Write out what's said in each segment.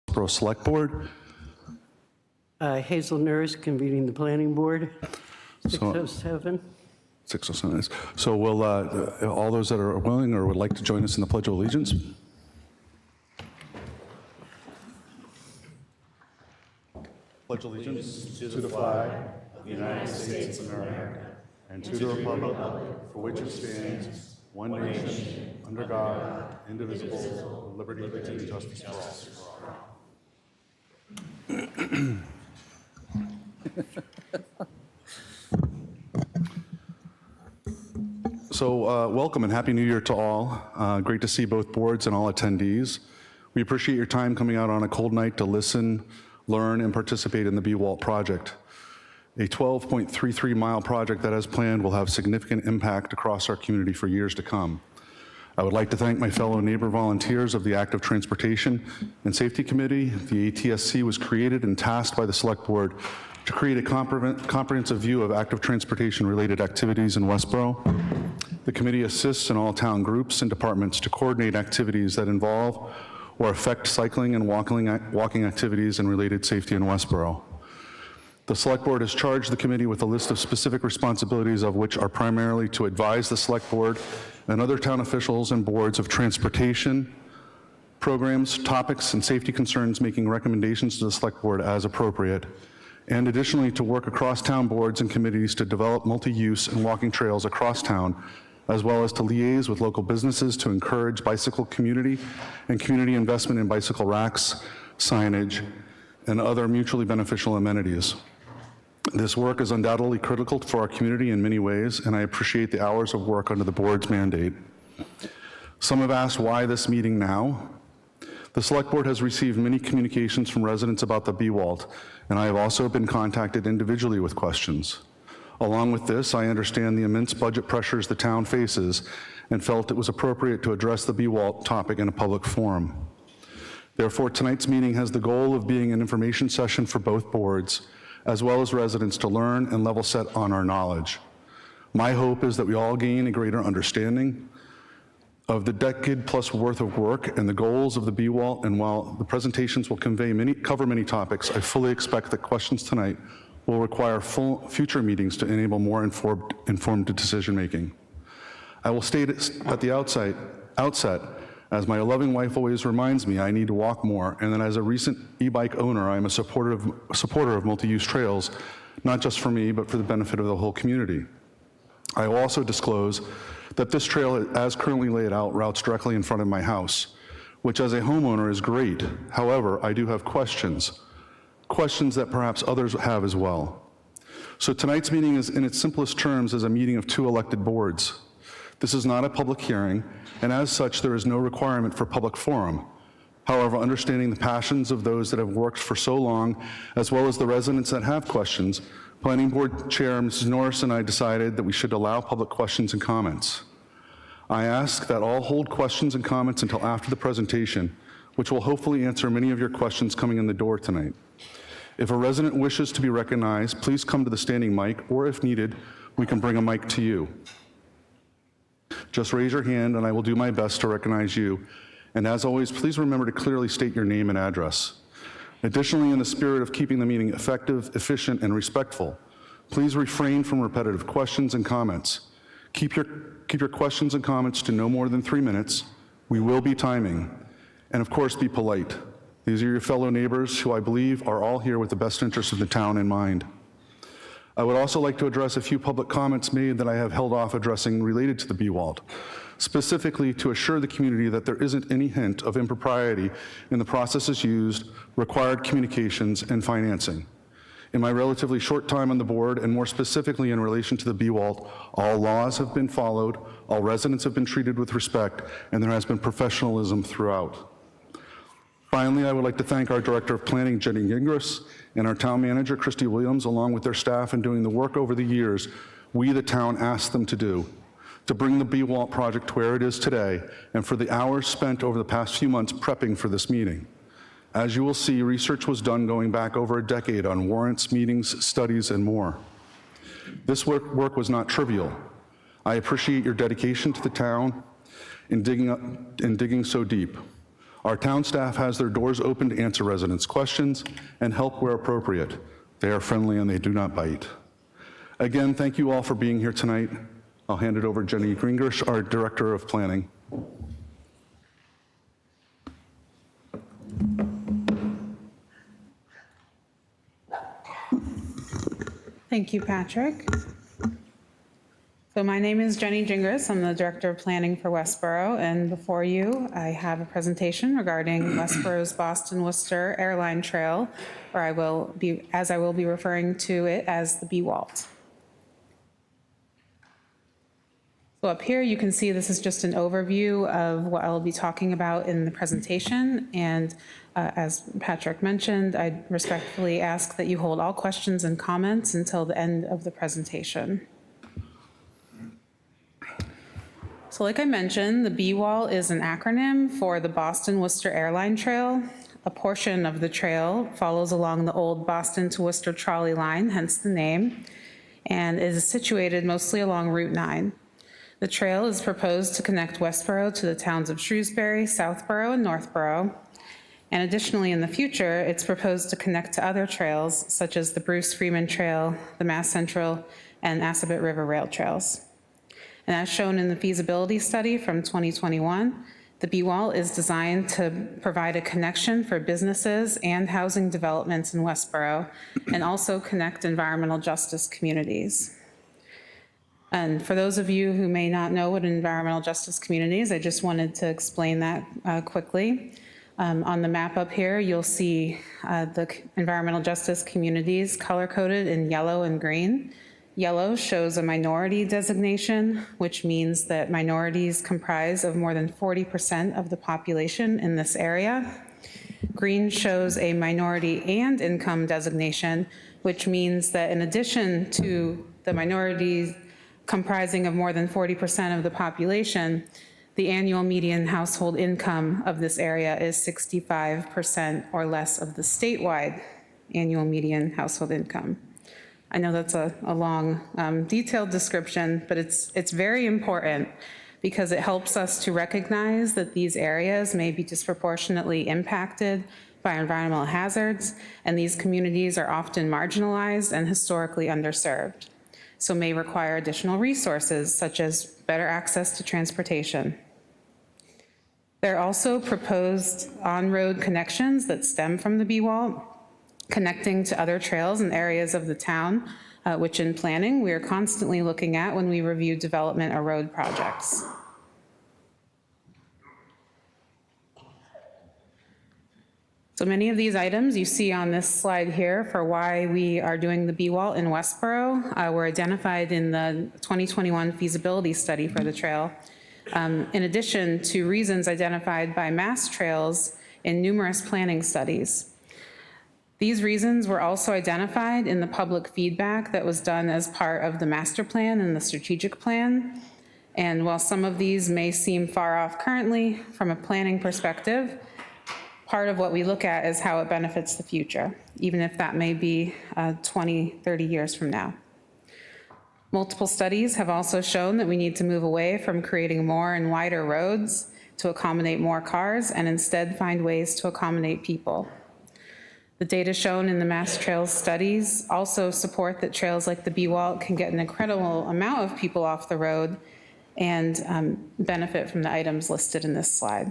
Westborough Select Board. Hazel Nurse, convening the planning board, 607. 607. So will all those that are willing or would like to join us in the Pledge of Allegiance? Pledge allegiance to the flag of the United States of America and to the republic for which it stands, one nation, under God, indivisible, with liberty and justice for all. So welcome and Happy New Year to all. Great to see both boards and all attendees. We appreciate your time coming out on a cold night to listen, learn, and participate in the BWALT project. A 12.33 mile project that, as planned, will have significant impact across our community for years to come. I would like to thank my fellow neighbor volunteers of the Active Transportation and Safety Committee. The ATSC was created and tasked by the Select Board to create a comprehensive view of active transportation-related activities in Westborough. The committee assists in all town groups and departments to coordinate activities that involve or affect cycling and walking activities and related safety in Westborough. The Select Board has charged the committee with a list of specific responsibilities, of which are primarily to advise the Select Board and other town officials and boards of transportation, programs, topics, and safety concerns, making recommendations to the Select Board as appropriate, and additionally to work across town boards and committees to develop multi-use and walking trails across town, as well as to liaise with local businesses to encourage bicycle community and community investment in bicycle racks, signage, and other mutually beneficial amenities. This work is undoubtedly critical for our community in many ways, and I appreciate the hours of work under the board's mandate. Some have asked why this meeting now. The Select Board has received many communications from residents about the BWALT, and I have also been contacted individually with questions. Along with this, I understand the immense budget pressures the town faces and felt it was appropriate to address the BWALT topic in a public forum. Therefore, tonight's meeting has the goal of being an information session for both boards, as well as residents to learn and level set on our knowledge. My hope is that we all gain a greater understanding of the decade plus worth of work and the goals of the BWALT, and while the presentations will cover many topics, I fully expect that questions tonight will require future meetings to enable more informed decision-making. I will state at the outset, as my loving wife always reminds me, I need to walk more, and then as a recent e-bike owner, I am a supporter of multi-use trails, not just for me, but for the benefit of the whole community. I will also disclose that this trail, as currently laid out, routes directly in front of my house, which as a homeowner is great. However, I do have questions that perhaps others have as well. So tonight's meeting is, in its simplest terms, is a meeting of two elected boards. This is not a public hearing, and as such, there is no requirement for public forum. However, understanding the passions of those that have worked for so long, as well as the residents that have questions, Planning Board Chair Mrs. Norris and I decided that we should allow public questions and comments. I ask that all hold questions and comments until after the presentation, which will hopefully answer many of your questions coming in the door tonight. If a resident wishes to be recognized, please come to the standing mic, or if needed, we can bring a mic to you. Just raise your hand and I will do my best to recognize you. And as always, please remember to clearly state your name and address. Additionally, in the spirit of keeping the meeting effective, efficient, and respectful, please refrain from repetitive questions and comments. Keep your questions and comments to no more than 3 minutes. We will be timing. And of course, be polite. These are your fellow neighbors who I believe are all here with the best interests of the town in mind. I would also like to address a few public comments made that I have held off addressing related to the BWALT, specifically to assure the community that there isn't any hint of impropriety in the processes used, required communications, and financing. In my relatively short time on the board, and more specifically in relation to the BWALT, all laws have been followed, all residents have been treated with respect, and there has been professionalism throughout. Finally, I would like to thank our Director of Planning, Jenny Gingras, and our Town Manager, Christy Williams, along with their staff in doing the work over the years we, the town, asked them to do, to bring the BWALT project to where it is today, and for the hours spent over the past few months prepping for this meeting. As you will see, research was done going back over a decade on warrants, meetings, studies, and more. This work was not trivial. I appreciate your dedication to the town in digging so deep. Our town staff has their doors open to answer residents' questions and help where appropriate. They are friendly and they do not bite. Again, thank you all for being here tonight. I'll hand it over to Jenny Gringrish, our Director of Planning. Thank you, Patrick. So my name is Jenny Gingras. I'm the Director of Planning for Westborough, and before you, I have a presentation regarding Westborough's Boston-Worcester Airline Trail, or I will be referring to it as the BWALT. So up here, you can see this is just an overview of what I'll be talking about in the presentation. And as Patrick mentioned, I respectfully ask that you hold all questions and comments until the end of the presentation. So like I mentioned, the BWALT is an acronym for the Boston-Worcester Airline Trail. A portion of the trail follows along the old Boston to Worcester trolley line, hence the name, and is situated mostly along Route 9. The trail is proposed to connect Westborough to the towns of Shrewsbury, Southborough, and Northborough. And additionally, in the future, it's proposed to connect to other trails, such as the Bruce Freeman Trail, the Mass Central, and Assabet River Rail Trails. And as shown in the feasibility study from 2021, the BWALT is designed to provide a connection for businesses and housing developments in Westborough, and also connect environmental justice communities. And for those of you who may not know what an environmental justice community is, I just wanted to explain that quickly. On the map up here, you'll see the environmental justice communities color-coded in yellow and green. Yellow shows a minority designation, which means that minorities comprise of more than 40% of the population in this area. Green shows a minority and income designation, which means that in addition to the minorities comprising of more than 40% of the population, the annual median household income of this area is 65% or less of the statewide annual median household income. I know that's a long, detailed description, but it's very important because it helps us to recognize that these areas may be disproportionately impacted by environmental hazards, and these communities are often marginalized and historically underserved, so may require additional resources such as better access to transportation. There are also proposed on-road connections that stem from the BWALT, connecting to other trails and areas of the town, which in planning we are constantly looking at when we review development or road projects. So many of these items you see on this slide here for why we are doing the BWALT in Westborough were identified in the 2021 feasibility study for the trail, in addition to reasons identified by Mass Trails in numerous planning studies. These reasons were also identified in the public feedback that was done as part of the master plan and the strategic plan. And while some of these may seem far off currently, from a planning perspective, part of what we look at is how it benefits the future, even if that may be 20, 30 years from now. Multiple studies have also shown that we need to move away from creating more and wider roads to accommodate more cars and instead find ways to accommodate people. The data shown in the Mass Trails studies also support that trails like the BWALT can get an incredible amount of people off the road and benefit from the items listed in this slide.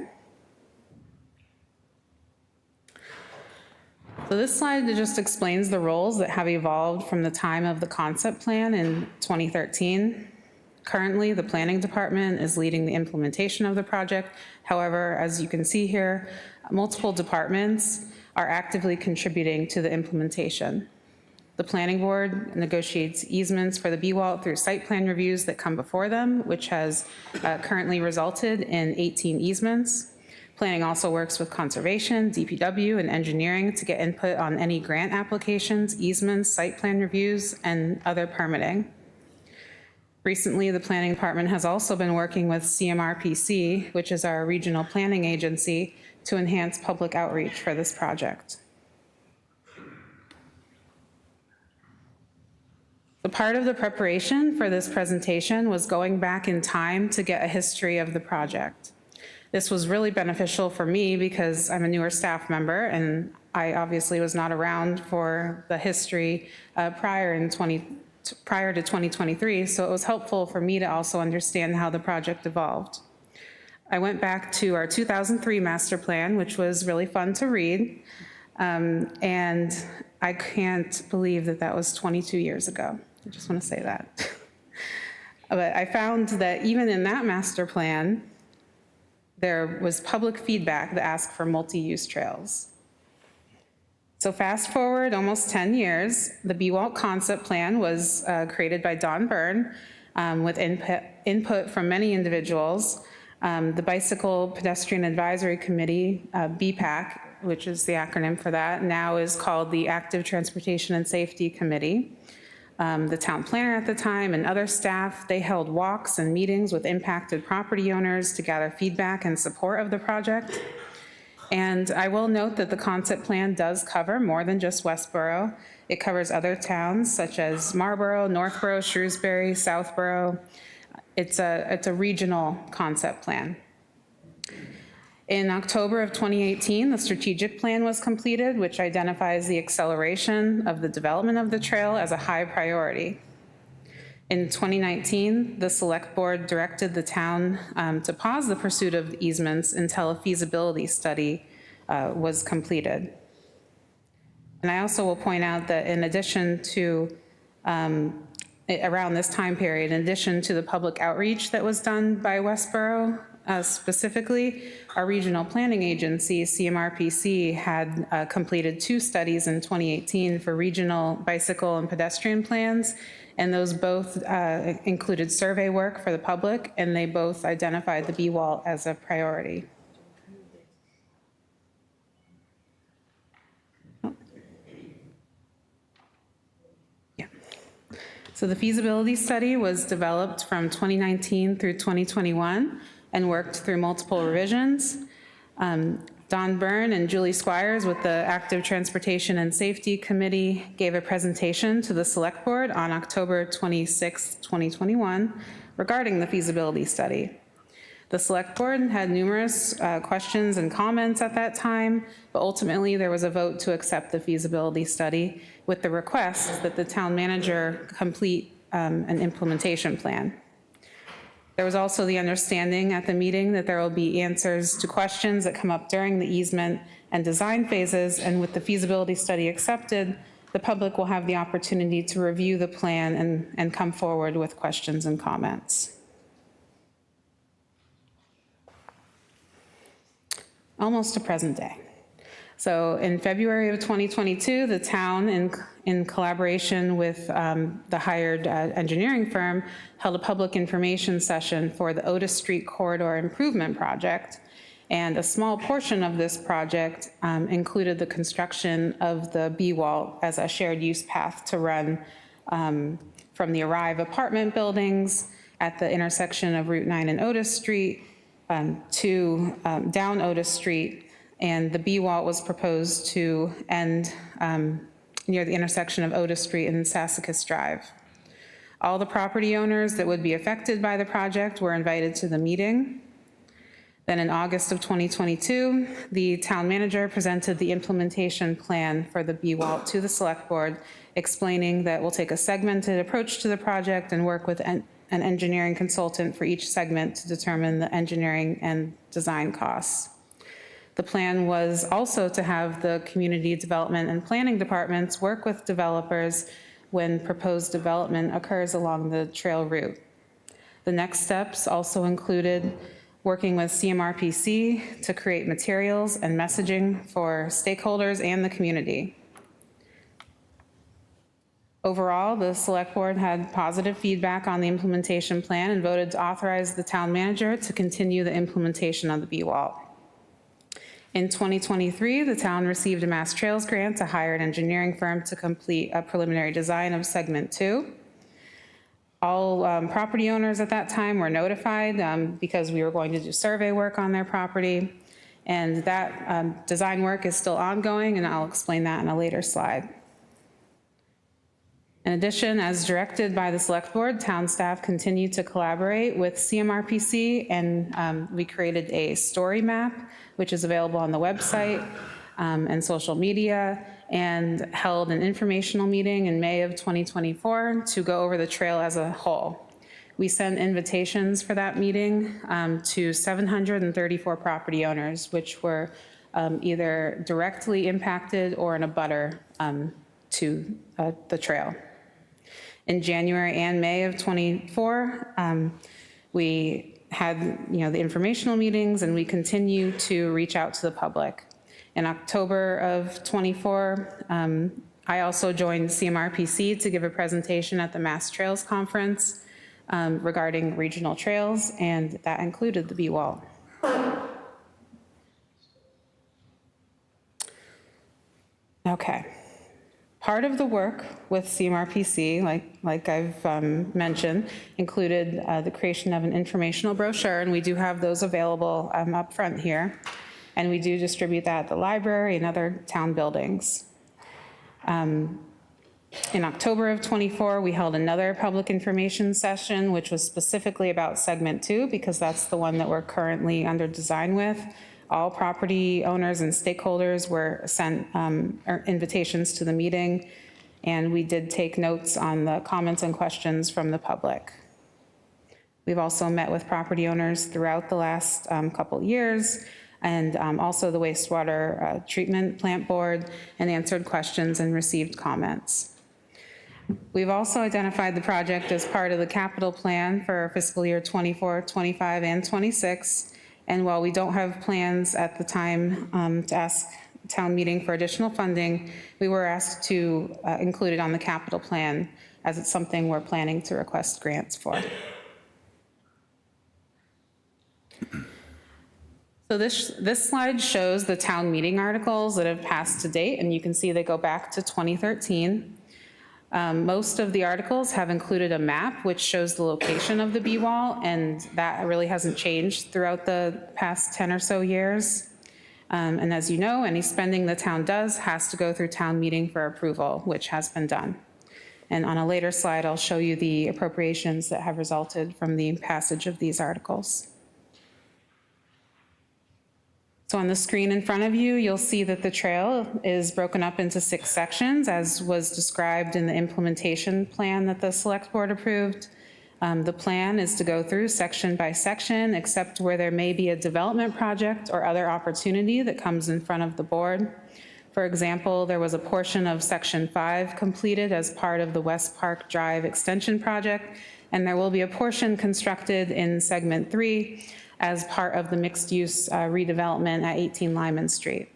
So this slide just explains the roles that have evolved from the time of the concept plan in 2013. Currently, the planning department is leading the implementation of the project. However, as you can see here, multiple departments are actively contributing to the implementation. The planning board negotiates easements for the BWALT through site plan reviews that come before them, which has currently resulted in 18 easements. Planning also works with conservation, DPW, and engineering to get input on any grant applications, easements, site plan reviews, and other permitting. Recently, the planning department has also been working with CMRPC, which is our regional planning agency, to enhance public outreach for this project. The part of the preparation for this presentation was going back in time to get a history of the project. This was really beneficial for me because I'm a newer staff member, and I obviously was not around for the history prior to 2023, so it was helpful for me to also understand how the project evolved. I went back to our 2003 master plan, which was really fun to read, and I can't believe that that was 22 years ago. I just want to say that. But I found that even in that master plan, there was public feedback that asked for multi-use trails. So fast forward almost 10 years, the BWALT concept plan was created by Don Byrne with input from many individuals. The Bicycle Pedestrian Advisory Committee, BPAC, which is the acronym for that, now is called the Active Transportation and Safety Committee. The town planner at the time and other staff, they held walks and meetings with impacted property owners to gather feedback and support of the project. And I will note that the concept plan does cover more than just Westborough. It covers other towns such as Marlborough, Northborough, Shrewsbury, Southborough. It's a regional concept plan. In October of 2018, the strategic plan was completed, which identifies the acceleration of the development of the trail as a high priority. In 2019, the select board directed the town to pause the pursuit of easements until a feasibility study was completed. And I also will point out that in addition to, around this time period, in addition to the public outreach that was done by Westborough, specifically, our regional planning agency, CMRPC, had completed 2 studies in 2018 for regional bicycle and pedestrian plans, and those both included survey work for the public, and they both identified the BWALT as a priority. So the feasibility study was developed from 2019 through 2021 and worked through multiple revisions. Don Byrne and Julie Squires with the Active Transportation and Safety Committee gave a presentation to the Select Board on October 26, 2021 regarding the feasibility study. The Select Board had numerous questions and comments at that time, but ultimately there was a vote to accept the feasibility study with the request that the town manager complete an implementation plan. There was also the understanding at the meeting that there will be answers to questions that come up during the easement and design phases, and with the feasibility study accepted, the public will have the opportunity to review the plan and come forward with questions and comments. Almost to present day. So in February of 2022, the town, in collaboration with the hired engineering firm, held a public information session for the Otis Street Corridor Improvement Project. And a small portion of this project included the construction of the BWALT as a shared use path to run from the Arrive apartment buildings at the intersection of Route 9 and Otis Street to down Otis Street. And the BWALT was proposed to end near the intersection of Otis Street and Sassacus Drive. All the property owners that would be affected by the project were invited to the meeting. Then in August of 2022, the town manager presented the implementation plan for the BWALT to the Select Board, explaining that we'll take a segmented approach to the project and work with an engineering consultant for each segment to determine the engineering and design costs. The plan was also to have the community development and planning departments work with developers when proposed development occurs along the trail route. The next steps also included working with CMRPC to create materials and messaging for stakeholders and the community. Overall, the Select Board had positive feedback on the implementation plan and voted to authorize the town manager to continue the implementation of the BWALT. In 2023, the town received a Mass Trails grant to hire an engineering firm to complete a preliminary design of segment 2. All property owners at that time were notified because we were going to do survey work on their property, and that design work is still ongoing, and I'll explain that in a later slide. In addition, as directed by the Select Board, town staff continue to collaborate with CMRPC, and we created a story map, which is available on the website and social media, and held an informational meeting in May of 2024 to go over the trail as a whole. We sent invitations for that meeting to 734 property owners, which were either directly impacted or in a butter to the trail. In January and May of 24, we had the informational meetings, and we continue to reach out to the public. In October of 24, I also joined CMRPC to give a presentation at the Mass Trails Conference regarding regional trails, and that included the BWALT. Okay. Part of the work with CMRPC, like I've mentioned, included the creation of an informational brochure, and we do have those available up front here. And we do distribute that at the library and other town buildings. In October of 24, we held another public information session, which was specifically about segment 2, because that's the one that we're currently under design with. All property owners and stakeholders were sent invitations to the meeting, and we did take notes on the comments and questions from the public. We've also met with property owners throughout the last couple years, and also the wastewater treatment plant board, and answered questions and received comments. We've also identified the project as part of the capital plan for fiscal year 24, 25, and 26. And while we don't have plans at the time to ask town meeting for additional funding, we were asked to include it on the capital plan, as it's something we're planning to request grants for. So this slide shows the town meeting articles that have passed to date, and you can see they go back to 2013. Most of the articles have included a map which shows the location of the BWALT, and that really hasn't changed throughout the past 10 or so years. And as you know, any spending the town does has to go through town meeting for approval, which has been done. And on a later slide, I'll show you the appropriations that have resulted from the passage of these articles. So on the screen in front of you, you'll see that the trail is broken up into 6 sections, as was described in the implementation plan that the Select Board approved. The plan is to go through section by section, except where there may be a development project or other opportunity that comes in front of the board. For example, there was a portion of section 5 completed as part of the West Park Drive extension project, and there will be a portion constructed in segment 3 as part of the mixed-use redevelopment at 18 Lyman Street.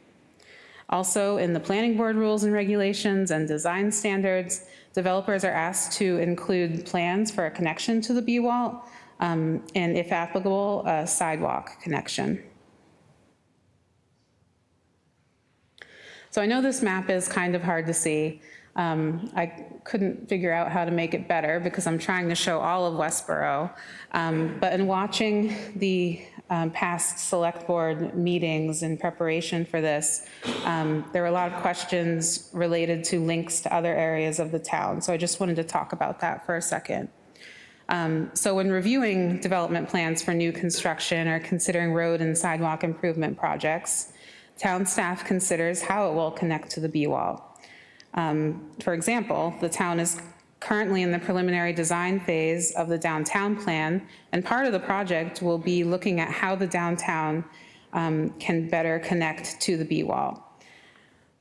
Also, in the planning board rules and regulations and design standards, developers are asked to include plans for a connection to the BWALT, and if applicable, a sidewalk connection. So I know this map is kind of hard to see. I couldn't figure out how to make it better because I'm trying to show all of Westborough. But in watching the past select board meetings in preparation for this, there were a lot of questions related to links to other areas of the town. So I just wanted to talk about that for a second. So when reviewing development plans for new construction or considering road and sidewalk improvement projects, town staff considers how it will connect to the BWALT. For example, the town is currently in the preliminary design phase of the downtown plan, and part of the project will be looking at how the downtown can better connect to the BWALT.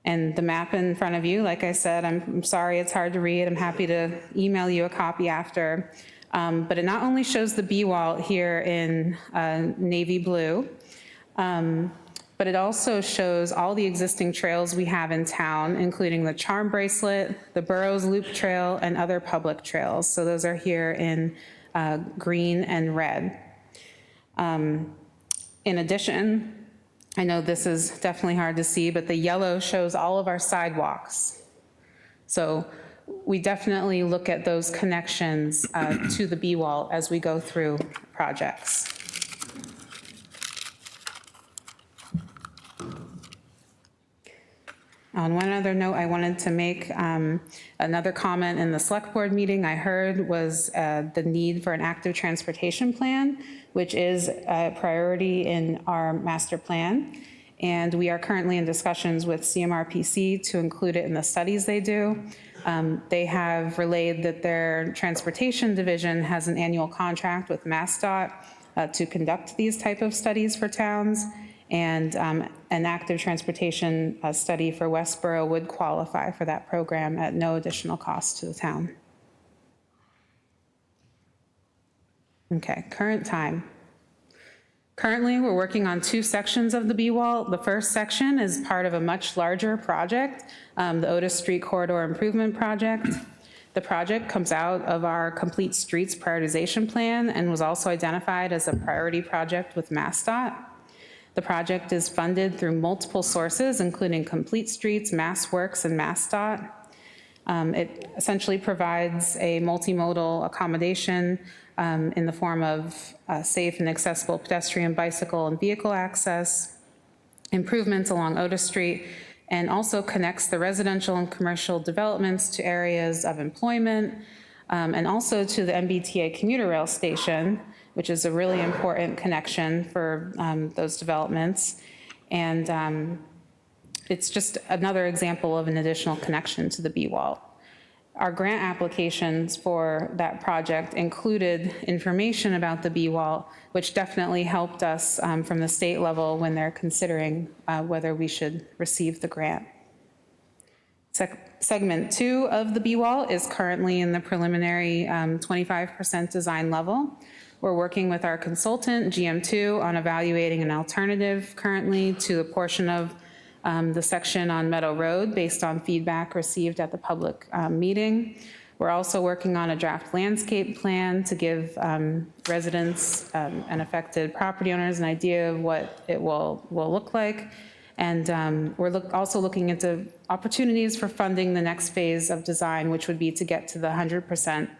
And the map in front of you, like I said, I'm sorry it's hard to read. I'm happy to email you a copy after. But it not only shows the BWALT here in navy blue, but it also shows all the existing trails we have in town, including the Charm Bracelet, the Burroughs Loop Trail, and other public trails. So those are here in green and red. In addition, I know this is definitely hard to see, but the yellow shows all of our sidewalks. So we definitely look at those connections to the BWALT as we go through projects. On one other note, I wanted to make another comment in the select board meeting I heard was the need for an active transportation plan, which is a priority in our master plan. And we are currently in discussions with CMRPC to include it in the studies they do. They have relayed that their transportation division has an annual contract with MassDOT to conduct these type of studies for towns. And an active transportation study for Westborough would qualify for that program at no additional cost to the town. Okay, current time. Currently, we're working on 2 sections of the BWALT. The first section is part of a much larger project, the Otis Street Corridor Improvement Project. The project comes out of our Complete Streets Prioritization Plan and was also identified as a priority project with MassDOT. The project is funded through multiple sources, including Complete Streets, MassWorks, and MassDOT. It essentially provides a multimodal accommodation in the form of safe and accessible pedestrian, bicycle, and vehicle access, improvements along Otis Street, and also connects the residential and commercial developments to areas of employment, and also to the MBTA commuter rail station, which is a really important connection for those developments. And it's just another example of an additional connection to the BWALT. Our grant applications for that project included information about the BWALT, which definitely helped us from the state level when they're considering whether we should receive the grant. Segment 2 of the BWALT is currently in the preliminary 25% design level. We're working with our consultant, GM2, on evaluating an alternative currently to a portion of the section on Meadow Road based on feedback received at the public meeting. We're also working on a draft landscape plan to give residents and affected property owners an idea of what it will look like. And we're also looking into opportunities for funding the next phase of design, which would be to get to the 100%,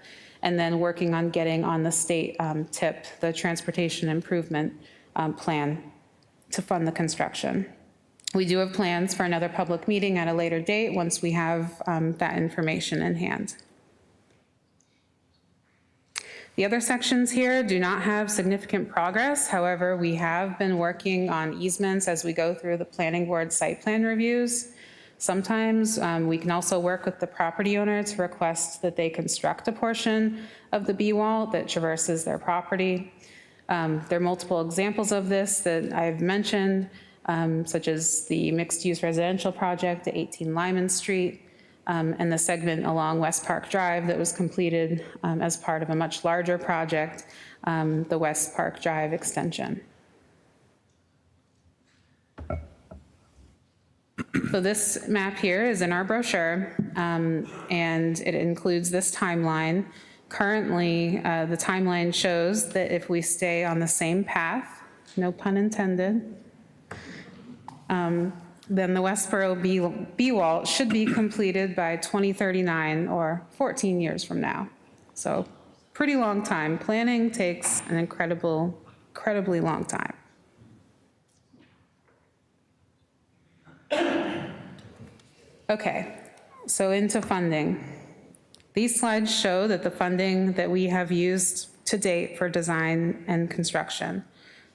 and then working on getting on the state TIP, the Transportation Improvement Plan, to fund the construction. We do have plans for another public meeting at a later date once we have that information in hand. The other sections here do not have significant progress. However, we have been working on easements as we go through the planning board site plan reviews. Sometimes we can also work with the property owner to request that they construct a portion of the BWALT that traverses their property. There are multiple examples of this that I've mentioned, such as the mixed-use residential project at 18 Lyman Street, and the segment along West Park Drive that was completed as part of a much larger project, the West Park Drive extension. So this map here is in our brochure, and it includes this timeline. Currently, the timeline shows that if we stay on the same path, no pun intended, then the Westborough BWALT should be completed by 2039, or 14 years from now. So pretty long time. Planning takes an incredibly long time. Okay, so into funding. These slides show that the funding that we have used to date for design and construction.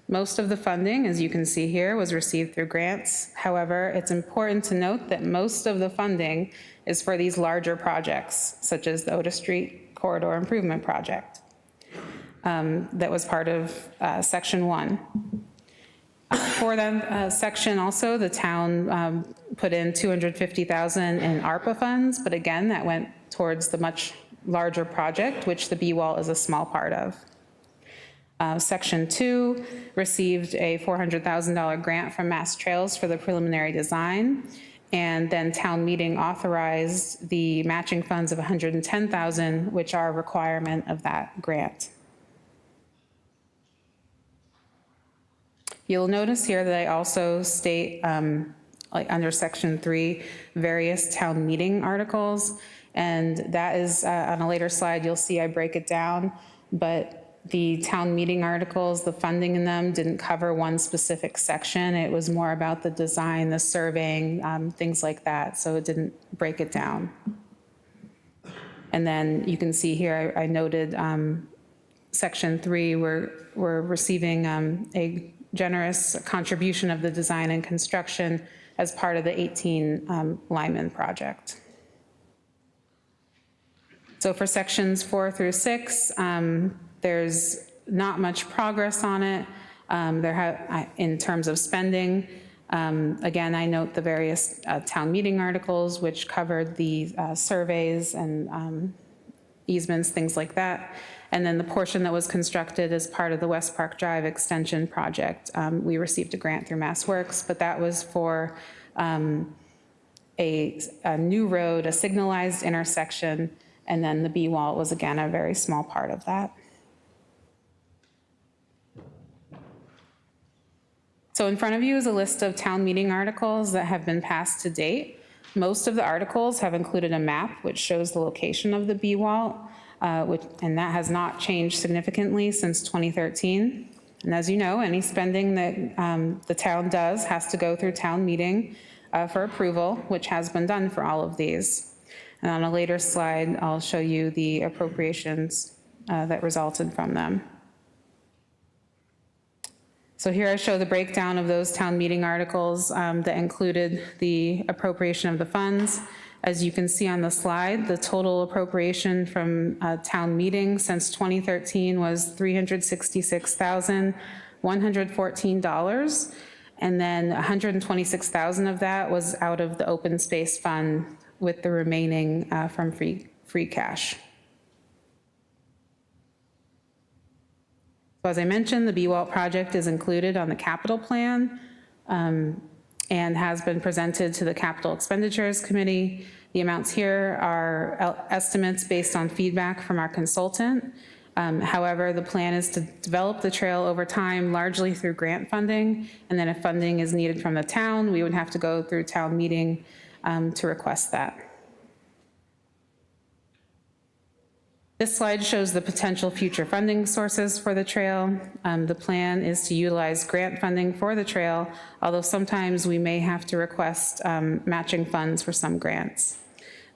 Most of the funding, as you can see here, was received through grants. However, it's important to note that most of the funding is for these larger projects, such as the Otis Street Corridor Improvement Project. That was part of Section 1. For that section also, the town put in $250,000 in ARPA funds, but again, that went towards the much larger project, which the BWALT is a small part of. Section 2 received a $400,000 grant from Mass Trails for the preliminary design, and then town meeting authorized the matching funds of $110,000, which are a requirement of that grant. You'll notice here that I also state, like under Section 3, various town meeting articles, and that is on a later slide. You'll see I break it down, but the town meeting articles, the funding in them didn't cover one specific section. It was more about the design, the surveying, things like that. So it didn't break it down. And then you can see here, I noted section 3, we're receiving a generous contribution of the design and construction as part of the 18 Lyman project. So for sections 4 through 6, there's not much progress on it in terms of spending. Again, I note the various town meeting articles, which covered the surveys and easements, things like that. And then the portion that was constructed as part of the West Park Drive extension project, we received a grant through MassWorks, but that was for a new road, a signalized intersection, and then the BWALT was, again, a very small part of that. So in front of you is a list of town meeting articles that have been passed to date. Most of the articles have included a map which shows the location of the BWALT, and that has not changed significantly since 2013. And as you know, any spending that the town does has to go through town meeting for approval, which has been done for all of these. And on a later slide, I'll show you the appropriations that resulted from them. So here I show the breakdown of those town meeting articles that included the appropriation of the funds. As you can see on the slide, the total appropriation from town meeting since 2013 was $366,114. And then $126,000 of that was out of the open space fund, with the remaining from free cash. So as I mentioned, the BWALT project is included on the capital plan and has been presented to the Capital Expenditures Committee. The amounts here are estimates based on feedback from our consultant. However, the plan is to develop the trail over time, largely through grant funding. And then if funding is needed from the town, we would have to go through town meeting to request that. This slide shows the potential future funding sources for the trail. The plan is to utilize grant funding for the trail, although sometimes we may have to request matching funds for some grants.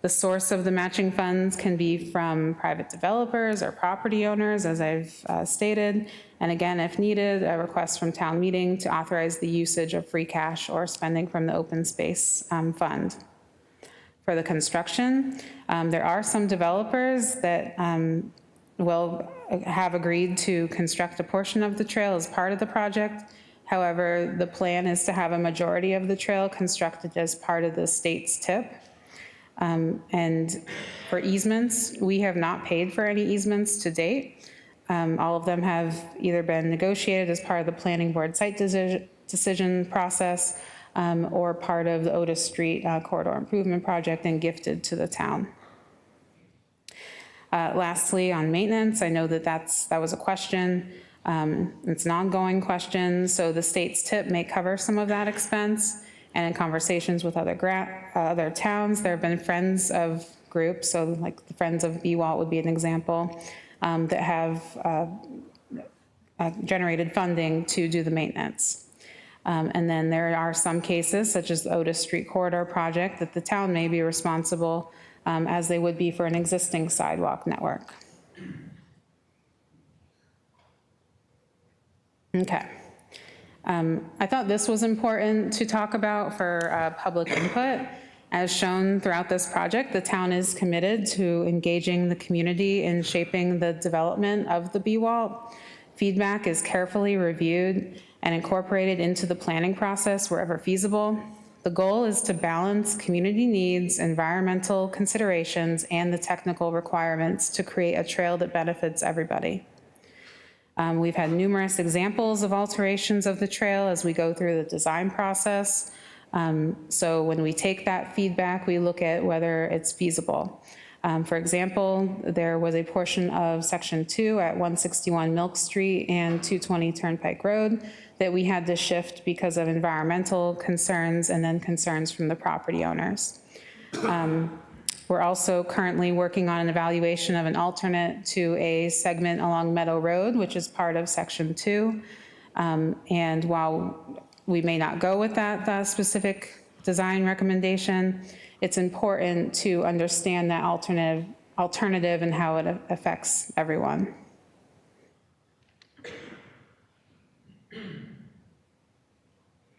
The source of the matching funds can be from private developers or property owners, as I've stated. And again, if needed, a request from town meeting to authorize the usage of free cash or spending from the open space fund. For the construction, there are some developers that will have agreed to construct a portion of the trail as part of the project. However, the plan is to have a majority of the trail constructed as part of the state's TIP. And for easements, we have not paid for any easements to date. All of them have either been negotiated as part of the planning board site decision process or part of the Otis Street corridor improvement project and gifted to the town. Lastly, on maintenance, I know that that was a question. It's an ongoing question, so the state's TIP may cover some of that expense. And in conversations with other towns, there have been friends of groups, so like the Friends of BWALT would be an example, that have generated funding to do the maintenance. And then there are some cases, such as the Otis Street Corridor project, that the town may be responsible as they would be for an existing sidewalk network. Okay. I thought this was important to talk about for public input. As shown throughout this project, the town is committed to engaging the community in shaping the development of the BWALT. Feedback is carefully reviewed and incorporated into the planning process wherever feasible. The goal is to balance community needs, environmental considerations, and the technical requirements to create a trail that benefits everybody. We've had numerous examples of alterations of the trail as we go through the design process. So when we take that feedback, we look at whether it's feasible. For example, there was a portion of Section 2 at 161 Milk Street and 220 Turnpike Road that we had to shift because of environmental concerns and then concerns from the property owners. We're also currently working on an evaluation of an alternate to a segment along Meadow Road, which is part of Section 2. And while we may not go with that specific design recommendation, it's important to understand that alternative and how it affects everyone.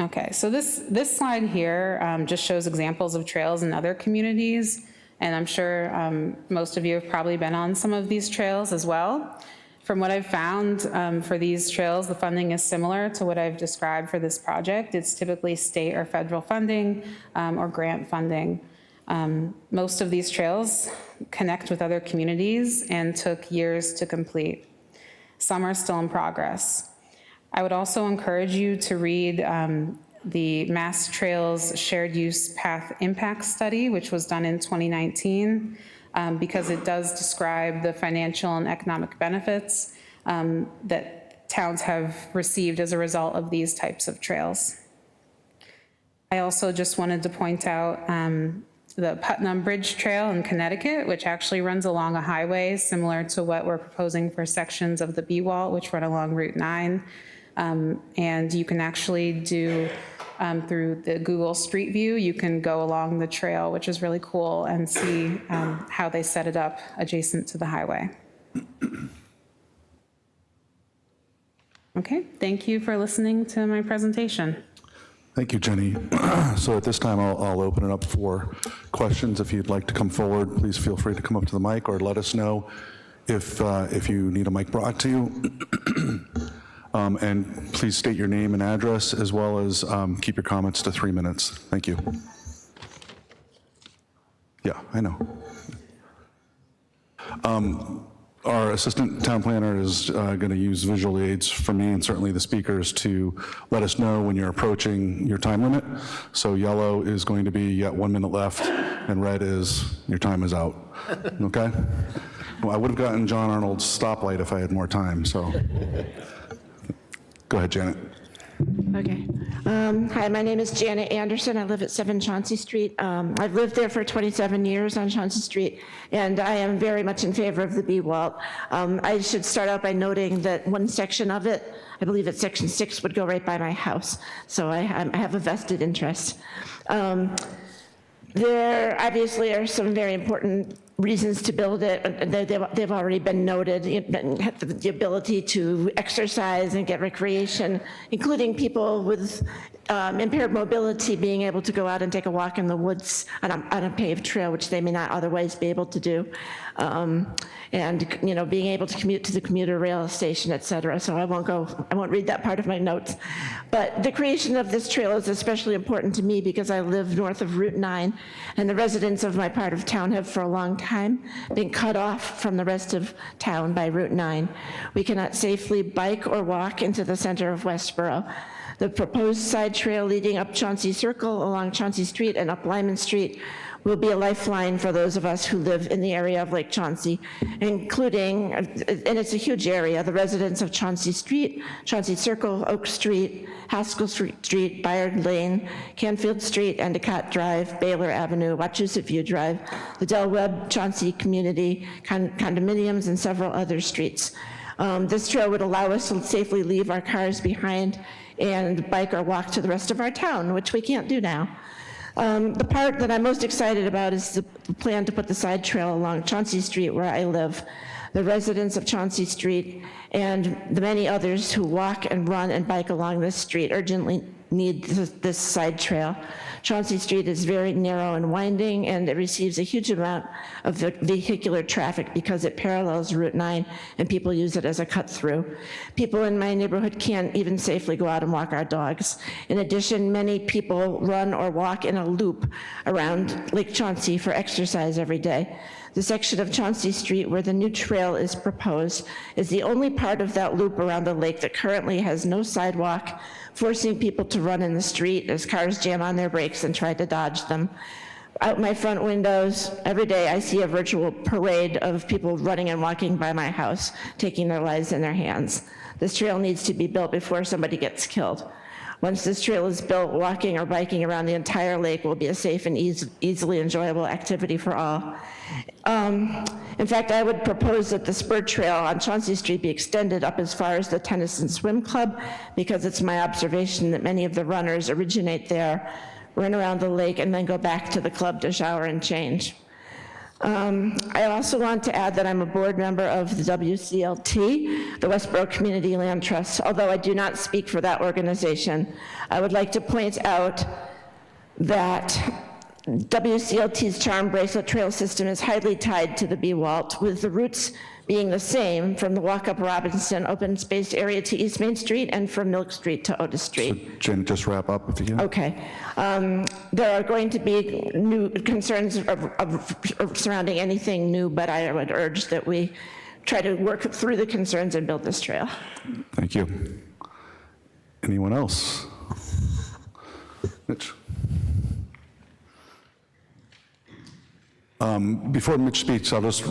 Okay, so this slide here just shows examples of trails in other communities, and I'm sure most of you have probably been on some of these trails as well. From what I've found for these trails, the funding is similar to what I've described for this project. It's typically state or federal funding or grant funding. Most of these trails connect with other communities and took years to complete. Some are still in progress. I would also encourage you to read the Mass Trails Shared Use Path Impact Study, which was done in 2019, because it does describe the financial and economic benefits that towns have received as a result of these types of trails. I also just wanted to point out the Putnam Bridge Trail in Connecticut, which actually runs along a highway similar to what we're proposing for sections of the BWALT, which run along Route 9. And you can actually do, through the Google Street View, you can go along the trail, which is really cool, and see how they set it up adjacent to the highway. Okay, thank you for listening to my presentation. Thank you, Jenny. So at this time, I'll open it up for questions. If you'd like to come forward, please feel free to come up to the mic or let us know if you need a mic brought to you. And please state your name and address, as well as keep your comments to 3 minutes. Thank you. Yeah, I know. Our assistant town planner is going to use visual aids from me and certainly the speakers to let us know when you're approaching your time limit. So yellow is going to be yet 1 minute left, and red is your time is out. Okay? Well, I would have gotten John Arnold's stoplight if I had more time, so. Go ahead, Janet. Okay. Hi, my name is Janet Anderson. I live at 7 Chauncey Street. I've lived there for 27 years on Chauncey Street, and I am very much in favor of the BWALT. I should start out by noting that one section of it, I believe it's section 6, would go right by my house, so I have a vested interest. There obviously are some very important reasons to build it. They've already been noted. The ability to exercise and get recreation, including people with impaired mobility being able to go out and take a walk in the woods on a paved trail, which they may not otherwise be able to do. And being able to commute to the commuter rail station, et cetera. So I won't read that part of my notes. But the creation of this trail is especially important to me because I live north of Route 9, and the residents of my part of town have for a long time been cut off from the rest of town by Route 9. We cannot safely bike or walk into the center of Westborough. The proposed side trail leading up Chauncey Circle along Chauncey Street and up Lyman Street will be a lifeline for those of us who live in the area of Lake Chauncey, including, and it's a huge area, the residents of Chauncey Street, Chauncey Circle, Oak Street, Haskell Street, Bayard Lane, Canfield Street, Endicott Drive, Baylor Avenue, Wachusett View Drive, the Del Webb Chauncey Community condominiums, and several other streets. This trail would allow us to safely leave our cars behind and bike or walk to the rest of our town, which we can't do now. The part that I'm most excited about is the plan to put the side trail along Chauncey Street where I live. The residents of Chauncey Street and the many others who walk and run and bike along this street urgently need this side trail. Chauncey Street is very narrow and winding, and it receives a huge amount of vehicular traffic because it parallels Route 9 and people use it as a cut through. People in my neighborhood can't even safely go out and walk our dogs. In addition, many people run or walk in a loop around Lake Chauncey for exercise every day. The section of Chauncey Street where the new trail is proposed is the only part of that loop around the lake that currently has no sidewalk, forcing people to run in the street as cars jam on their brakes and try to dodge them. Out my front windows, every day I see a virtual parade of people running and walking by my house, taking their lives in their hands. This trail needs to be built before somebody gets killed. Once this trail is built, walking or biking around the entire lake will be a safe and easily enjoyable activity for all. In fact, I would propose that the spur trail on Chauncey Street be extended up as far as the Tennis and Swim Club, because it's my observation that many of the runners originate there, run around the lake, and then go back to the club to shower and change. I also want to add that I'm a board member of the WCLT, the Westborough Community Land Trust. Although I do not speak for that organization, I would like to point out that WCLT's Charm Bracelet Trail System is highly tied to the BWALT, with the routes being the same from the Walk-Up Robinson open space area to East Main Street and from Milk Street to Otis Street. So, Jen, just wrap up if you can. Okay. There are going to be new concerns surrounding anything new, but I would urge that we try to work through the concerns and build this trail. Thank you. Anyone else? Mitch? Before Mitch speaks, I'll just,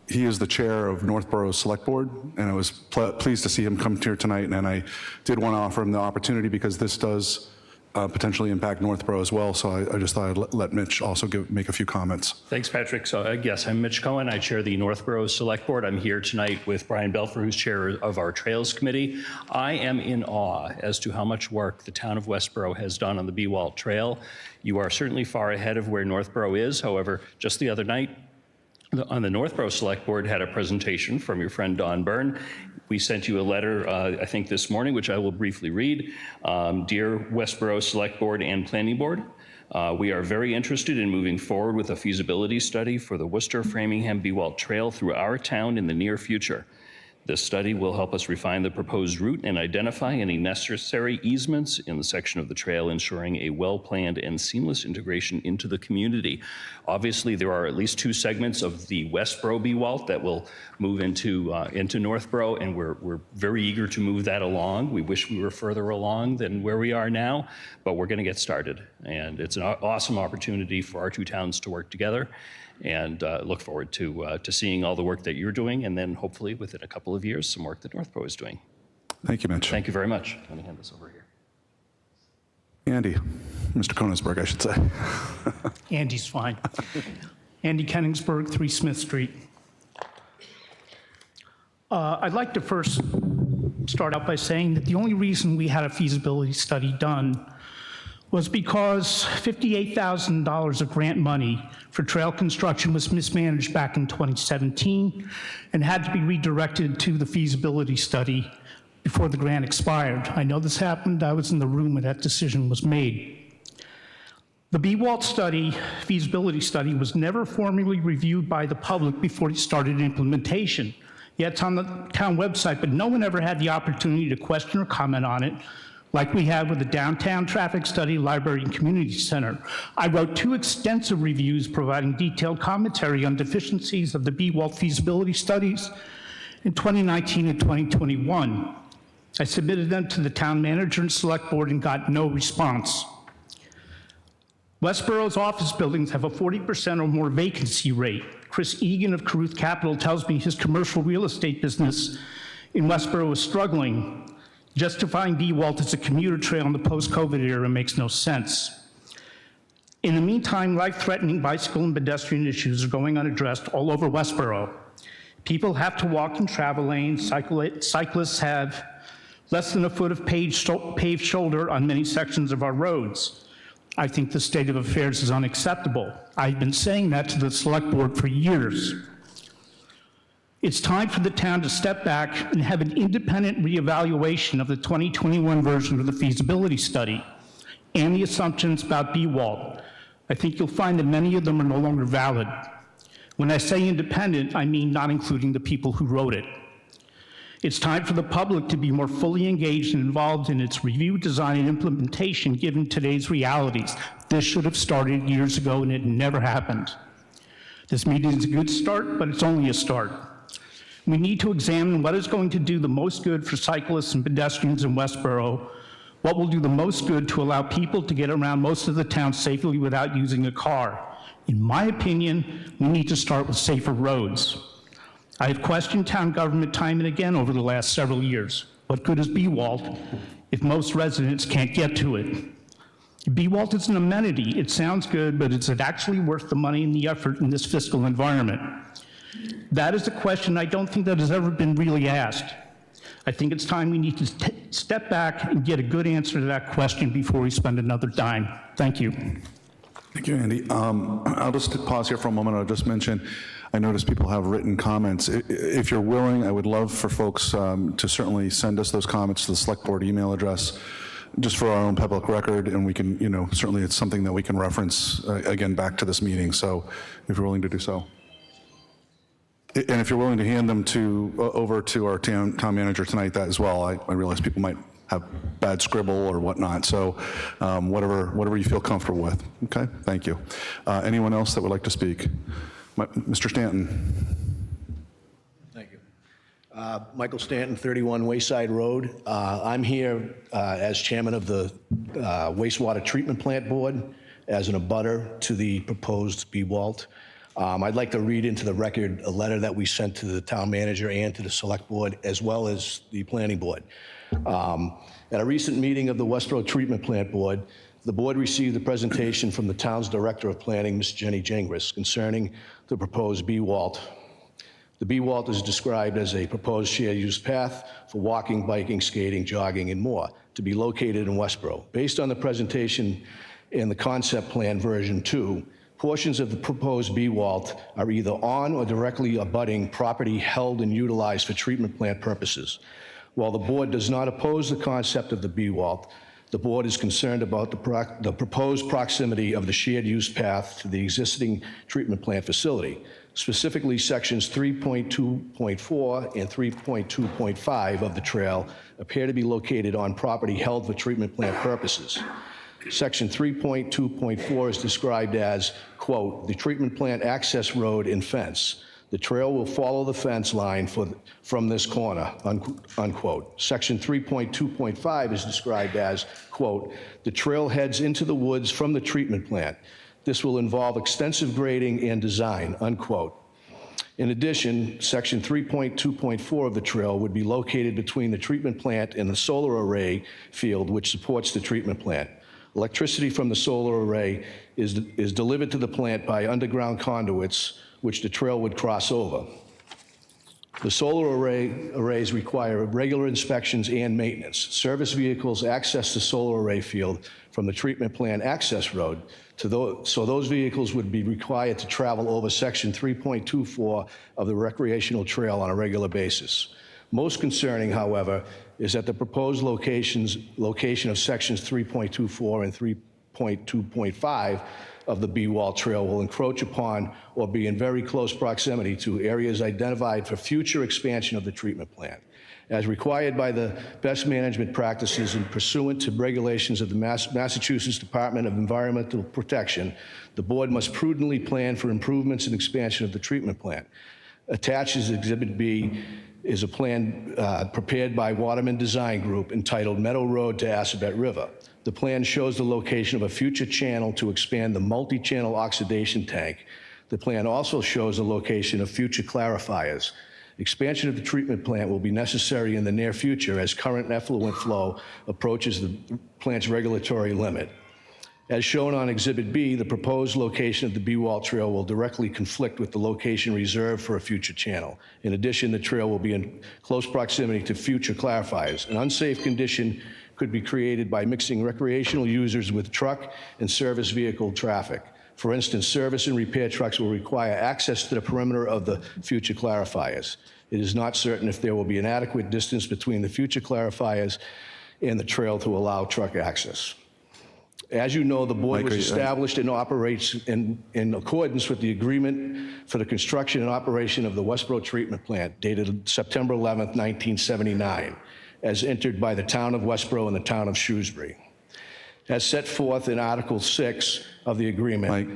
he is the chair of Northborough Select Board, and I was pleased to see him come here tonight, and I did want to offer him the opportunity because this does potentially impact Northborough as well, so I just thought I'd let Mitch also make a few comments. Thanks, Patrick. So yes, I'm Mitch Cohen. I chair the Northborough Select Board. I'm here tonight with Brian Belfer, who's chair of our Trails Committee. I am in awe as to how much work the town of Westborough has done on the BWALT Trail. You are certainly far ahead of where Northborough is. However, just the other night, on the Northborough Select Board had a presentation from your friend Don Byrne. We sent you a letter, I think this morning, which I will briefly read. Dear Westborough Select Board and Planning Board, we are very interested in moving forward with a feasibility study for the Worcester-Framingham BWALT Trail through our town in the near future. This study will help us refine the proposed route and identify any necessary easements in the section of the trail, ensuring a well-planned and seamless integration into the community. Obviously, there are at least 2 segments of the Westborough BWALT that will move into Northborough, and we're very eager to move that along. We wish we were further along than where we are now, but we're going to get started. And it's an awesome opportunity for our 2 towns to work together. And look forward to seeing all the work that you're doing, and then hopefully within a couple of years, some work that Northborough is doing. Thank you, Mitch. Thank you very much. Let me hand this over here. Andy, Mr. Koenigsberg, I should say. Andy's fine. Andy Kenningsberg, 3 Smith Street. I'd like to first start out by saying that the only reason we had a feasibility study done was because $58,000 of grant money for trail construction was mismanaged back in 2017 and had to be redirected to the feasibility study before the grant expired. I know this happened. I was in the room when that decision was made. The BWALT study, feasibility study, was never formally reviewed by the public before it started implementation. Yet it's on the town website, but no one ever had the opportunity to question or comment on it, like we had with the downtown traffic study, library, and community center. I wrote 2 extensive reviews providing detailed commentary on deficiencies of the BWALT feasibility studies in 2019 and 2021. I submitted them to the town manager and select board and got no response. Westborough's office buildings have a 40% or more vacancy rate. Chris Egan of Caruth Capital tells me his commercial real estate business in Westborough is struggling. Justifying BWALT as a commuter trail in the post-COVID era makes no sense. In the meantime, life-threatening bicycle and pedestrian issues are going unaddressed all over Westborough. People have to walk in travel lanes. Cyclists have less than a foot of paved shoulder on many sections of our roads. I think the state of affairs is unacceptable. I've been saying that to the select board for years. It's time for the town to step back and have an independent reevaluation of the 2021 version of the feasibility study and the assumptions about BWALT. I think you'll find that many of them are no longer valid. When I say independent, I mean not including the people who wrote it. It's time for the public to be more fully engaged and involved in its review, design, and implementation given today's realities. This should have started years ago and it never happened. This meeting is a good start, but it's only a start. We need to examine what is going to do the most good for cyclists and pedestrians in Westborough, what will do the most good to allow people to get around most of the town safely without using a car. In my opinion, we need to start with safer roads. I have questioned town government time and again over the last several years. What good is BWALT if most residents can't get to it? BWALT is an amenity. It sounds good, but is it actually worth the money and the effort in this fiscal environment? That is a question I don't think that has ever been really asked. I think it's time we need to step back and get a good answer to that question before we spend another dime. Thank you. Thank you, Andy. I'll just pause here for a moment. I'll just mention, I noticed people have written comments. If you're willing, I would love for folks to certainly send us those comments to the select board email address, just for our own public record, and we can, certainly it's something that we can reference, again, back to this meeting, so if you're willing to do so. And if you're willing to hand them over to our town manager tonight, that as well. I realize people might have bad scribble or whatnot, so whatever you feel comfortable with. Okay, thank you. Anyone else that would like to speak? Mr. Stanton. Thank you. Michael Stanton, 31 Wayside Road. I'm here as chairman of the wastewater treatment plant board, as an abutter to the proposed BWALT. I'd like to read into the record a letter that we sent to the town manager and to the select board, as well as the planning board. At a recent meeting of the Westborough Treatment Plant Board, the board received a presentation from the town's director of planning, Ms. Jenny Jengris, concerning the proposed BWALT. The BWALT is described as a proposed shared use path for walking, biking, skating, jogging, and more, to be located in Westborough. Based on the presentation in the concept plan version 2, portions of the proposed BWALT are either on or directly abutting property held and utilized for treatment plant purposes. While the board does not oppose the concept of the BWALT, the board is concerned about the proposed proximity of the shared use path to the existing treatment plant facility. Specifically, sections 3.2.4 and 3.2.5 of the trail appear to be located on property held for treatment plant purposes. Section 3.2.4 is described as, quote, the treatment plant access road and fence. The trail will follow the fence line from this corner, unquote. Section 3.2.5 is described as, quote, the trail heads into the woods from the treatment plant. This will involve extensive grading and design, unquote. In addition, section 3.2.4 of the trail would be located between the treatment plant and the solar array field, which supports the treatment plant. Electricity from the solar array is delivered to the plant by underground conduits, which the trail would cross over. The solar arrays require regular inspections and maintenance. Service vehicles access the solar array field from the treatment plant access road, so those vehicles would be required to travel over section 3.24 of the recreational trail on a regular basis. Most concerning, however, is that the proposed location of sections 3.24 and 3.2.5 of the BWALT trail will encroach upon or be in very close proximity to areas identified for future expansion of the treatment plant. As required by the best management practices and pursuant to regulations of the Massachusetts Department of Environmental Protection, the board must prudently plan for improvements and expansion of the treatment plant. Attached as Exhibit B is a plan prepared by Waterman Design Group entitled Meadow Road to Assabet River. The plan shows the location of a future channel to expand the multi-channel oxidation tank. The plan also shows the location of future clarifiers. Expansion of the treatment plant will be necessary in the near future as current effluent flow approaches the plant's regulatory limit. As shown on Exhibit B, the proposed location of the BWALT trail will directly conflict with the location reserved for a future channel. In addition, the trail will be in close proximity to future clarifiers. An unsafe condition could be created by mixing recreational users with truck and service vehicle traffic. For instance, service and repair trucks will require access to the perimeter of the future clarifiers. It is not certain if there will be an adequate distance between the future clarifiers and the trail to allow truck access. As you know, the board was established and operates in accordance with the agreement for the construction and operation of the Westborough treatment plant dated September 11th, 1979, as entered by the town of Westborough and the town of Shrewsbury. As set forth in Article 6 of the agreement. Mike,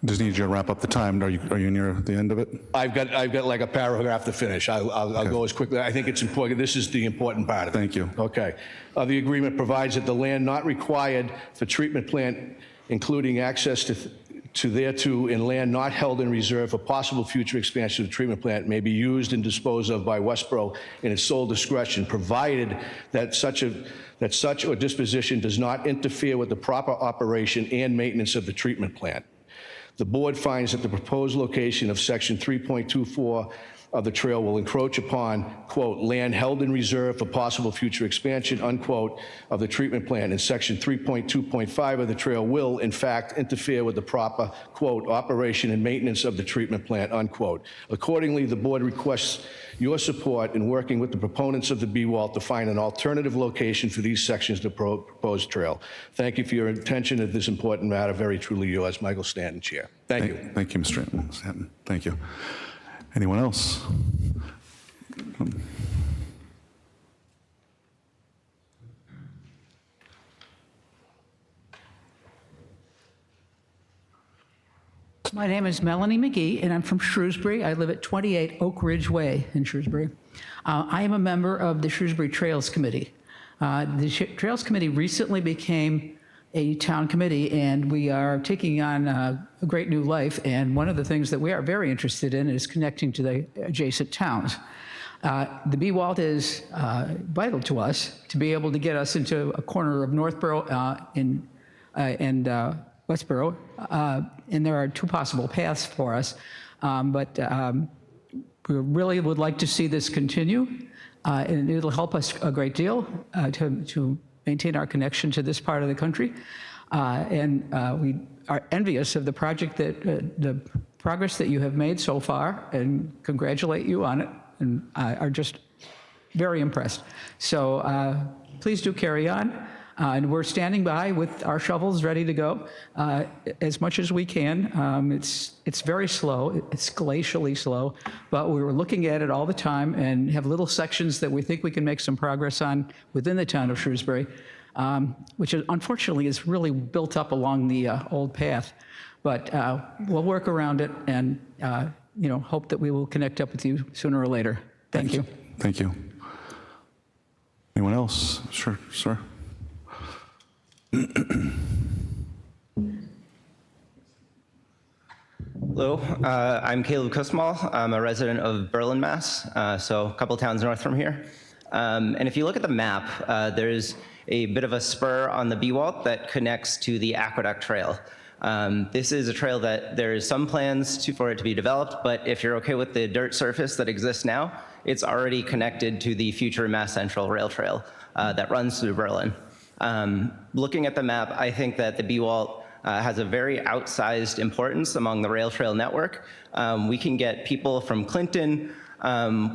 just need you to wrap up the time. Are you near the end of it? I've got like a paragraph to finish. I'll go as quickly. I think it's important. This is the important part of it. Thank you. Okay. The agreement provides that the land not required for treatment plant, including access to thereto in land not held in reserve for possible future expansion of the treatment plant may be used and disposed of by Westborough in its sole discretion, provided that such or disposition does not interfere with the proper operation and maintenance of the treatment plant. The board finds that the proposed location of section 3.24 of the trail will encroach upon, quote, land held in reserve for possible future expansion, unquote, of the treatment plant, and section 3.2.5 of the trail will, in fact, interfere with the proper, quote, operation and maintenance of the treatment plant, unquote. Accordingly, the board requests your support in working with the proponents of the BWALT to find an alternative location for these sections of the proposed trail. Thank you for your attention at this important matter. Very truly yours, Michael Stanton, Chair. Thank you. Thank you, Mr. Stanton. Thank you. Anyone else? My name is Melanie McGee, and I'm from Shrewsbury. I live at 28 Oak Ridge Way in Shrewsbury. I am a member of the Shrewsbury Trails Committee. The Trails Committee recently became a town committee, and we are taking on a great new life. And one of the things that we are very interested in is connecting to the adjacent towns. The BWALT is vital to us to be able to get us into a corner of Northborough and Westborough, and there are two possible paths for us. But we really would like to see this continue, and it'll help us a great deal to maintain our connection to this part of the country. We are envious of the project the progress that you have made so far, and congratulate you on it, and are just very impressed. So please do carry on. And we're standing by with our shovels ready to go as much as we can. It's very slow, it's glacially slow, but we're looking at it all the time and have little sections that we think we can make some progress on within the town of Shrewsbury, which unfortunately is really built up along the old path. But we'll work around it and hope that we will connect up with you sooner or later. Thank you. Thank you. Anyone else? Sure, sir. Hello, I'm Caleb Kusmal. I'm a resident of Berlin, Mass., so a couple towns north from here. And if you look at the map, there's a bit of a spur on the BWALT that connects to the Aqueduct Trail. This is a trail that there's some plans for it to be developed, but if you're okay with the dirt surface that exists now, it's already connected to the future Mass Central Rail Trail that runs through Berlin. Looking at the map, I think that the BWALT has a very outsized importance among the rail trail network. We can get people from Clinton,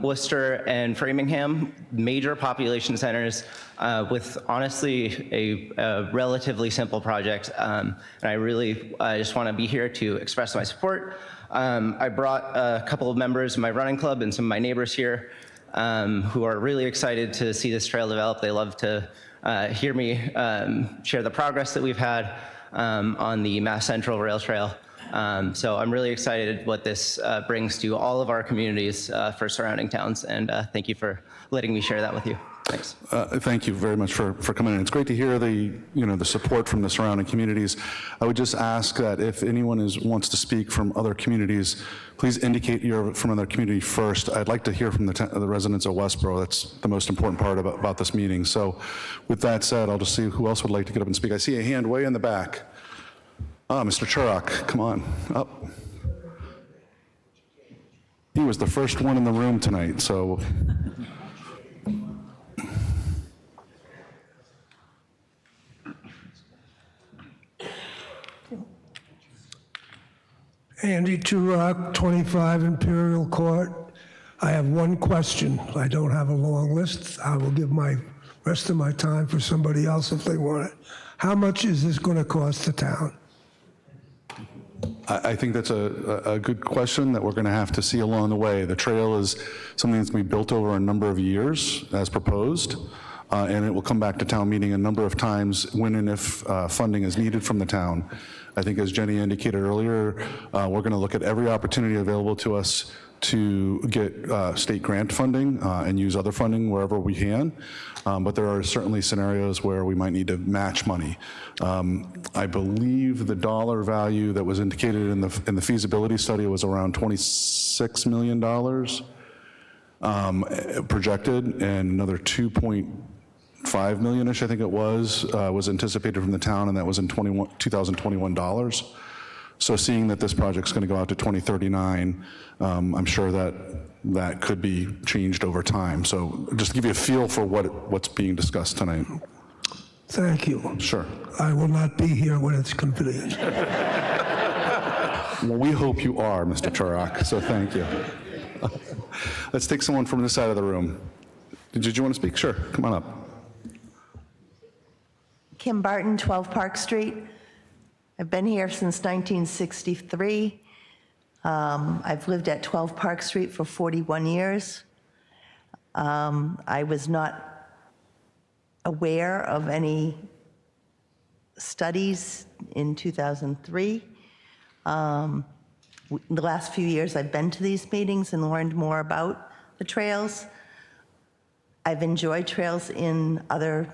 Worcester, and Framingham, major population centers, with honestly a relatively simple project. And I just want to be here to express my support. I brought a couple of members of my running club and some of my neighbors here who are really excited to see this trail develop. They love to hear me share the progress that we've had on the Mass Central Rail Trail. So I'm really excited what this brings to all of our communities for surrounding towns, and thank you for letting me share that with you. Thanks. Thank you very much for coming in. It's great to hear the support from the surrounding communities. I would just ask that if anyone wants to speak from other communities, please indicate you're from another community first. I'd like to hear from the residents of Westborough. That's the most important part about this meeting. So with that said, I'll just see who else would like to get up and speak. I see a hand way in the back. Mr. Churrock, come on up. He was the first one in the room tonight, so. Andy Churrock, 25 Imperial Court. I have one question. I don't have a long list. I will give my rest of my time for somebody else if they want it. How much is this going to cost the town? I think that's a good question that we're going to have to see along the way. The trail is something that's going to be built over a number of years as proposed, and it will come back to town meeting a number of times when and if funding is needed from the town. I think as Jenny indicated earlier, we're going to look at every opportunity available to us to get state grant funding and use other funding wherever we can, but there are certainly scenarios where we might need to match money. I believe the dollar value that was indicated in the feasibility study was around $26 million projected, and another 2.5 million-ish, I think it was anticipated from the town, and that was in 2021 dollars. So seeing that this project's going to go out to 2039, I'm sure that could be changed over time. So just to give you a feel for what's being discussed tonight. Thank you. Sure. I will not be here when it's convenient. Well, we hope you are, Mr. Turok, so thank you. Let's take someone from this side of the room. Did you want to speak? Sure, come on up. Kim Barton, 12 Park Street. I've been here since 1963. I've lived at 12 Park Street for 41 years. I was not aware of any studies in 2003. The last few years I've been to these meetings and learned more about the trails. I've enjoyed trails in other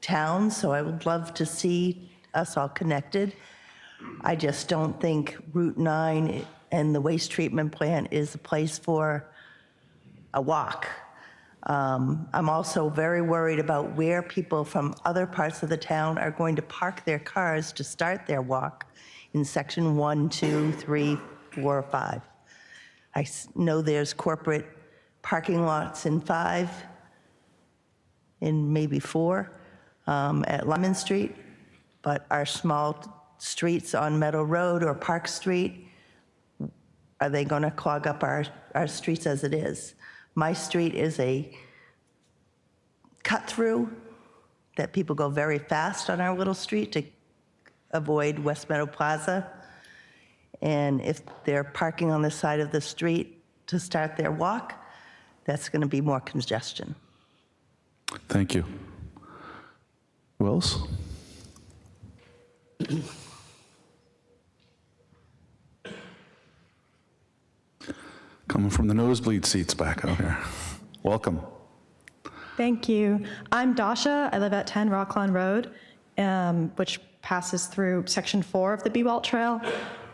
towns, so I would love to see us all connected. I just don't think Route 9 and the waste treatment plant is a place for a walk. I'm also very worried about where people from other parts of the town are going to park their cars to start their walk in section 1, 2, 3, 4, 5. I know there's corporate parking lots in 5, in maybe 4 at Lemon Street, but our small streets on Meadow Road or Park Street, are they going to clog up our streets as it is? My street is a cut-through that people go very fast on our little street to avoid West Meadow Plaza. And if they're parking on the side of the street to start their walk, that's going to be more congestion. Thank you. Who else? Coming from the nosebleed seats back out here. Welcome. Thank you. I'm Dasha. I live at 10 Rocklawn Road, which passes through section 4 of the BWALT trail.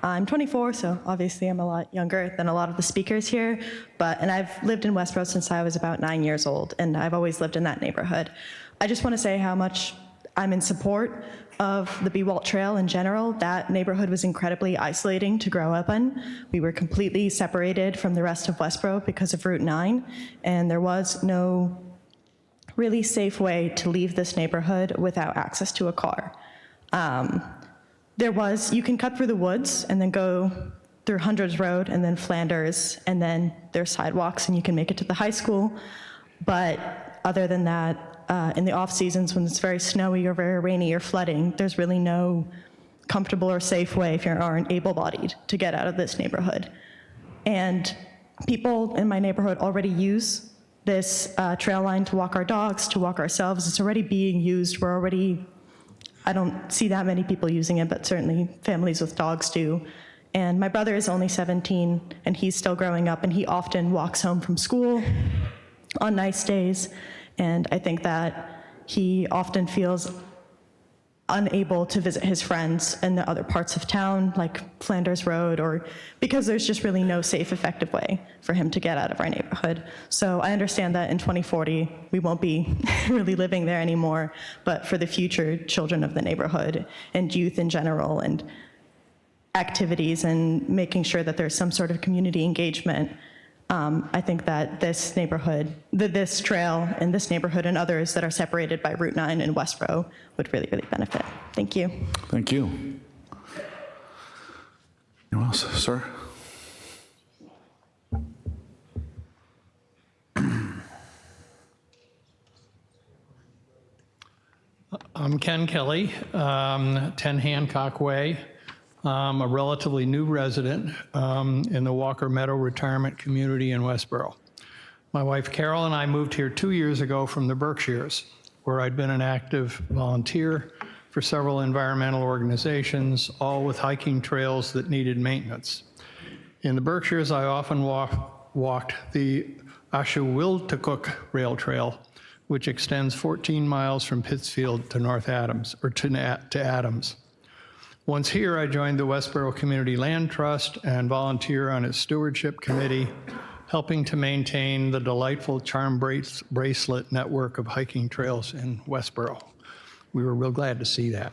I'm 24, so obviously I'm a lot younger than a lot of the speakers here, and I've lived in Westborough since I was about 9 years old, and I've always lived in that neighborhood. I just want to say how much I'm in support of the BWALT trail in general. That neighborhood was incredibly isolating to grow up in. We were completely separated from the rest of Westborough because of Route 9, and there was no really safe way to leave this neighborhood without access to a car. You can cut through the woods and then go through Hundreds Road and then Flanders, and then there's sidewalks and you can make it to the high school. But other than that, in the off seasons when it's very snowy or very rainy or flooding, there's really no comfortable or safe way if you aren't able-bodied to get out of this neighborhood. And people in my neighborhood already use this trail line to walk our dogs, to walk ourselves. It's already being used. I don't see that many people using it, but certainly families with dogs do. And my brother is only 17, and he's still growing up, and he often walks home from school on nice days. And I think that he often feels unable to visit his friends in the other parts of town, like Flanders Road, or because there's just really no safe, effective way for him to get out of our neighborhood. So I understand that in 2040, we won't be really living there anymore, but for the future children of the neighborhood and youth in general and activities and making sure that there's some sort of community engagement, I think that this neighborhood, this trail in this neighborhood and others that are separated by Route 9 in Westborough would really, really benefit. Thank you. Thank you. Anyone else, sir? I'm Ken Kelly, 10 Hancock Way. I'm a relatively new resident in the Walker Meadow Retirement Community in Westborough. My wife Carol and I moved here 2 years ago from the Berkshires, where I'd been an active volunteer for several environmental organizations, all with hiking trails that needed maintenance. In the Berkshires, I often walked the Ashewiltakuk Rail Trail, which extends 14 miles from Pittsfield to North Adams, or to Adams. Once here, I joined the Westborough Community Land Trust and volunteer on its stewardship committee, helping to maintain the delightful Charm Bracelet network of hiking trails in Westborough. We were real glad to see that.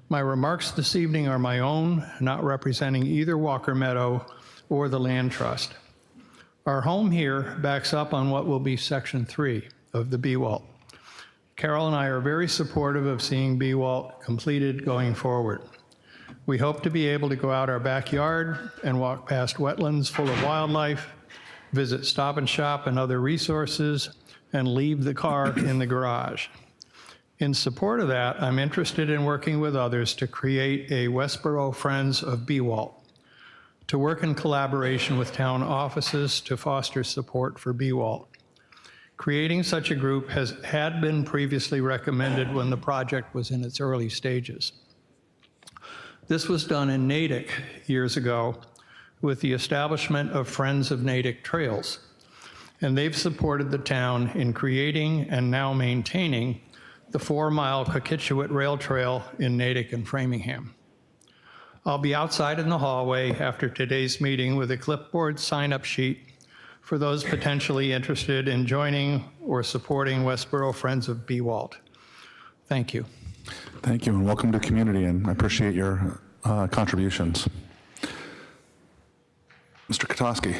My remarks this evening are my own, not representing either Walker Meadow or the Land Trust. Our home here backs up on what will be Section 3 of the BWALT. Carol and I are very supportive of seeing BWALT completed going forward. We hope to be able to go out our backyard and walk past wetlands full of wildlife, visit Stop and Shop and other resources, and leave the car in the garage. In support of that, I'm interested in working with others to create a Westborough Friends of BWALT, to work in collaboration with town offices to foster support for BWALT. Creating such a group had been previously recommended when the project was in its early stages. This was done in Natick years ago with the establishment of Friends of Natick Trails, and they've supported the town in creating and now maintaining the 4-mile Coquitchuit Rail Trail in Natick and Framingham. I'll be outside in the hallway after today's meeting with a clipboard sign-up sheet for those potentially interested in joining or supporting Westborough Friends of BWALT. Thank you. Thank you, and welcome to the community, and I appreciate your contributions. Mr. Kotowski.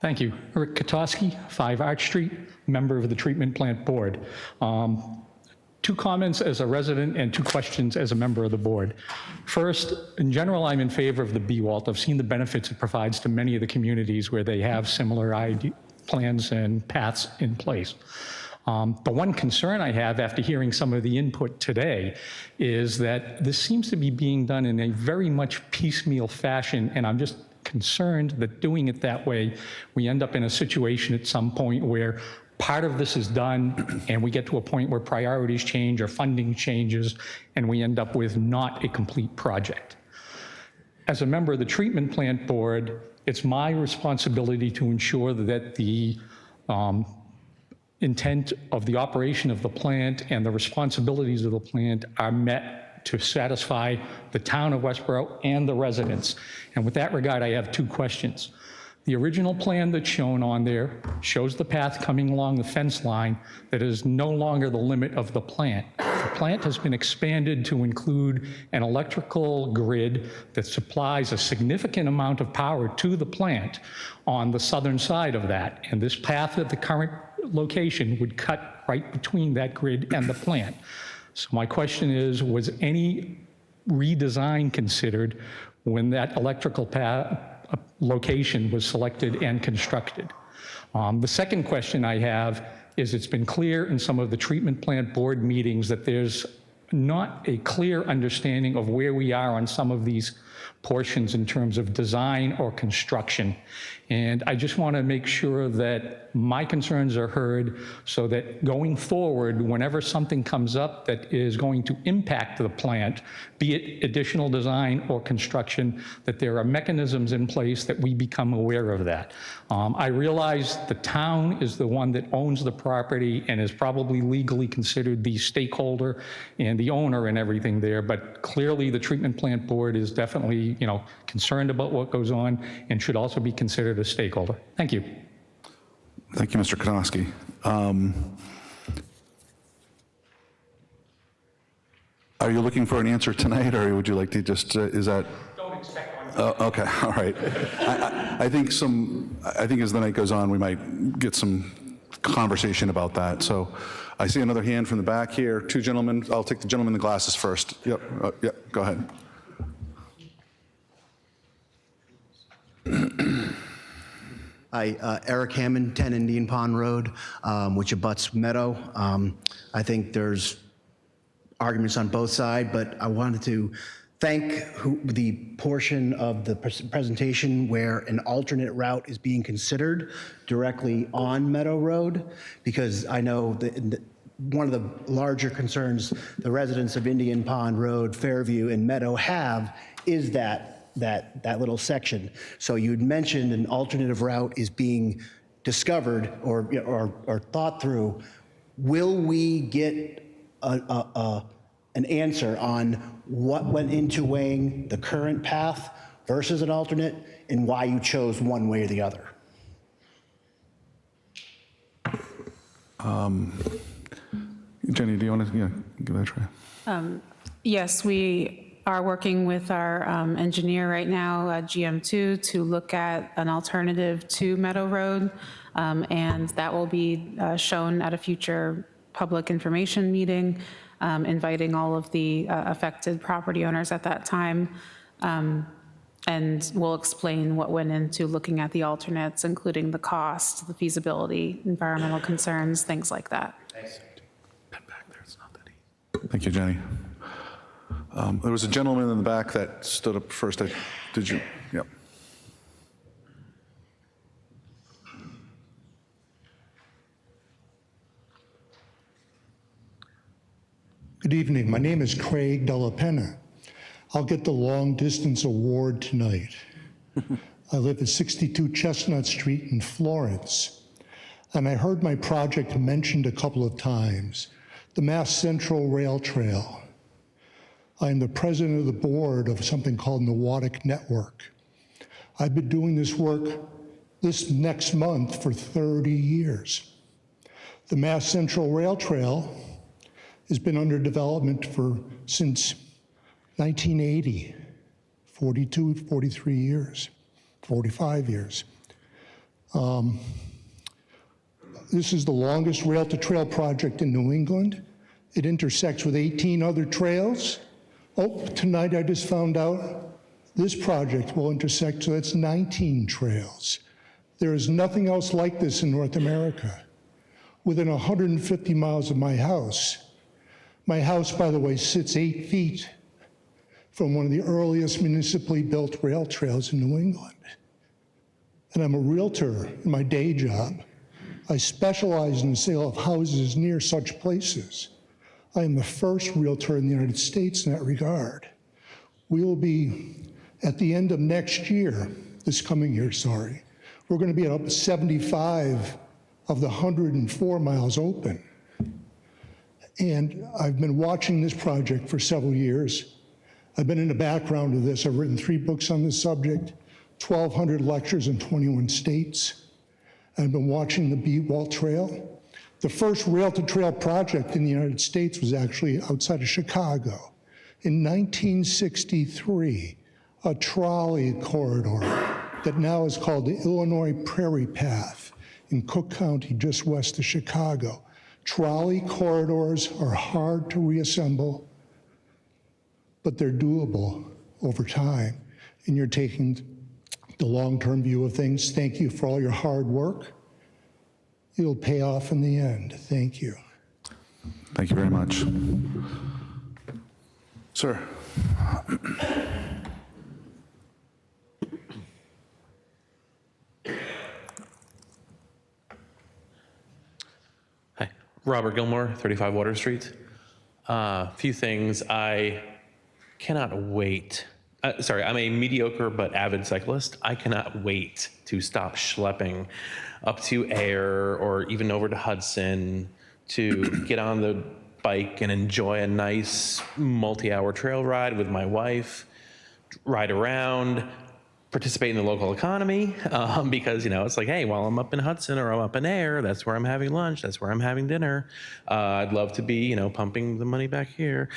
Thank you. Rick Kotowski, 5 Arch Street, member of the Treatment Plant Board. 2 comments as a resident and 2 questions as a member of the board. First, in general, I'm in favor of the BWALT. I've seen the benefits it provides to many of the communities where they have similar plans and paths in place. The one concern I have after hearing some of the input today is that this seems to be being done in a very much piecemeal fashion, and I'm just concerned that doing it that way, we end up in a situation at some point where part of this is done and we get to a point where priorities change or funding changes and we end up with not a complete project. As a member of the Treatment Plant Board, it's my responsibility to ensure that the intent of the operation of the plant and the responsibilities of the plant are met to satisfy the town of Westborough and the residents. And with that regard, I have 2 questions. The original plan that's shown on there shows the path coming along the fence line that is no longer the limit of the plant. The plant has been expanded to include an electrical grid that supplies a significant amount of power to the plant on the southern side of that. And this path at the current location would cut right between that grid and the plant. So my question is, was any redesign considered when that electrical location was selected and constructed? The second question I have is, it's been clear in some of the treatment plant board meetings that there's not a clear understanding of where we are on some of these portions in terms of design or construction. And I just want to make sure that my concerns are heard so that going forward, whenever something comes up that is going to impact the plant, be it additional design or construction, that there are mechanisms in place that we become aware of that. I realize the town is the one that owns the property and is probably legally considered the stakeholder and the owner and everything there, but clearly the treatment plant board is definitely, concerned about what goes on and should also be considered a stakeholder. Thank you. Thank you, Mr. Kotowski. Are you looking for an answer tonight, or would you like to just, is that? Don't expect one. Okay, all right. I think as the night goes on, we might get some conversation about that. So I see another hand from the back here. 2 gentlemen. I'll take the gentleman in the glasses first. Yep, yep, go ahead. Hi, Eric Hammond, 10 Indian Pond Road, which abuts Meadow. I think there's arguments on both sides, but I wanted to thank the portion of the presentation where an alternate route is being considered directly on Meadow Road, because I know that one of the larger concerns the residents of Indian Pond Road, Fairview, and Meadow have is that little section. So you'd mentioned an alternative route is being discovered or thought through. Will we get an answer on what went into weighing the current path versus an alternate and why you chose one way or the other? Jenny, do you want to give that a try? Yes, we are working with our engineer right now, GM2, to look at an alternative to Meadow Road, and that will be shown at a future public information meeting, inviting all of the affected property owners at that time. And we'll explain what went into looking at the alternates, including the cost, the feasibility, environmental concerns, things like that. Thank you, Jenny. There was a gentleman in the back that stood up first. Did you? Yep. Good evening. My name is Craig Della Penna. I'll get the long distance award tonight. I live at 62 Chestnut Street in Florence, and I heard my project mentioned a couple of times, the Mass Central Rail Trail. I am the president of the board of something called Neurotic Network. I've been doing this work this next month for 30 years. The Mass Central Rail Trail has been under development since 1980, 42, 43 years, 45 years. This is the longest rail-to-trail project in New England. It intersects with 18 other trails. Oh, tonight I just found out this project will intersect, so that's 19 trails. There is nothing else like this in North America. Within 150 miles of my house, by the way, sits 8 feet from one of the earliest municipally built rail trails in New England. And I'm a realtor in my day job. I specialize in the sale of houses near such places. I am the first realtor in the United States in that regard. We will be, at the end of next year, this coming year, sorry, we're going to be at up 75 of the 104 miles open. And I've been watching this project for several years. I've been in the background of this. I've written 3 books on this subject, 1,200 lectures in 21 states. I've been watching the BWALT Trail. The first rail-to-trail project in the United States was actually outside of Chicago. In 1963, a trolley corridor that now is called the Illinois Prairie Path in Cook County, just west of Chicago. Trolley corridors are hard to reassemble, but they're doable over time. And you're taking the long-term view of things. Thank you for all your hard work. It'll pay off in the end. Thank you. Thank you very much. Sir. Hi, Robert Gilmore, 35 Water Street. A few things. I cannot wait. I'm a mediocre but avid cyclist. I cannot wait to stop schlepping up to Air or even over to Hudson to get on the bike and enjoy a nice multi-hour trail ride with my wife, ride around, participate in the local economy, because, it's like, hey, while I'm up in Hudson or I'm up in Air, that's where I'm having lunch, that's where I'm having dinner. I'd love to be, pumping the money back here.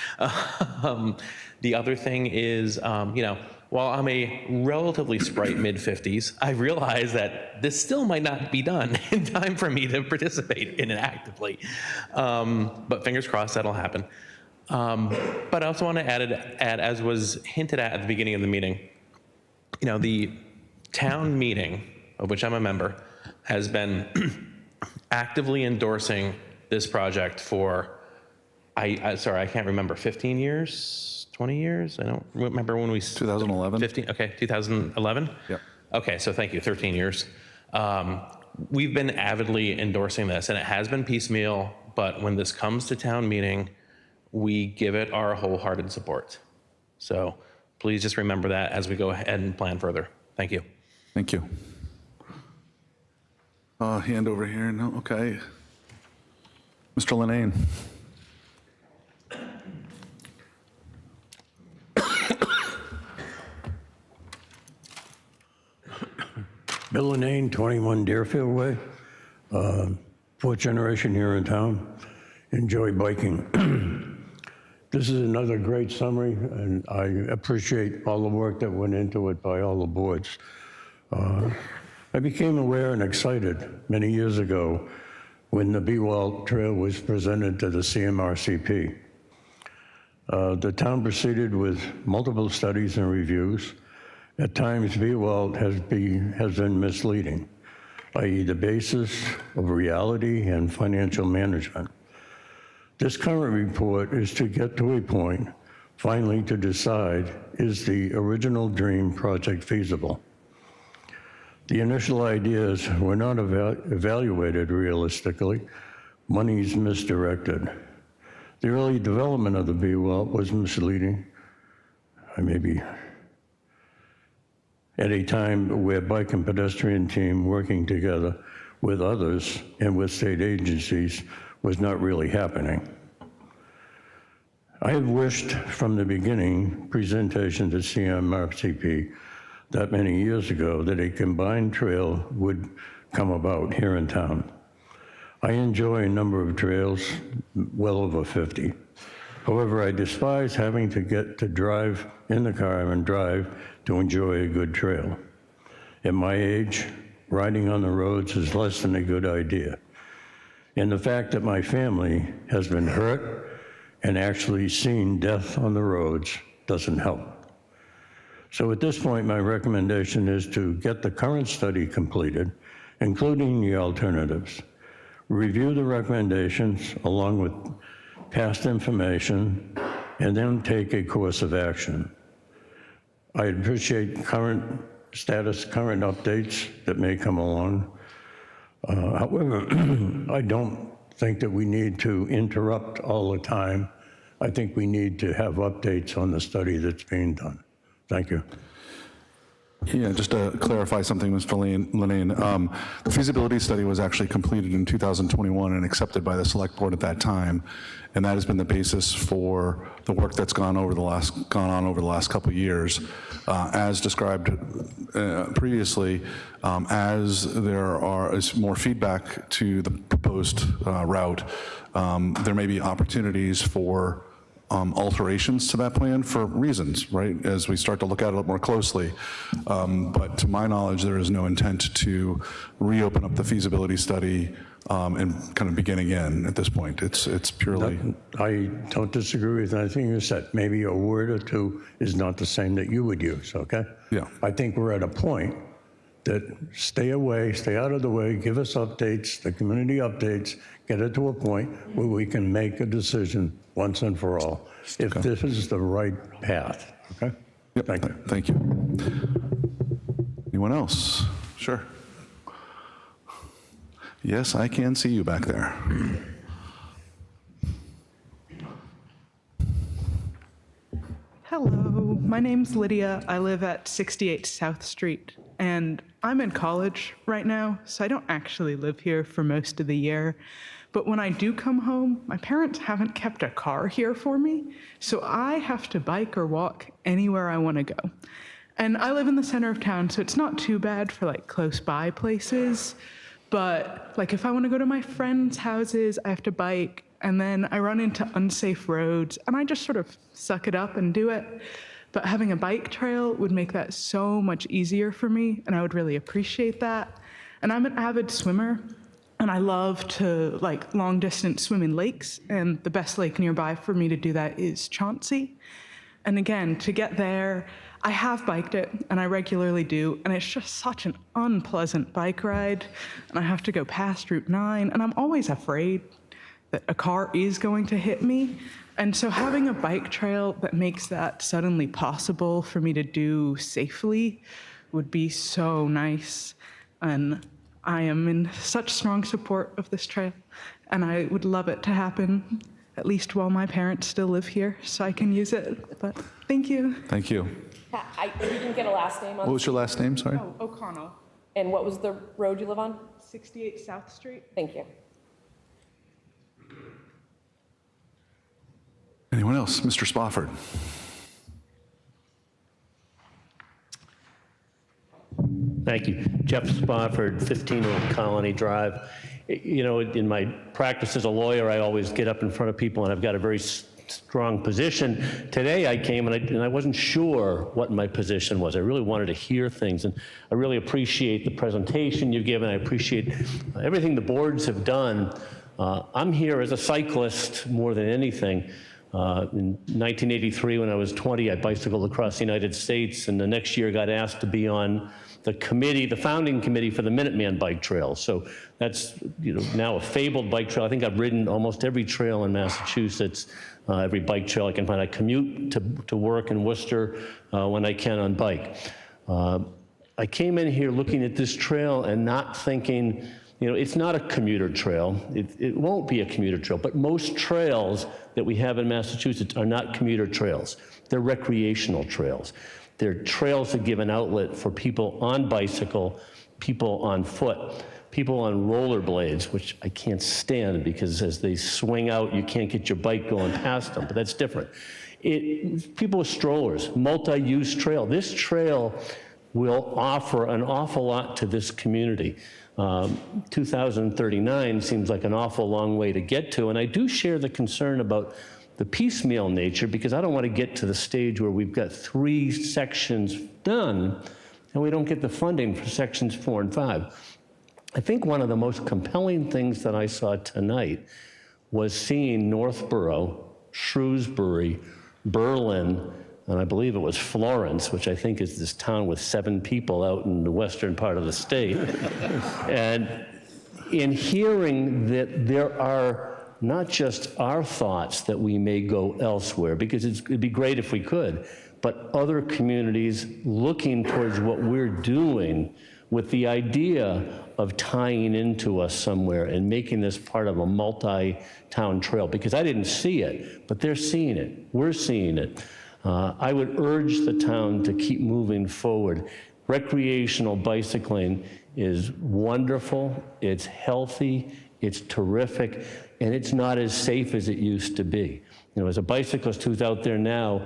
The other thing is, while I'm a relatively sprite mid-50s, I realize that this still might not be done in time for me to participate in it actively. But fingers crossed that'll happen. But I also want to add, as was hinted at the beginning of the meeting, the town meeting, of which I'm a member, has been actively endorsing this project for, sorry, I can't remember, 15 years, 20 years? I don't remember when we... 2011. 15, okay, 2011? Yep. Okay, so thank you, 13 years. We've been avidly endorsing this, and it has been piecemeal, but when this comes to town meeting, we give it our wholehearted support. So please just remember that as we go ahead and plan further. Thank you. Thank you. Hand over here. No, okay. Mr. Linnane. Bill Linnane, 21 Deerfield Way. Fourth generation here in town. Enjoy biking. This is another great summary, and I appreciate all the work that went into it by all the boards. I became aware and excited many years ago when the BWALT trail was presented to the CMRCP. The town proceeded with multiple studies and reviews. At times, BWALT has been misleading, i.e. the basis of reality and financial management. This current report is to get to a point, finally, to decide, is the original dream project feasible? The initial ideas were not evaluated realistically. Money's misdirected. The early development of the BWALT was misleading. I may be at a time where bike and pedestrian team working together with others and with state agencies was not really happening. I have wished from the beginning presentation to CMRCP that many years ago that a combined trail would come about here in town. I enjoy a number of trails, well over 50. However, I despise having to get to drive in the car and drive to enjoy a good trail. At my age, riding on the roads is less than a good idea. And the fact that my family has been hurt and actually seen death on the roads doesn't help. So at this point, my recommendation is to get the current study completed, including the alternatives. Review the recommendations along with past information, and then take a course of action. I appreciate current status, current updates that may come along. However, I don't think that we need to interrupt all the time. I think we need to have updates on the study that's being done. Thank you. Yeah, just to clarify something, Mr. Linnane, the feasibility study was actually completed in 2021 and accepted by the select board at that time, and that has been the basis for the work that's gone on over the last couple of years. As described previously, as there is more feedback to the proposed route, there may be opportunities for alterations to that plan for reasons, right, as we start to look at it a little more closely. But to my knowledge, there is no intent to reopen up the feasibility study and kind of begin again at this point. It's purely... I don't disagree with anything you said. Maybe a word or two is not the same that you would use, okay? Yeah. I think we're at a point that stay away, stay out of the way, give us updates, the community updates, get it to a point where we can make a decision once and for all, if this is the right path, okay? Yep. Thank you. Thank you. Anyone else? Sure. Yes, I can see you back there. Hello, my name's Lydia. I live at 68 South Street, and I'm in college right now, so I don't actually live here for most of the year. But when I do come home, my parents haven't kept a car here for me, so I have to bike or walk anywhere I want to go. And I live in the center of town, so it's not too bad for like close by places. But like if I want to go to my friends' houses, I have to bike, and then I run into unsafe roads, and I just sort of suck it up and do it. But having a bike trail would make that so much easier for me, and I would really appreciate that. And I'm an avid swimmer, and I love to like long distance swim in lakes, and the best lake nearby for me to do that is Chauncey. And again, to get there, I have biked it, and I regularly do, and it's just such an unpleasant bike ride, and I have to go past Route 9, and I'm always afraid that a car is going to hit me. And so having a bike trail that makes that suddenly possible for me to do safely would be so nice. And I am in such strong support of this trail, and I would love it to happen at least while my parents still live here, so I can use it. But thank you. Thank you. You didn't get a last name on What was your last name, sorry? Oh, O'Connell, And what was the road you live on? 68 South Street. Thank you. Anyone else? Mr. Spofford. Thank you. Jeff Spofford, 15 Old Colony Drive. You know, in my practice as a lawyer, I always get up in front of people and I've got a very strong position. Today I came and I wasn't sure what my position was. I really wanted to hear things, and I really appreciate the presentation you've given. I appreciate everything the boards have done. I'm here as a cyclist more than anything. In 1983, when I was 20, I bicycled across the United States, and the next year got asked to be on the committee, the founding committee for the Minuteman Bike Trail. So that's, you know, now a fabled bike trail. I think I've ridden almost every trail in Massachusetts, every bike trail I can find. I commute to work in Worcester when I can on bike. I came in here looking at this trail and not thinking, you know, it's not a commuter trail. It won't be a commuter trail, but most trails that we have in Massachusetts are not commuter trails. They're recreational trails. They're trails that give an outlet for people on bicycle, people on foot, people on rollerblades, which I can't stand because as they swing out, you can't get your bike going past them, but that's different. People with strollers, multi-use trail. This trail will offer an awful lot to this community. 2039 seems like an awful long way to get to, and I do share the concern about the piecemeal nature, because I don't want to get to the stage where we've got 3 sections done and we don't get the funding for sections 4 and 5. I think one of the most compelling things that I saw tonight was seeing Northborough, Shrewsbury, Berlin, and I believe it was Florence, which I think is this town with 7 people out in the western part of the state. And in hearing that there are not just our thoughts that we may go elsewhere, because it'd be great if we could, but other communities looking towards what we're doing with the idea of tying into us somewhere and making this part of a multi-town trail, because I didn't see it, but they're seeing it, we're seeing it. I would urge the town to keep moving forward. Recreational bicycling is wonderful, it's healthy, it's terrific, and it's not as safe as it used to be. You know, as a bicyclist who's out there now,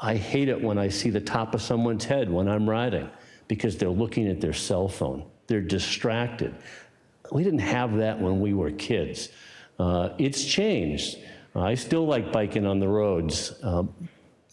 I hate it when I see the top of someone's head when I'm riding, because they're looking at their cell phone. They're distracted. We didn't have that when we were kids. It's changed. I still like biking on the roads,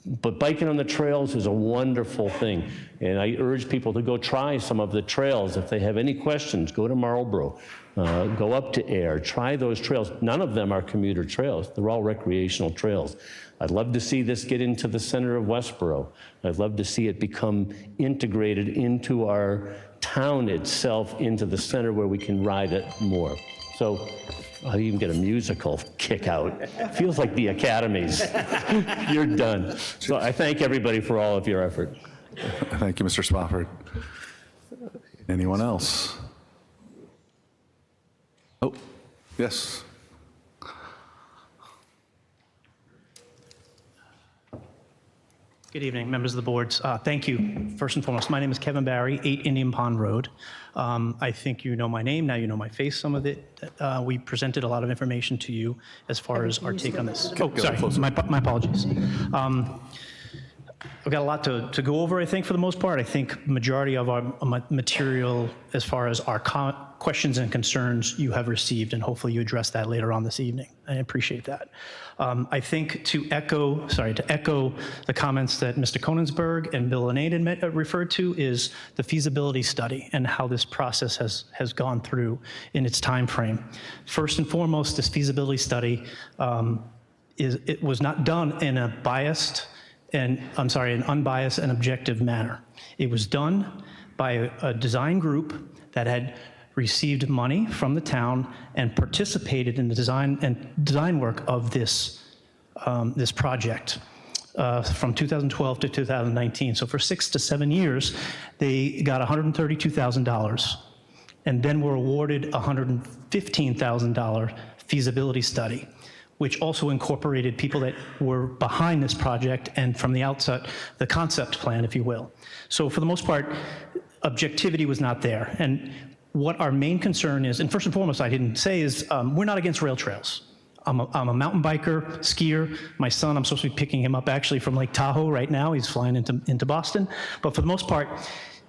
but biking on the trails is a wonderful thing. And I urge people to go try some of the trails. If they have any questions, go to Marlborough, go up to Air, try those trails. None of them are commuter trails. They're all recreational trails. I'd love to see this get into the center of Westborough. I'd love to see it become integrated into our town itself, into the center where we can ride it more. So I'll even get a musical kick out. Feels like the academies. You're done. So I thank everybody for all of your effort. Thank you, Mr. Spofford. Anyone else? Oh, yes. Good evening, members of the boards. Thank you. First and foremost, my name is Kevin Barry, 8 Indian Pond Road. I think you know my name, now you know my face, some of it. We presented a lot of information to you as far as our take on this. Oh, sorry, my apologies. I've got a lot to go over, I think, for the most part. I think majority of our material, as far as our questions and concerns, you have received, and hopefully you address that later on this evening. I appreciate that. I think to echo the comments that Mr. Konigsberg and Bill Lanaden referred to is the feasibility study and how this process has gone through in its time frame. First and foremost, this feasibility study it was not done in an unbiased and objective manner. It was done by a design group that had received money from the town and participated in the design work of this project from 2012 to 2019. So for 6 to 7 years, they got $132,000 and then were awarded $115,000 feasibility study, which also incorporated people that were behind this project and from the outset, the concept plan, if you will. So for the most part, objectivity was not there. And what our main concern is, and first and foremost I didn't say, is we're not against rail trails. I'm a mountain biker, skier. My son, I'm supposed to be picking him up actually from Lake Tahoe right now. He's flying into Boston. But for the most part,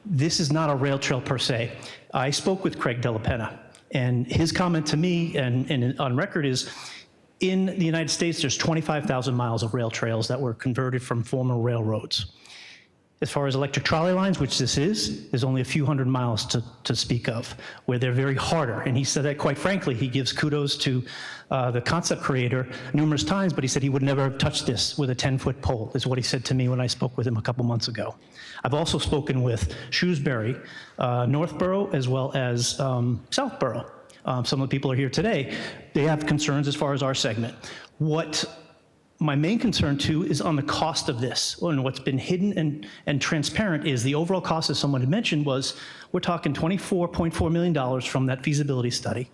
this is not a rail trail per se. I spoke with Craig Della Penna, and his comment to me, and on record, is in the United States, there's 25,000 miles of rail trails that were converted from former railroads. As far as electric trolley lines, which this is, there's only a few hundred miles to speak of, where they're very harder. And he said that, quite frankly, he gives kudos to the concept creator numerous times, but he said he would never have touched this with a 10-foot pole, is what he said to me when I spoke with him a couple months ago. I've also spoken with Shrewsbury, Northborough, as well as Southborough. Some of the people are here today. They have concerns as far as our segment. What my main concern, too, is on the cost of this. And what's been hidden and transparent is the overall cost, as someone had mentioned, was we're talking $24.4 million from that feasibility study.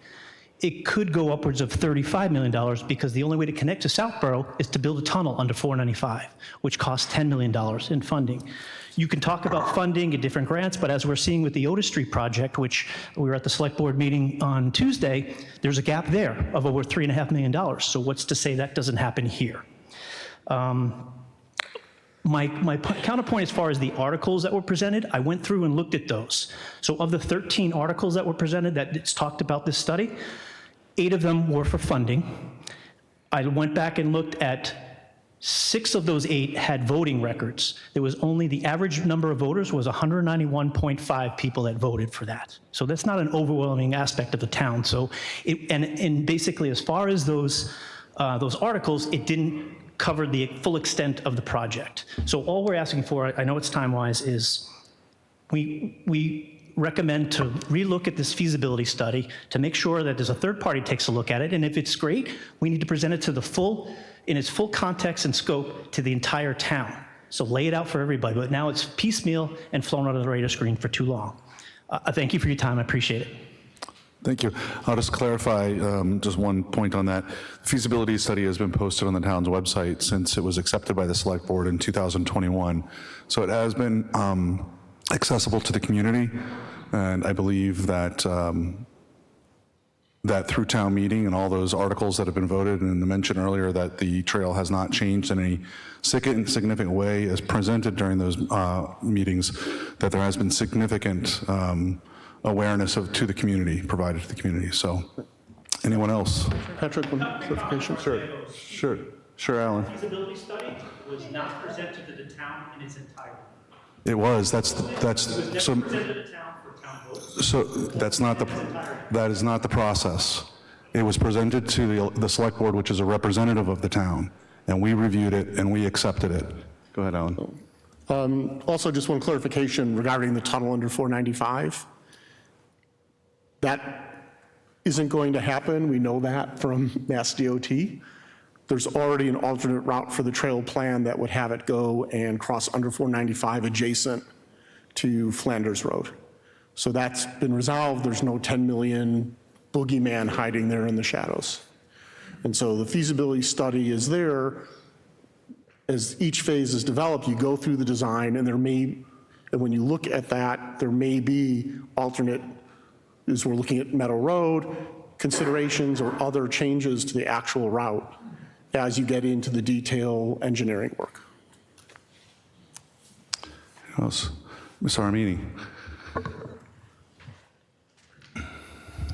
It could go upwards of $35 million because the only way to connect to Southborough is to build a tunnel under 495, which costs $10 million in funding. You can talk about funding and different grants, but as we're seeing with the Otis Street project, which we were at the select board meeting on Tuesday, there's a gap there of over $3.5 million. So what's to say that doesn't happen here? My counterpoint as far as the articles that were presented, I went through and looked at those. So of the 13 articles that were presented that it's talked about this study, 8 of them were for funding. I went back and looked at 6 of those 8 had voting records. There was only, the average number of voters was 191.5 people that voted for that. So that's not an overwhelming aspect of the town. So, and basically as far as those articles, it didn't cover the full extent of the project. So all we're asking for, I know it's time-wise, is we recommend to relook at this feasibility study to make sure that there's a third party takes a look at it, and if it's great, we need to present it to the full, in its full context and scope to the entire town. So lay it out for everybody, but now it's piecemeal and flown under the radar screen for too long. Thank you for your time, I appreciate it. Thank you. I'll just clarify just one point on that. The feasibility study has been posted on the town's website since it was accepted by the select board in 2021. So it has been accessible to the community, and I believe that that through town meeting and all those articles that have been voted, and the mention earlier that the trail has not changed in any significant way as presented during those meetings, that there has been significant awareness to the community, provided to the community. So, anyone else? Patrick, one clarification? Sure, Alan. The feasibility study was not presented to the town in its entirety. It was. It was never presented to the town for town vote. So that is not the process. It was presented to the select board, which is a representative of the town, and we reviewed it and we accepted it. Go ahead, Alan. Also, just one clarification regarding the tunnel under 495. That isn't going to happen. We know that from Mass DOT. There's already an alternate route for the trail plan that would have it go and cross under 495 adjacent to Flanders Road. So that's been resolved. There's no 10 million boogeyman hiding there in the shadows. And so the feasibility study is there. As each phase is developed, you go through the design, and when you look at that, there may be alternate, as we're looking at Meadow Road, considerations or other changes to the actual route as you get into the detail engineering work. Who else? Ms. Armini.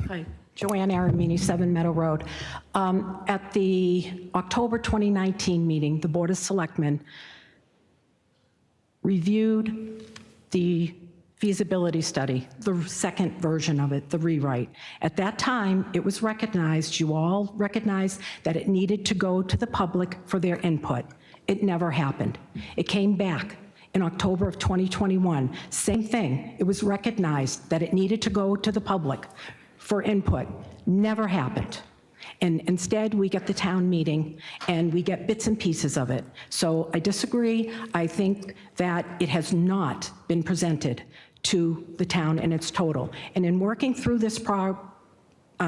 Hi, Joanne Aramini, 7 Meadow Road. At the October 2019 meeting, the Board of Selectmen reviewed the feasibility study, the second version of it, the rewrite. At that time, it was recognized, you all recognized that it needed to go to the public for their input. It never happened. It came back in October of 2021. Same thing. It was recognized that it needed to go to the public for input. Never happened. And instead, we get the town meeting, and we get bits and pieces of it. So I disagree. I think that it has not been presented to the town in its total. And in working through this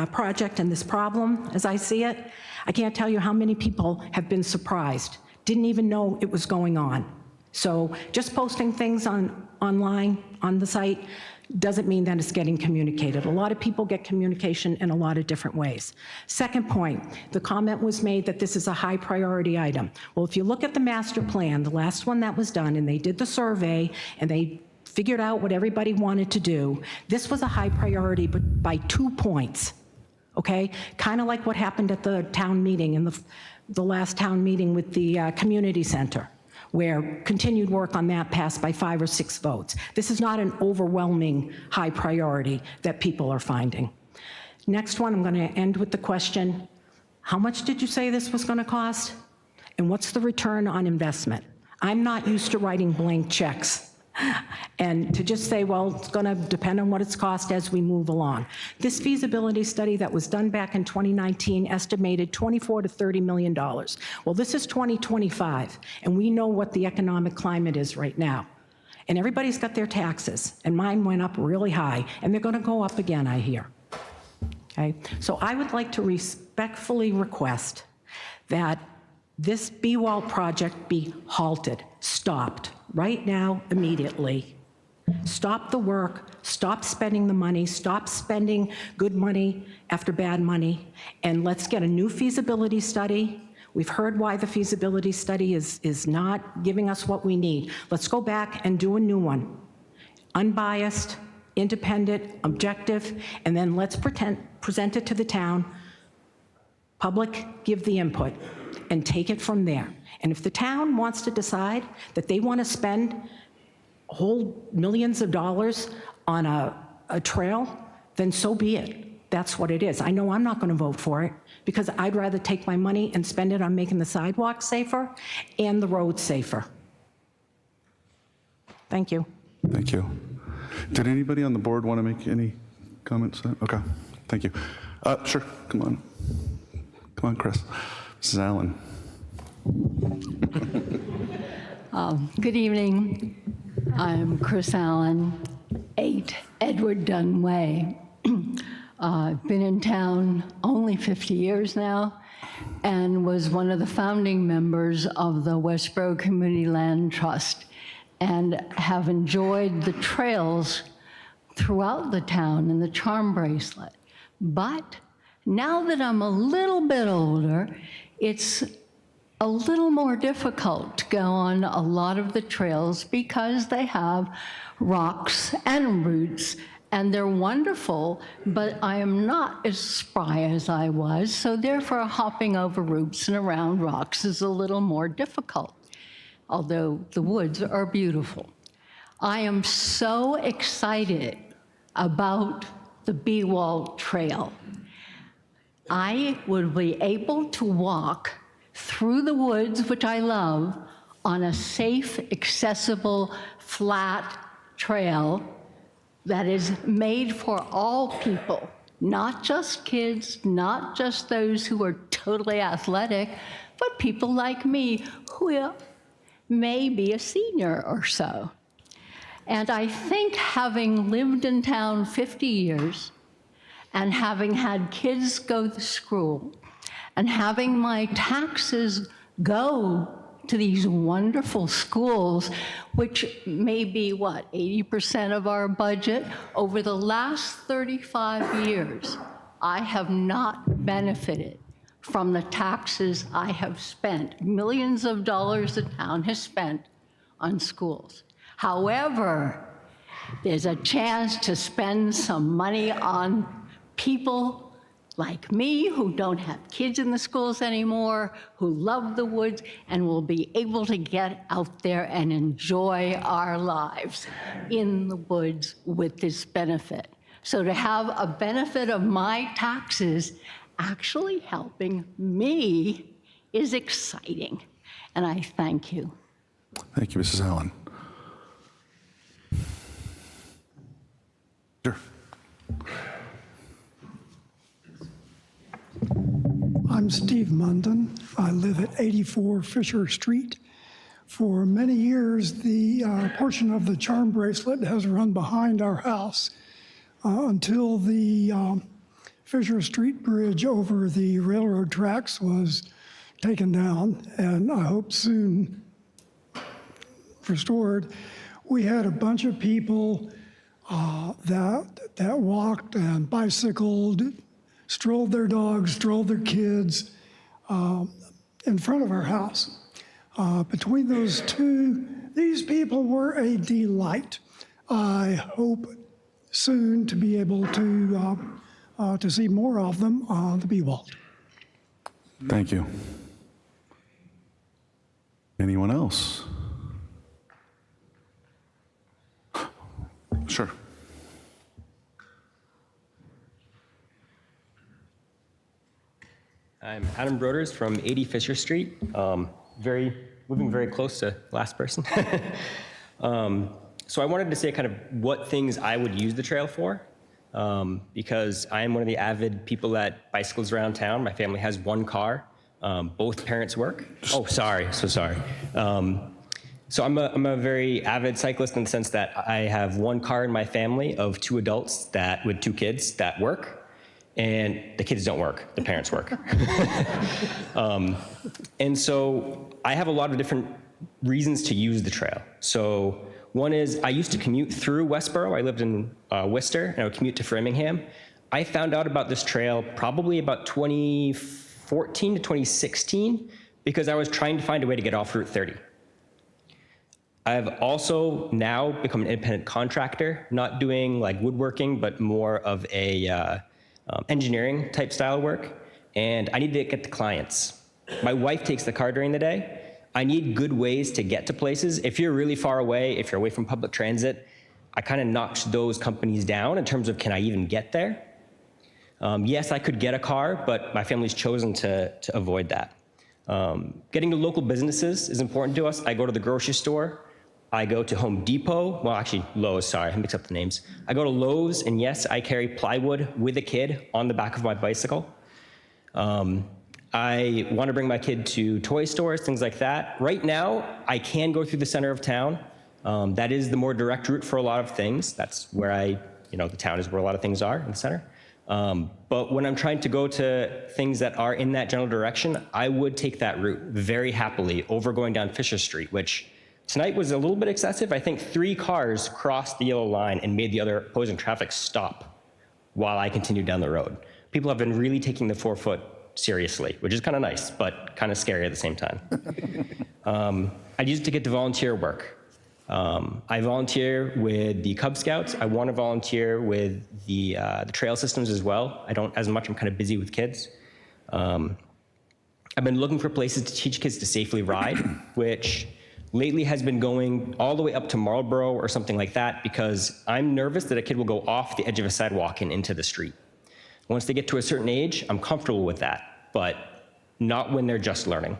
project and this problem, as I see it, I can't tell you how many people have been surprised, didn't even know it was going on. So just posting things online on the site doesn't mean that it's getting communicated. A lot of people get communication in a lot of different ways. Second point, the comment was made that this is a high priority item. Well, if you look at the master plan, the last one that was done, and they did the survey, and they figured out what everybody wanted to do, this was a high priority, but by 2 points, okay? Kind of like what happened at the town meeting, in the last town meeting with the community center, where continued work on that passed by 5 or 6 votes. This is not an overwhelming high priority that people are finding. Next one, I'm going to end with the question, how much did you say this was going to cost? And what's the return on investment? I'm not used to writing blank checks. And to just say, well, it's going to depend on what it's cost as we move along. This feasibility study that was done back in 2019 estimated $24 to $30 million. Well, this is 2025, and we know what the economic climate is right now. And everybody's got their taxes, and mine went up really high, and they're going to go up again, I hear. Okay? So I would like to respectfully request that this BWALT project be halted, stopped, right now, immediately. Stop the work, stop spending the money, stop spending good money after bad money, and let's get a new feasibility study. We've heard why the feasibility study is not giving us what we need. Let's go back and do a new one. Unbiased, independent, objective, and then let's present it to the town. Public, give the input, and take it from there. And if the town wants to decide that they want to spend whole millions of dollars on a trail, then so be it. That's what it is. I know I'm not going to vote for it because I'd rather take my money and spend it on making the sidewalks safer and the roads safer. Thank you. Thank you. Did anybody on the board want to make any comments? Okay, thank you. Sure, come on. Come on, Chris. Mrs. Allen. Good evening. I'm Chris Allen, 8 Edward Dunn Way. I've been in town only 50 years now and was one of the founding members of the Westborough Community Land Trust and have enjoyed the trails throughout the town and the charm bracelet. But now that I'm a little bit older, it's a little more difficult to go on a lot of the trails because they have rocks and roots, and they're wonderful, but I am not as spry as I was, so therefore hopping over roots and around rocks is a little more difficult, although the woods are beautiful. I am so excited about the BWALT trail. I would be able to walk through the woods, which I love, on a safe, accessible, flat trail that is made for all people, not just kids, not just those who are totally athletic, but people like me who may be a senior or so. And I think having lived in town 50 years and having had kids go to school, and having my taxes go to these wonderful schools, which may be, 80% of our budget, over the last 35 years, I have not benefited from the taxes I have spent. Millions of dollars the town has spent on schools. However, there's a chance to spend some money on people like me, who don't have kids in the schools anymore, who love the woods, and will be able to get out there and enjoy our lives in the woods with this benefit. So to have a benefit of my taxes actually helping me is exciting, and I thank you. Thank you, Mrs. Allen. Sure. I'm Steve Munden. I live at 84 Fisher Street. For many years, the portion of the charm bracelet has run behind our house until the Fisher Street Bridge over the railroad tracks was taken down, and I hope soon restored. We had a bunch of people that walked and bicycled, strolled their dogs, strolled their kids in front of our house. Between those two, these people were a delight. I hope soon to be able to see more of them on the BWALT. Thank you. Anyone else? Sure. I'm Adam Broders from 80 Fisher Street. Moving very close to last person. So I wanted to say kind of what things I would use the trail for, because I am one of the avid people that bicycles around town. My family has one car. Both parents work. Oh, sorry. So sorry. So I'm a very avid cyclist in the sense that I have one car in my family of 2 adults with 2 kids that work, and the kids don't work, the parents work. And so I have a lot of different reasons to use the trail. So one is I used to commute through Westborough. I lived in Worcester, and I would commute to Framingham. I found out about this trail probably about 2014 to 2016 because I was trying to find a way to get off Route 30. I've also now become an independent contractor, not doing like woodworking, but more of a engineering type style work. And I need to get to clients. My wife takes the car during the day. I need good ways to get to places. If you're really far away, if you're away from public transit, I kind of knocked those companies down in terms of can I even get there? Yes, I could get a car, but my family's chosen to avoid that. Getting to local businesses is important to us. I go to the grocery store. I go to Home Depot. Well, actually, Lowe's, sorry, I mixed up the names. I go to Lowe's, and yes, I carry plywood with a kid on the back of my bicycle. I want to bring my kid to toy stores, things like that. Right now, I can go through the center of town. That is the more direct route for a lot of things. That's where the town is where a lot of things are, in the center. But when I'm trying to go to things that are in that general direction, I would take that route very happily over going down Fisher Street, which tonight was a little bit excessive. I think 3 cars crossed the yellow line and made the other opposing traffic stop while I continued down the road. People have been really taking the 4-foot seriously, which is kind of nice, but kind of scary at the same time. I use it to get to volunteer work. I volunteer with the Cub Scouts. I want to volunteer with the trail systems as well. I don't as much, I'm kind of busy with kids. I've been looking for places to teach kids to safely ride, which lately has been going all the way up to Marlborough or something like that because I'm nervous that a kid will go off the edge of a sidewalk and into the street. Once they get to a certain age, I'm comfortable with that, but not when they're just learning.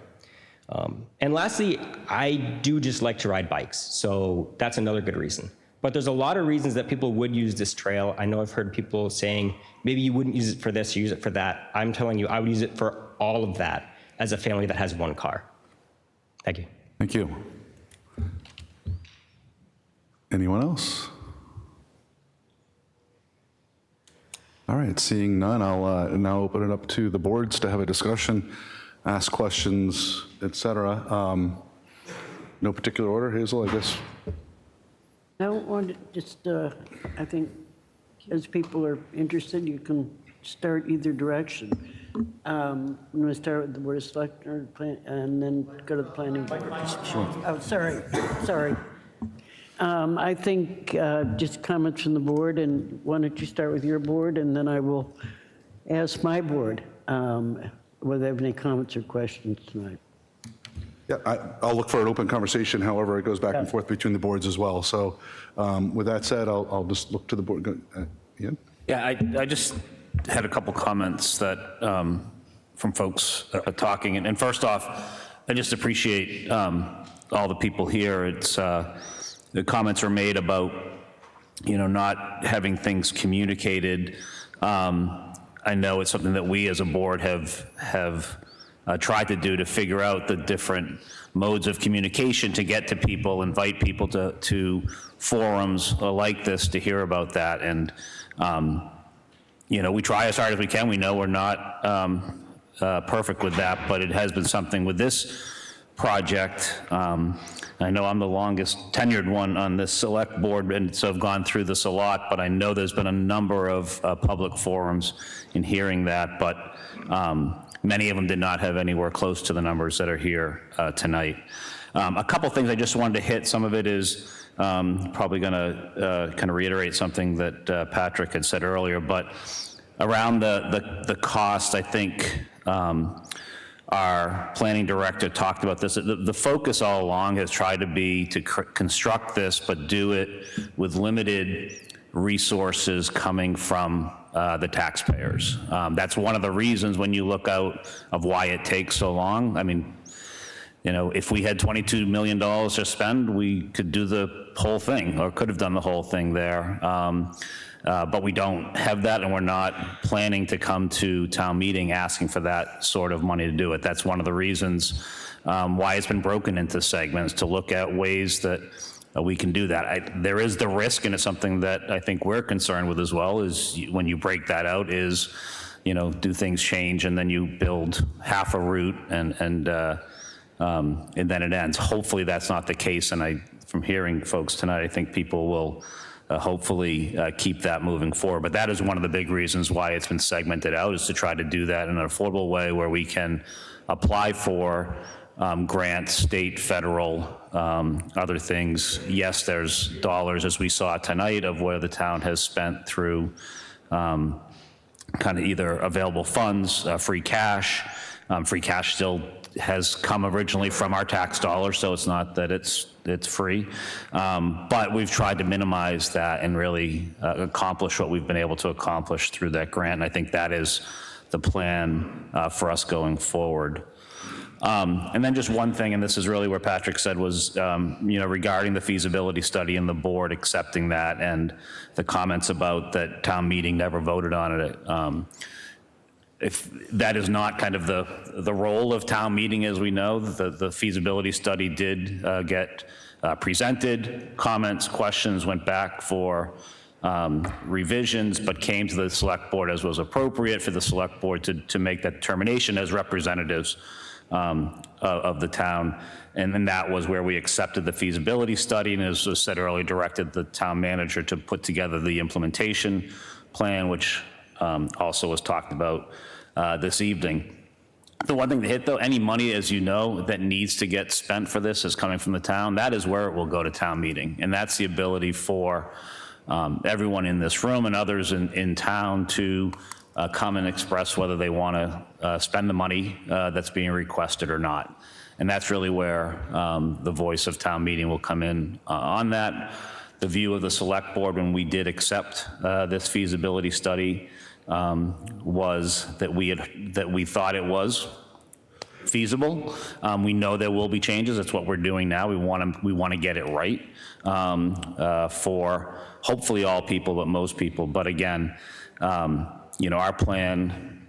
And lastly, I do just like to ride bikes, so that's another good reason. But there's a lot of reasons that people would use this trail. I know I've heard people saying, maybe you wouldn't use it for this or use it for that. I'm telling you, I would use it for all of that as a family that has one car. Thank you. Thank you. Anyone else? All right, seeing none, I'll now open it up to the boards to have a discussion, ask questions, etc. No particular order, Hazel, I guess. I wanted just, I think as people are interested, you can start either direction. I'm going to start with the Board of Selectmen and then go to the Planning Board. Sure. Oh, sorry. I think just comments from the board, and why don't you start with your board, and then I will ask my board whether they have any comments or questions tonight. Yeah, I'll look for an open conversation, however, it goes back and forth between the boards as well. So with that said, I'll just look to the board. Ian? Yeah, I just had a couple comments that from folks talking. And first off, I just appreciate all the people here. It's the comments are made about, not having things communicated. I know it's something that we as a board have tried to do to figure out the different modes of communication to get to people, invite people to forums like this to hear about that. And we try as hard as we can. We know we're not perfect with that, but it has been something with this project. I know I'm the longest tenured one on this select board, and so I've gone through this a lot, but I know there's been a number of public forums in hearing that, but many of them did not have anywhere close to the numbers that are here tonight. A couple things I just wanted to hit. Some of it is probably going to kind of reiterate something that Patrick had said earlier, but around the cost, I think our planning director talked about this. The focus all along has tried to be to construct this, but do it with limited resources coming from the taxpayers. That's one of the reasons when you look out of why it takes so long. I mean, if we had $22 million to spend, we could do the whole thing, or could have done the whole thing there. But we don't have that, and we're not planning to come to town meeting asking for that sort of money to do it. That's one of the reasons why it's been broken into segments, to look at ways that we can do that. There is the risk, and it's something that I think we're concerned with as well, is when you break that out is, do things change and then you build half a route and then it ends. Hopefully that's not the case, and from hearing folks tonight, I think people will hopefully keep that moving forward. But that is one of the big reasons why it's been segmented out, is to try to do that in an affordable way where we can apply for grants, state, federal, other things. Yes, there's dollars, as we saw tonight, of where the town has spent through kind of either available funds, free cash. Free cash still has come originally from our tax dollars, so it's not that it's free. But we've tried to minimize that and really accomplish what we've been able to accomplish through that grant. And I think that is the plan for us going forward. And then just one thing, and this is really where Patrick said was, regarding the feasibility study and the board accepting that, and the comments about that town meeting never voted on it. If that is not kind of the role of town meeting, as we know, the feasibility study did get presented, comments, questions went back for revisions, but came to the select board as was appropriate for the select board to make that determination as representatives of the town. And then that was where we accepted the feasibility study, and as was said earlier, directed the town manager to put together the implementation plan, which also was talked about this evening. The one thing to hit, though, any money, as you know, that needs to get spent for this is coming from the town. That is where it will go to town meeting, and that's the ability for everyone in this room and others in town to come and express whether they want to spend the money that's being requested or not. And that's really where the voice of town meeting will come in on that. The view of the select board when we did accept this feasibility study was that we thought it was feasible. We know there will be changes. That's what we're doing now. We want to get it right for hopefully all people, but most people. But again, our plan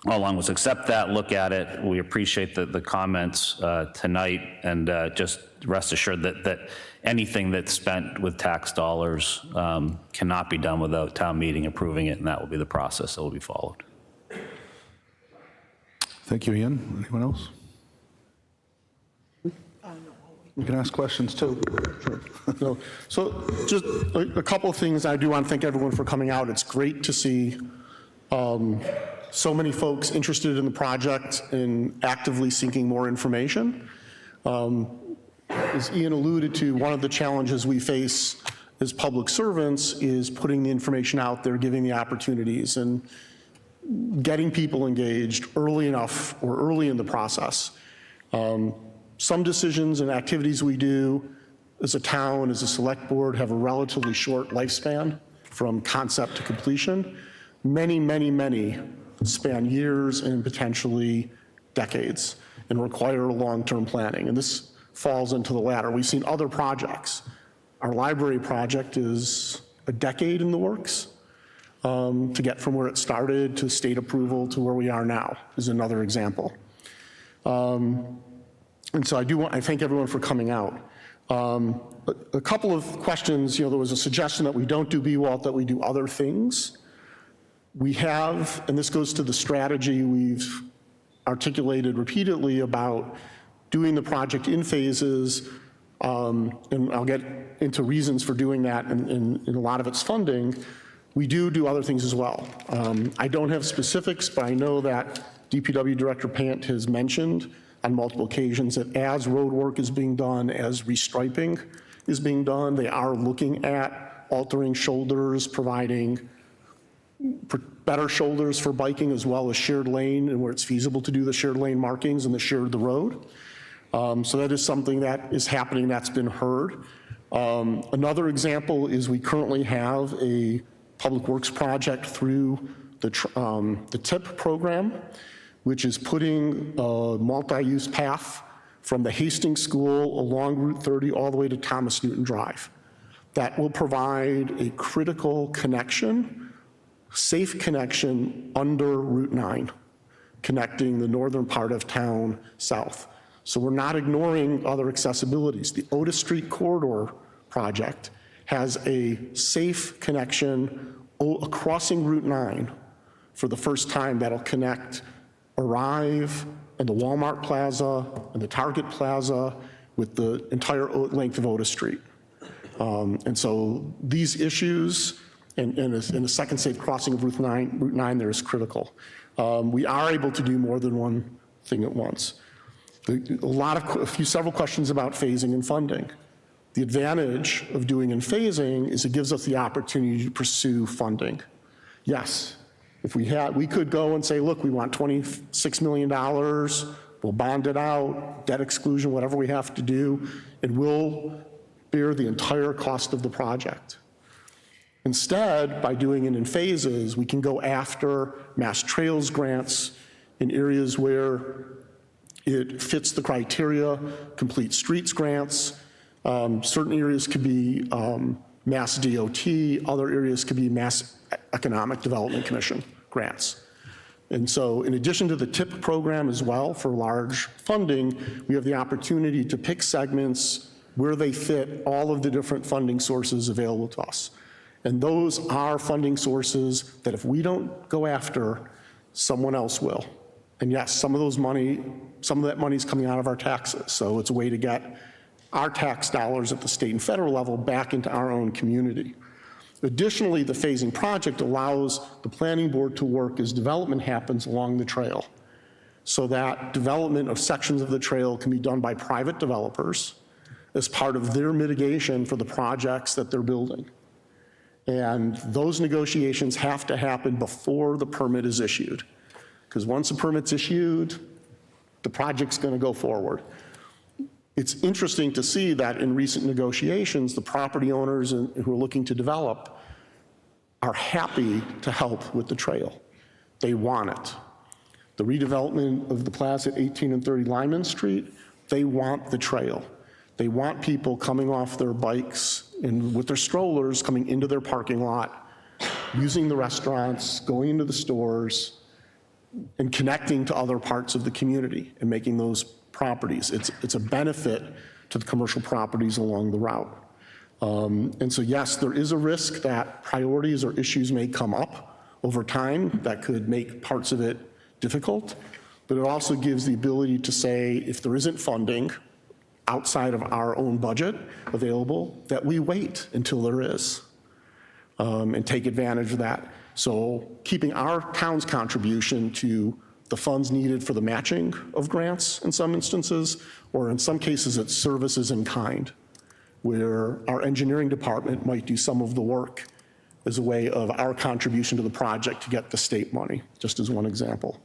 all along was accept that, look at it. We appreciate the comments tonight, and just rest assured that anything that's spent with tax dollars cannot be done without town meeting approving it, and that will be the process that will be followed. Thank you, Ian. Anyone else? You can ask questions too. Sure. So just a couple of things. I do want to thank everyone for coming out. It's great to see so many folks interested in the project and actively seeking more information. As Ian alluded to, one of the challenges we face as public servants is putting the information out there, giving the opportunities, and getting people engaged early enough or early in the process. Some decisions and activities we do as a town, as a select board, have a relatively short lifespan from concept to completion. Many, many, many span years and potentially decades and require long-term planning. And this falls into the latter. We've seen other projects. Our library project is a decade in the works to get from where it started to state approval to where we are now is another example. And so I thank everyone for coming out. A couple of questions, there was a suggestion that we don't do BWALT, that we do other things. We have, and this goes to the strategy we've articulated repeatedly about doing the project in phases, and I'll get into reasons for doing that in a lot of its funding. We do other things as well. I don't have specifics, but I know that DPW Director Pant has mentioned on multiple occasions that as road work is being done, as restriping is being done, they are looking at altering shoulders, providing better shoulders for biking as well as shared lane, and where it's feasible to do the shared lane markings and the shared the road. So that is something that is happening, that's been heard. Another example is we currently have a public works project through the TIP program, which is putting a multi-use path from the Hastings School along Route 30 all the way to Thomas Newton Drive. That will provide a critical connection, safe connection under Route 9, connecting the northern part of town south. So we're not ignoring other accessibilities. The Otis Street Corridor project has a safe connection crossing Route 9 for the first time that'll connect Arrive and the Walmart Plaza and the Target Plaza with the entire length of Otis Street. And so these issues and the second safe crossing of Route 9 there is critical. We are able to do more than one thing at once. Several questions about phasing and funding. The advantage of doing in phasing is it gives us the opportunity to pursue funding. Yes, if we could go and say, look, we want $26 million, we'll bond it out, debt exclusion, whatever we have to do, and we'll bear the entire cost of the project. Instead, by doing it in phases, we can go after mass trails grants in areas where it fits the criteria, complete streets grants. Certain areas could be Mass DOT, other areas could be Mass Economic Development Commission grants. And so in addition to the TIP program as well for large funding, we have the opportunity to pick segments where they fit all of the different funding sources available to us. And those are funding sources that if we don't go after, someone else will. And yes, some of that money is coming out of our taxes. So it's a way to get our tax dollars at the state and federal level back into our own community. Additionally, the phasing project allows the planning board to work as development happens along the trail, so that development of sections of the trail can be done by private developers as part of their mitigation for the projects that they're building. And those negotiations have to happen before the permit is issued, because once the permit's issued, the project's going to go forward. It's interesting to see that in recent negotiations, the property owners who are looking to develop are happy to help with the trail. They want it. The redevelopment of the plaza at 18 and 30 Lyman Street, they want the trail. They want people coming off their bikes and with their strollers coming into their parking lot, using the restaurants, going into the stores, and connecting to other parts of the community and making those properties. It's a benefit to the commercial properties along the route. And so yes, there is a risk that priorities or issues may come up over time that could make parts of it difficult, but it also gives the ability to say, if there isn't funding outside of our own budget available, that we wait until there is, and take advantage of that. So keeping our town's contribution to the funds needed for the matching of grants in some instances, or in some cases it's services in kind, where our engineering department might do some of the work as a way of our contribution to the project to get the state money, just as one example.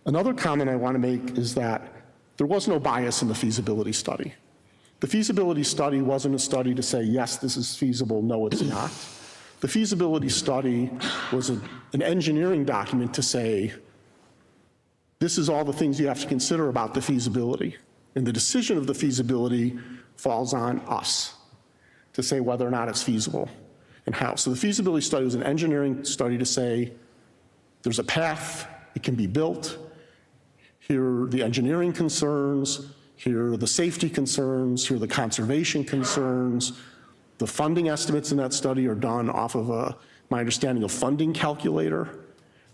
Another comment I want to make is that there was no bias in the feasibility study. The feasibility study wasn't a study to say, yes, this is feasible, no, it's not. The feasibility study was an engineering document to say, this is all the things you have to consider about the feasibility. And the decision of the feasibility falls on us to say whether or not it's feasible and how. So the feasibility study was an engineering study to say, there's a path, it can be built, here are the engineering concerns, here are the safety concerns, here are the conservation concerns. The funding estimates in that study are done off of my understanding, a funding calculator,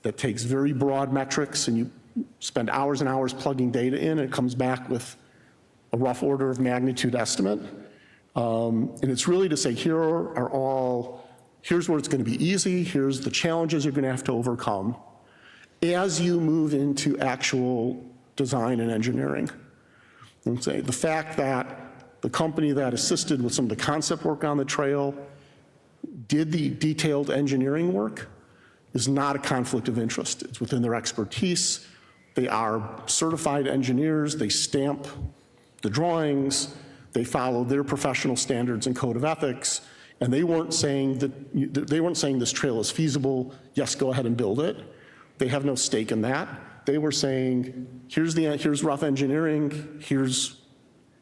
that takes very broad metrics, and you spend hours and hours plugging data in, and it comes back with a rough order of magnitude estimate. And it's really to say, here's where it's going to be easy, here's the challenges you're going to have to overcome as you move into actual design and engineering. And say the fact that the company that assisted with some of the concept work on the trail did the detailed engineering work is not a conflict of interest. It's within their expertise. They are certified engineers. They stamp the drawings. They follow their professional standards and code of ethics. And they weren't saying this trail is feasible. Yes, go ahead and build it. They have no stake in that. They were saying, here's rough engineering. Here's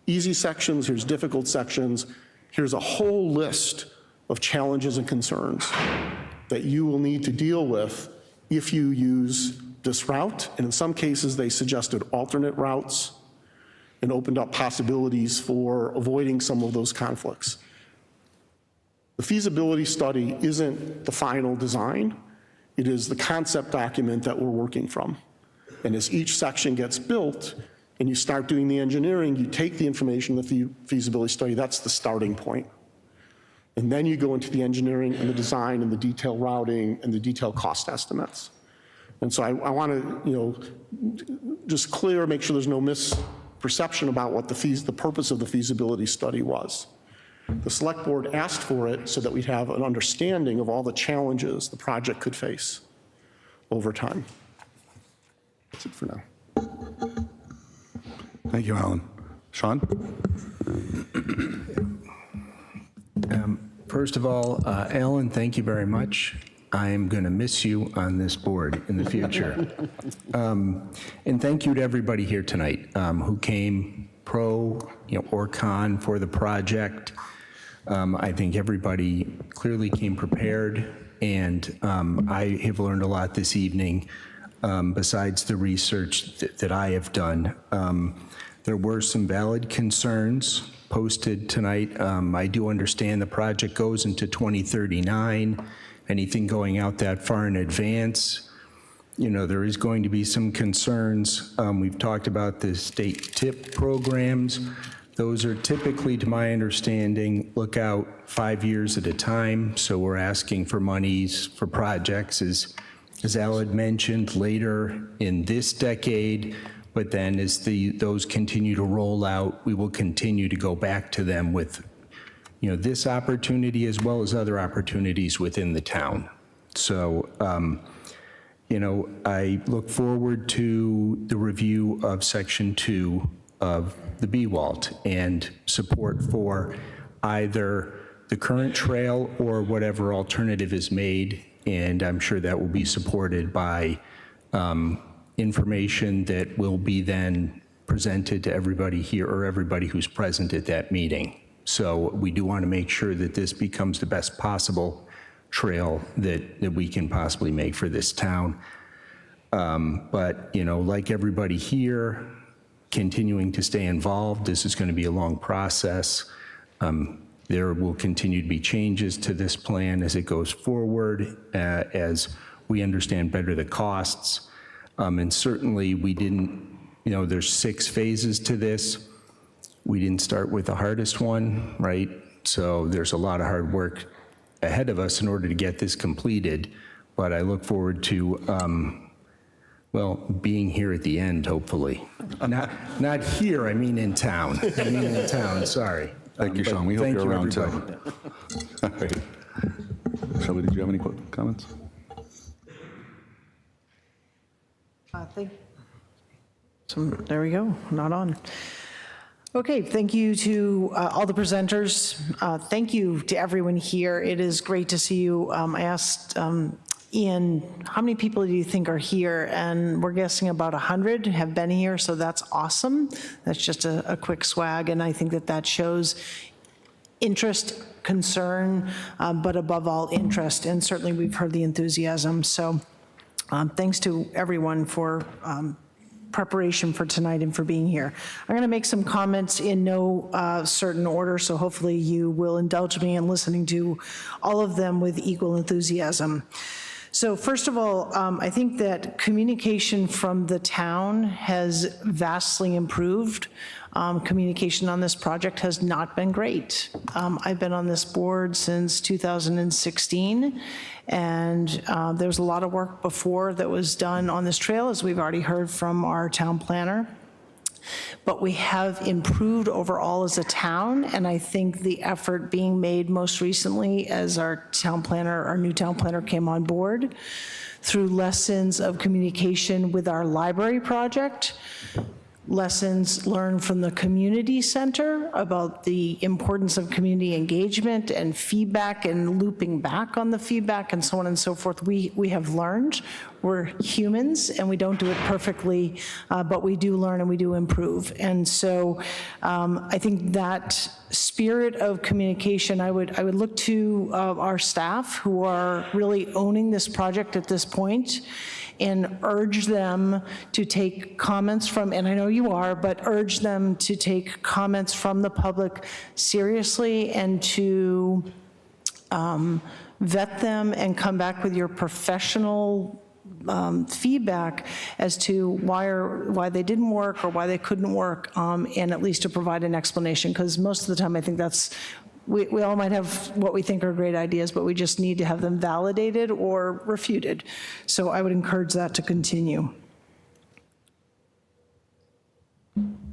easy sections. Here's difficult sections. Here's a whole list of challenges and concerns that you will need to deal with if you use this route. And in some cases, they suggested alternate routes and opened up possibilities for avoiding some of those conflicts. The feasibility study isn't the final design. It is the concept document that we're working from. And as each section gets built and you start doing the engineering, you take the information of the feasibility study, that's the starting point. And then you go into the engineering and the design and the detailed routing and the detailed cost estimates. And so I want to, just make sure there's no misperception about what the purpose of the feasibility study was. The select board asked for it so that we'd have an understanding of all the challenges the project could face over time. That's it for now. Thank you, Alan. Sean? First of all, Alan, thank you very much. I am going to miss you on this board in the future. And thank you to everybody here tonight who came pro or con for the project. I think everybody clearly came prepared, and I have learned a lot this evening besides the research that I have done. There were some valid concerns posted tonight. I do understand the project goes into 2039. Anything going out that far in advance, there is going to be some concerns. We've talked about the state TIP programs. Those are typically, to my understanding, look out 5 years at a time. So we're asking for monies for projects, as Alan mentioned, later in this decade. But then as those continue to roll out, we will continue to go back to them with this opportunity as well as other opportunities within the town. So, I look forward to the review of Section 2 of the BWALT and support for either the current trail or whatever alternative is made. And I'm sure that will be supported by information that will be then presented to everybody here or everybody who's present at that meeting. So we do want to make sure that this becomes the best possible trail that we can possibly make for this town. But, like everybody here, continuing to stay involved. This is going to be a long process. There will continue to be changes to this plan as it goes forward, as we understand better the costs. And certainly we didn't, there's 6 phases to this. We didn't start with the hardest one, right? So there's a lot of hard work ahead of us in order to get this completed. But I look forward to, being here at the end, hopefully. Not here, I mean in town. Sorry. Thank you, Sean. We hope you're around too. All right. Shelby, did you have any comments? There we go, not on. Okay, thank you to all the presenters. Thank you to everyone here. It is great to see you. I asked Ian, how many people do you think are here? And we're guessing about 100 have been here, so that's awesome. That's just a quick swag, and I think that shows interest, concern, but above all, interest. And certainly we've heard the enthusiasm. So thanks to everyone for preparation for tonight and for being here. I'm going to make some comments in no certain order, so hopefully you will indulge me in listening to all of them with equal enthusiasm. So first of all, I think that communication from the town has vastly improved. Communication on this project has not been great. I've been on this board since 2016, and there was a lot of work before that was done on this trail, as we've already heard from our town planner. But we have improved overall as a town, and I think the effort being made most recently as our new town planner came on board, through lessons of communication with our library project, lessons learned from the community center about the importance of community engagement and feedback and looping back on the feedback and so on and so forth. We have learned. We're humans and we don't do it perfectly, but we do learn and we do improve. And so I think that spirit of communication, I would look to our staff who are really owning this project at this point, and urge them to take comments from, and I know you are, but urge them to take comments from the public seriously and to vet them and come back with your professional feedback as to why they didn't work or why they couldn't work, and at least to provide an explanation, because most of the time I think that's, we all might have what we think are great ideas, but we just need to have them validated or refuted. So I would encourage that to continue.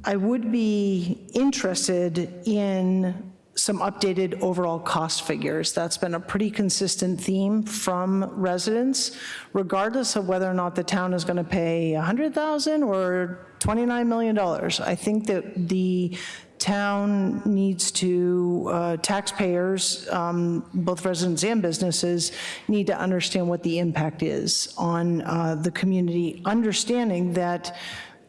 I would be interested in some updated overall cost figures. That's been a pretty consistent theme from residents, regardless of whether or not the town is going to pay $100,000 or $29 million. I think that the town needs to, taxpayers, both residents and businesses, need to understand what the impact is on the community, understanding that,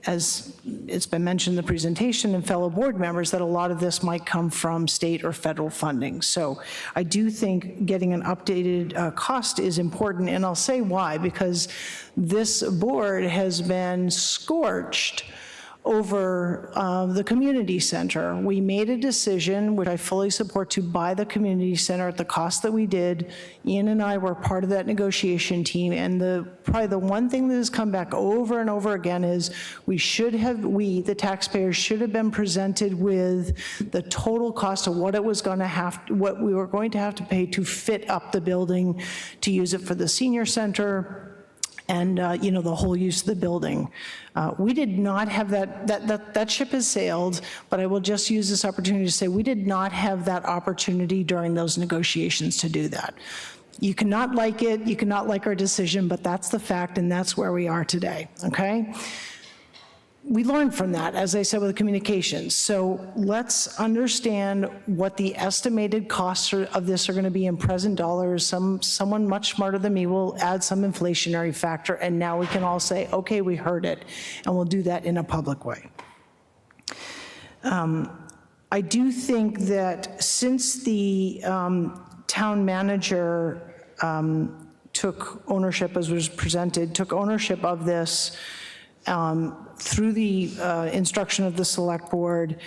as it's been mentioned in the presentation and fellow board members, that a lot of this might come from state or federal funding. So I do think getting an updated cost is important, and I'll say why, because this board has been scorched over the community center. We made a decision, which I fully support, to buy the community center at the cost that we did. Ian and I were part of that negotiation team, and probably the one thing that has come back over and over again is we, the taxpayers, should have been presented with the total cost of what what we were going to have to pay to fit up the building, to use it for the senior center, and the whole use of the building. We did not have that ship has sailed, but I will just use this opportunity to say we did not have that opportunity during those negotiations to do that. You cannot like it, you cannot like our decision, but that's the fact, and that's where we are today, okay? We learned from that, as I said, with communications. So let's understand what the estimated costs of this are going to be in present dollars. Someone much smarter than me will add some inflationary factor, and now we can all say, okay, we heard it, and we'll do that in a public way. I do think that since the town manager took ownership, as was presented, took ownership of this, through the instruction of the select board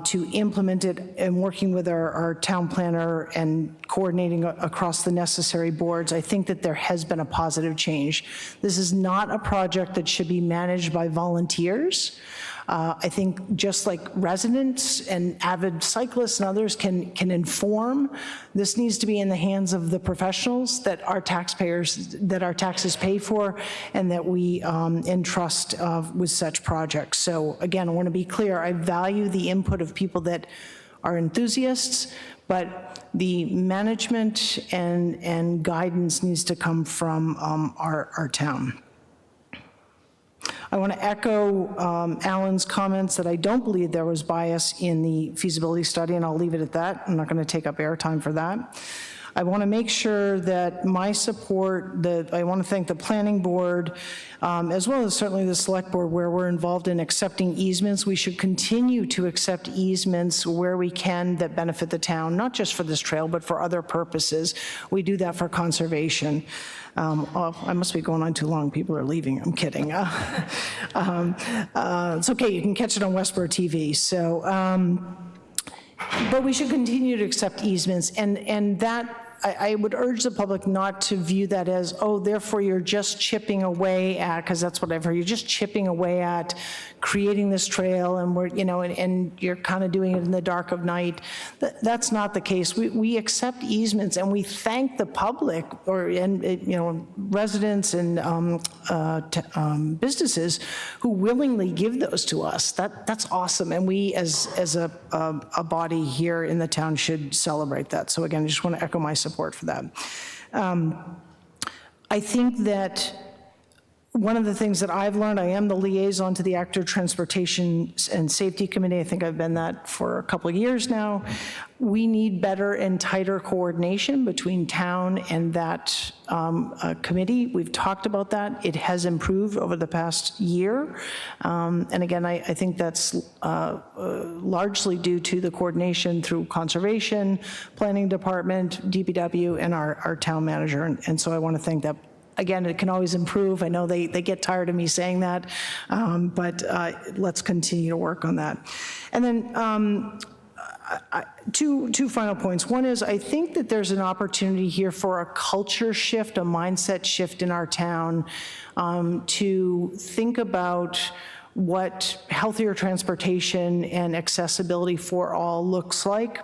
to implement it, and working with our town planner and coordinating across the necessary boards, I think that there has been a positive change. This is not a project that should be managed by volunteers. I think just like residents and avid cyclists and others can inform, this needs to be in the hands of the professionals that our taxpayers, that our taxes pay for, and that we entrust with such projects. So again, I want to be clear, I value the input of people that are enthusiasts, but the management and guidance needs to come from our town. I want to echo Alan's comments that I don't believe there was bias in the feasibility study, and I'll leave it at that. I'm not going to take up airtime for that. I want to make sure that my support, I want to thank the planning board, as well as certainly the select board, where we're involved in accepting easements. We should continue to accept easements where we can that benefit the town, not just for this trail, but for other purposes. We do that for conservation. Oh, I must be going on too long. People are leaving. I'm kidding. It's okay. You can catch it on Westborough TV. So, but we should continue to accept easements, and that I would urge the public not to view that as, oh, therefore you're just chipping away at, because that's what I've heard, you're just chipping away at creating this trail, and we're, you know, and you're kind of doing it in the dark of night. That's not the case. We accept easements, and we thank the public and you know, residents and businesses who willingly give those to us. That's awesome, and we as a body here in the town should celebrate that. So again, I just want to echo my support for that. I think that one of the things that I've learned, I am the liaison to the Active Transportation and Safety Committee. I think I've been that for a couple of years now. We need better and tighter coordination between town and that committee. We've talked about that. It has improved over the past year. And again, I think that's largely due to the coordination through Conservation, Planning Department, DPW, and our town manager. And so I want to thank that. Again, it can always improve. I know they get tired of me saying that, but let's continue to work on that. And then two final points. One is, I think that there's an opportunity here for a culture shift, a mindset shift in our town, to think about what healthier transportation and accessibility for all looks like.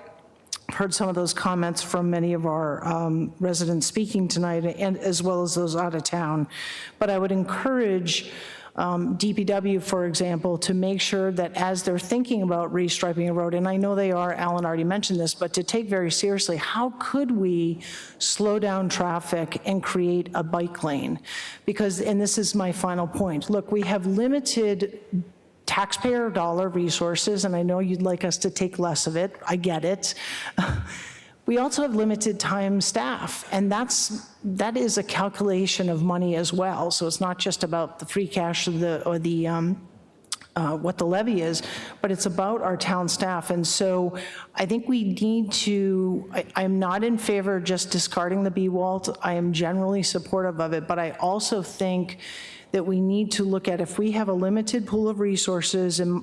I've heard some of those comments from many of our residents speaking tonight, and as well as those out of town. But I would encourage DPW, for example, to make sure that as they're thinking about restriping a road, and I know they are, Alan already mentioned this, but to take very seriously, how could we slow down traffic and create a bike lane? Because, and this is my final point, look, we have limited taxpayer dollar resources, and I know you'd like us to take less of it, I get it. We also have limited time staff, and that is a calculation of money as well. So it's not just about the free cash or the what the levy is, but it's about our town staff. And so I think we need to, I'm not in favor of just discarding the BWALT. I am generally supportive of it, but I also think that we need to look at, if we have a limited pool of resources and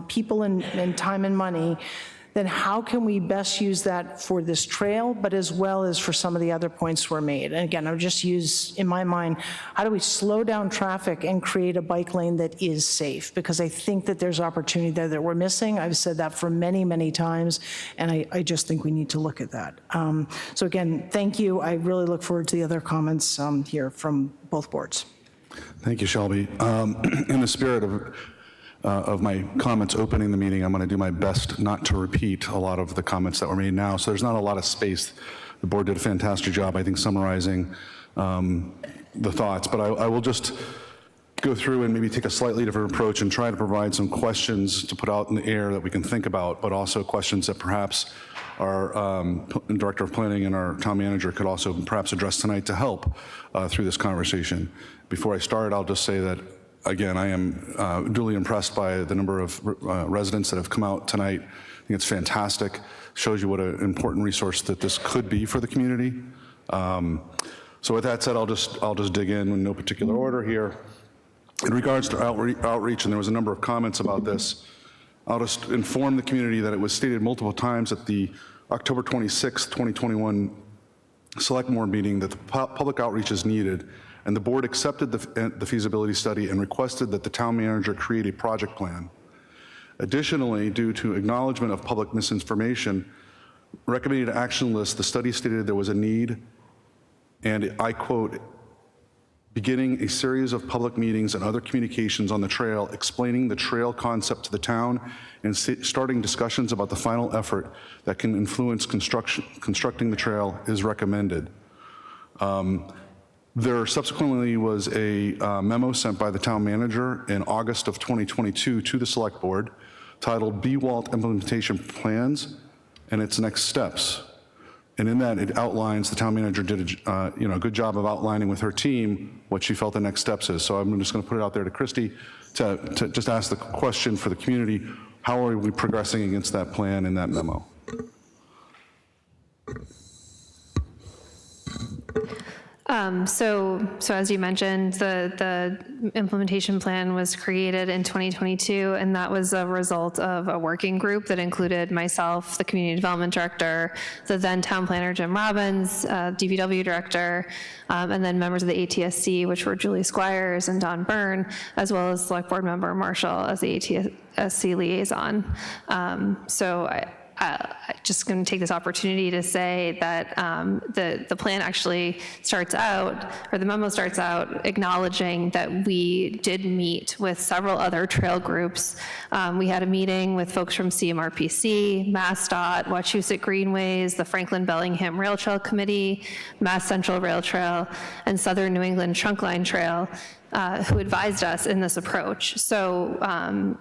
people and time and money, then how can we best use that for this trail, but as well as for some of the other points were made. And again, I'll just use, in my mind, how do we slow down traffic and create a bike lane that is safe? Because I think that there's opportunity there that we're missing. I've said that for many, many times, and I just think we need to look at that. So again, thank you. I really look forward to the other comments here from both boards. Thank you, Shelby. In the spirit of my comments opening the meeting, I'm going to do my best not to repeat a lot of the comments that were made now. So there's not a lot of space. The board did a fantastic job, I think, summarizing the thoughts. But I will just go through and maybe take a slightly different approach and try to provide some questions to put out in the air that we can think about, but also questions that perhaps our Director of Planning and our Town Manager could also perhaps address tonight to help through this conversation. Before I start, I'll just say that, again, I am duly impressed by the number of residents that have come out tonight. I think it's fantastic. Shows you what an important resource that this could be for the community. So with that said, I'll just dig in no particular order here. In regards to outreach, and there was a number of comments about this, I'll just inform the community that it was stated multiple times at the October 26, 2021 Select Board meeting that the public outreach is needed, and the board accepted the feasibility study and requested that the town manager create a project plan. Additionally, due to acknowledgement of public misinformation, recommended action list, the study stated there was a need, and I quote, beginning a series of public meetings and other communications on the trail, explaining the trail concept to the town and starting discussions about the final effort that can influence constructing the trail is recommended. There subsequently was a memo sent by the town manager in August of 2022 to the select board titled BWALT Implementation Plans and its Next Steps. And in that, it outlines, the town manager did a good job of outlining with her team what she felt the next steps is. So I'm just going to put it out there to Christy to just ask the question for the community, how are we progressing against that plan in that So as you mentioned, the implementation plan was created in 2022, and that was a result of a working group that included myself, the community development director, the then town planner Jim Robbins, DPW director, and then members of the ATSC, which were Julie Squires and Don Byrne, as well as select board member Marshall as the ATSC liaison. So I'm just going to take this opportunity to say that the plan actually starts out, or the memo starts out, acknowledging that we did meet with several other trail groups. We had a meeting with folks from CMRPC, MassDOT, Wachusett Greenways, the Franklin Bellingham Rail Trail Committee, Mass Central Rail Trail, and Southern New England Trunkline Trail, who advised us in this approach. So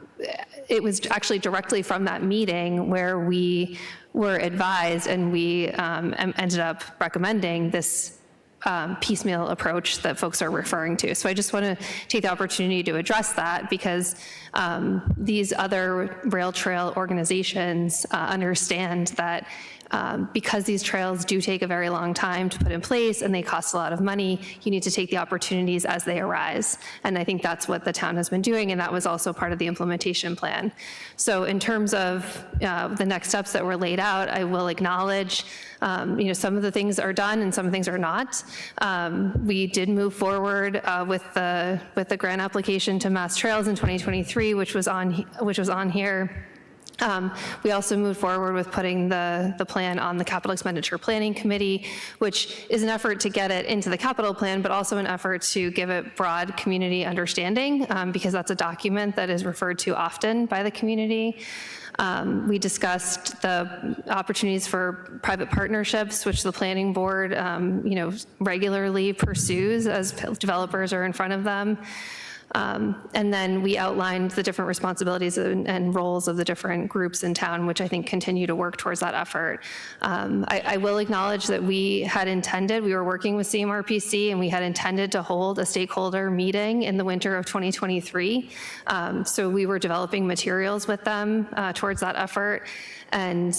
it was actually directly from that meeting where we were advised, and we ended up recommending this piecemeal approach that folks are referring to. So I just want to take the opportunity to address that, because these other rail trail organizations understand that because these trails do take a very long time to put in place and they cost a lot of money, you need to take the opportunities as they arise. And I think that's what the town has been doing, and that was also part of the implementation plan. So in terms of the next steps that were laid out, I will acknowledge some of the things are done and some things are not. We did move forward with the grant application to Mass Trails in 2023, which was on here. We also moved forward with putting the plan on the Capital Expenditure Planning Committee, which is an effort to get it into the capital plan, but also an effort to give it broad community understanding, because that's a document that is referred to often by the community. We discussed the opportunities for private partnerships, which the planning board, regularly pursues as developers are in front of them. And then we outlined the different responsibilities and roles of the different groups in town, which I think continue to work towards that effort. I will acknowledge that we were working with CMRPC, and we had intended to hold a stakeholder meeting in the winter of 2023. So we were developing materials with them towards that effort. And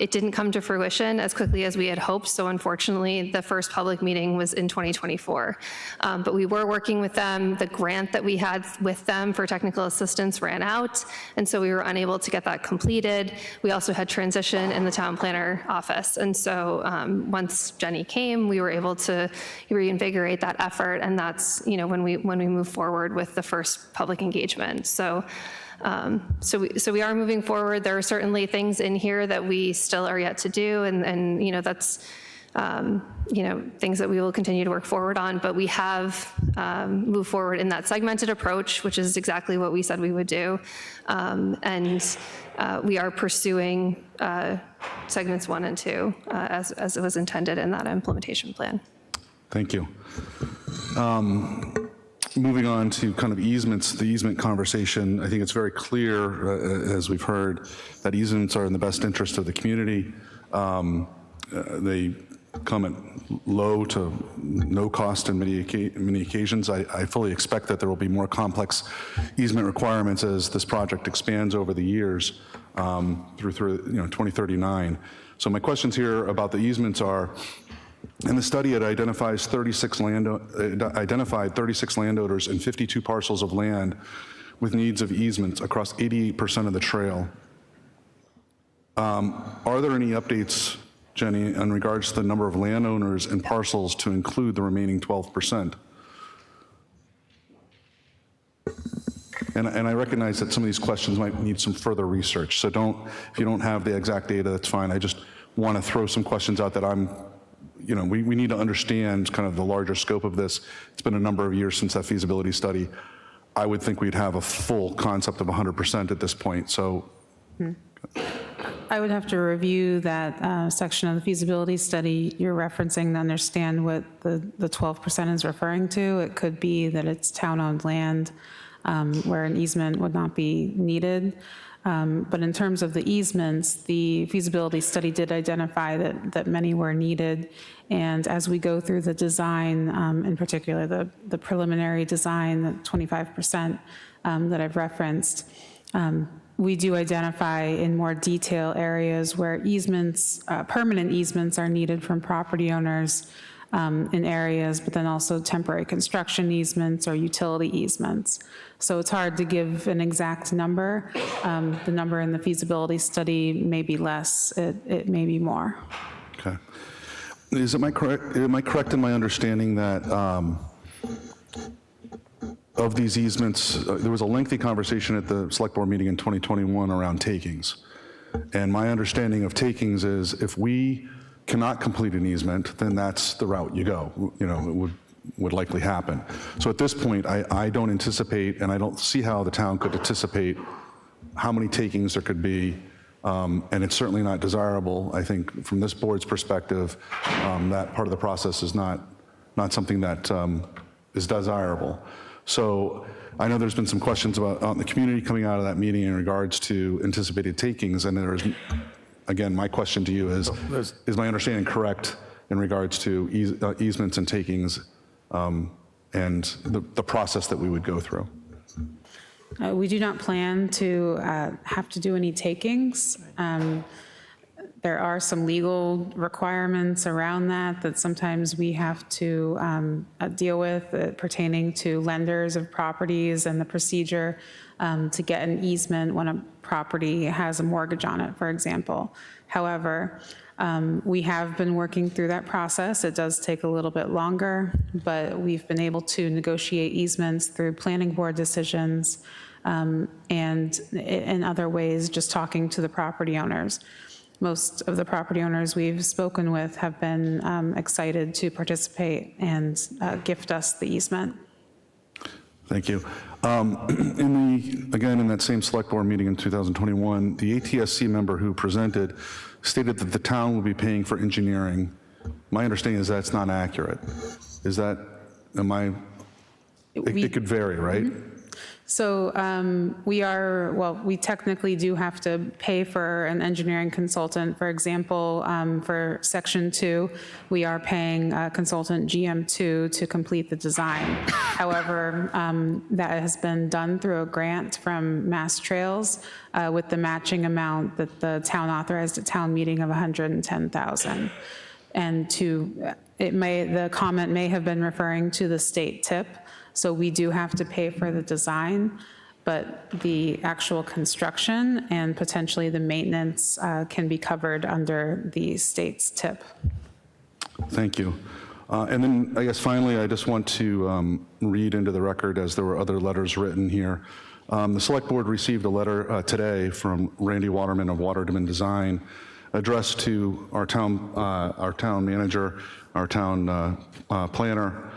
it didn't come to fruition as quickly as we had hoped. So unfortunately, the first public meeting was in 2024. But we were working with them. The grant that we had with them for technical assistance ran out. And so we were unable to get that completed. We also had transition in the town planner office. And so once Jenny came, we were able to reinvigorate that effort. And that's when we move forward with the first public engagement. So we are moving forward. There are certainly things in here that we still are yet to do, and that's things that we will continue to work forward on. But we have moved forward in that segmented approach, which is exactly what we said we would do, and we are pursuing segments 1 and 2 as it was intended in that implementation plan. Thank you. Moving on to kind of easements, the easement conversation, I think it's very clear, as we've heard, that easements are in the best interest of the community. They come at low to no cost in many occasions. I fully expect that there will be more complex easement requirements as this project expands over the years through 2039. So my questions here about the easements are, in the study, it identified 36 landowners and 52 parcels of land with needs of easements across 88% of the trail. Are there any updates, Jenny, in regards to the number of landowners and parcels to include the remaining 12%? And I recognize that some of these questions might need some further research. So if you don't have the exact data, that's fine. I just want to throw some questions out that we need to understand kind of the larger scope of this. It's been a number of years since that feasibility study. I would think we'd have a full concept of 100% at this point, so. I would have to review that section of the feasibility study you're referencing to understand what the 12% is referring to. It could be that it's town-owned land where an easement would not be needed. But in terms of the easements, the feasibility study did identify that many were needed. And as we go through the design, in particular the preliminary design, the 25% that I've referenced, we do identify in more detail areas where easements, permanent easements are needed from property owners in areas, but then also temporary construction easements or utility easements. So it's hard to give an exact number. The number in the feasibility study may be less, it may be more. Okay. Am I correct in my understanding that of these easements, there was a lengthy conversation at the select board meeting in 2021 around takings. And my understanding of takings is if we cannot complete an easement, then that's the route you go. You know, it would likely happen. So at this point, I don't anticipate, and I don't see how the town could anticipate how many takings there could be, and it's certainly not desirable. I think from this board's perspective, that part of the process is not something that is desirable. So I know there's been some questions about the community coming out of that meeting in regards to anticipated takings, and there's, again, my question to you is my understanding correct in regards to easements and takings and the process that we would go through? We do not plan to have to do any takings. There are some legal requirements around that sometimes we have to deal with pertaining to lenders of properties and the procedure to get an easement when a property has a mortgage on it, for example. However, we have been working through that process. It does take a little bit longer, but we've been able to negotiate easements through planning board decisions and in other ways, just talking to the property owners. Most of the property owners we've spoken with have been excited to participate and gift us the easement. Thank you. Again, in that same select board meeting in 2021, the ATSC member who presented stated that the town will be paying for engineering. My understanding is that's not accurate. Is that, it could vary, right? Mm-hmm. So we technically do have to pay for an engineering consultant. For example, for Section 2, we are paying consultant GM2 to complete the design. However, that has been done through a grant from Mass Trails with the matching amount that the town authorized at town meeting of $110,000. And the comment may have been referring to the state tip. So we do have to pay for the design, but the actual construction and potentially the maintenance can be covered under the state's tip. Thank you. And then I guess finally, I just want to read into the record, as there were other letters written here. The select board received a letter today from Randy Waterman of Waterman Design addressed to our town manager, our town planner,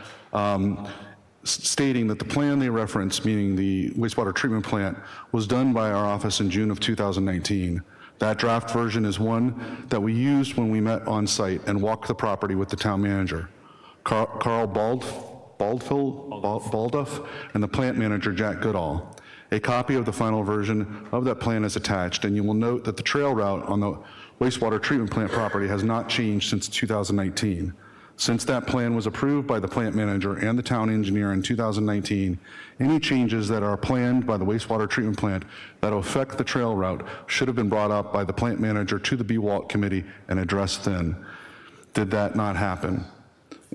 stating that the plan they referenced, meaning the wastewater treatment plant, was done by our office in June of 2019. That draft version is one that we used when we met on site and walked the property with the town manager, Carl Balduff, and the plant manager, Jack Goodall. A copy of the final version of that plan is attached, and you will note that the trail route on the wastewater treatment plant property has not changed since 2019. Since that plan was approved by the plant manager and the town engineer in 2019, any changes that are planned by the wastewater treatment plant that affect the trail route should have been brought up by the plant manager to the BWALT committee and addressed then. Did that not happen?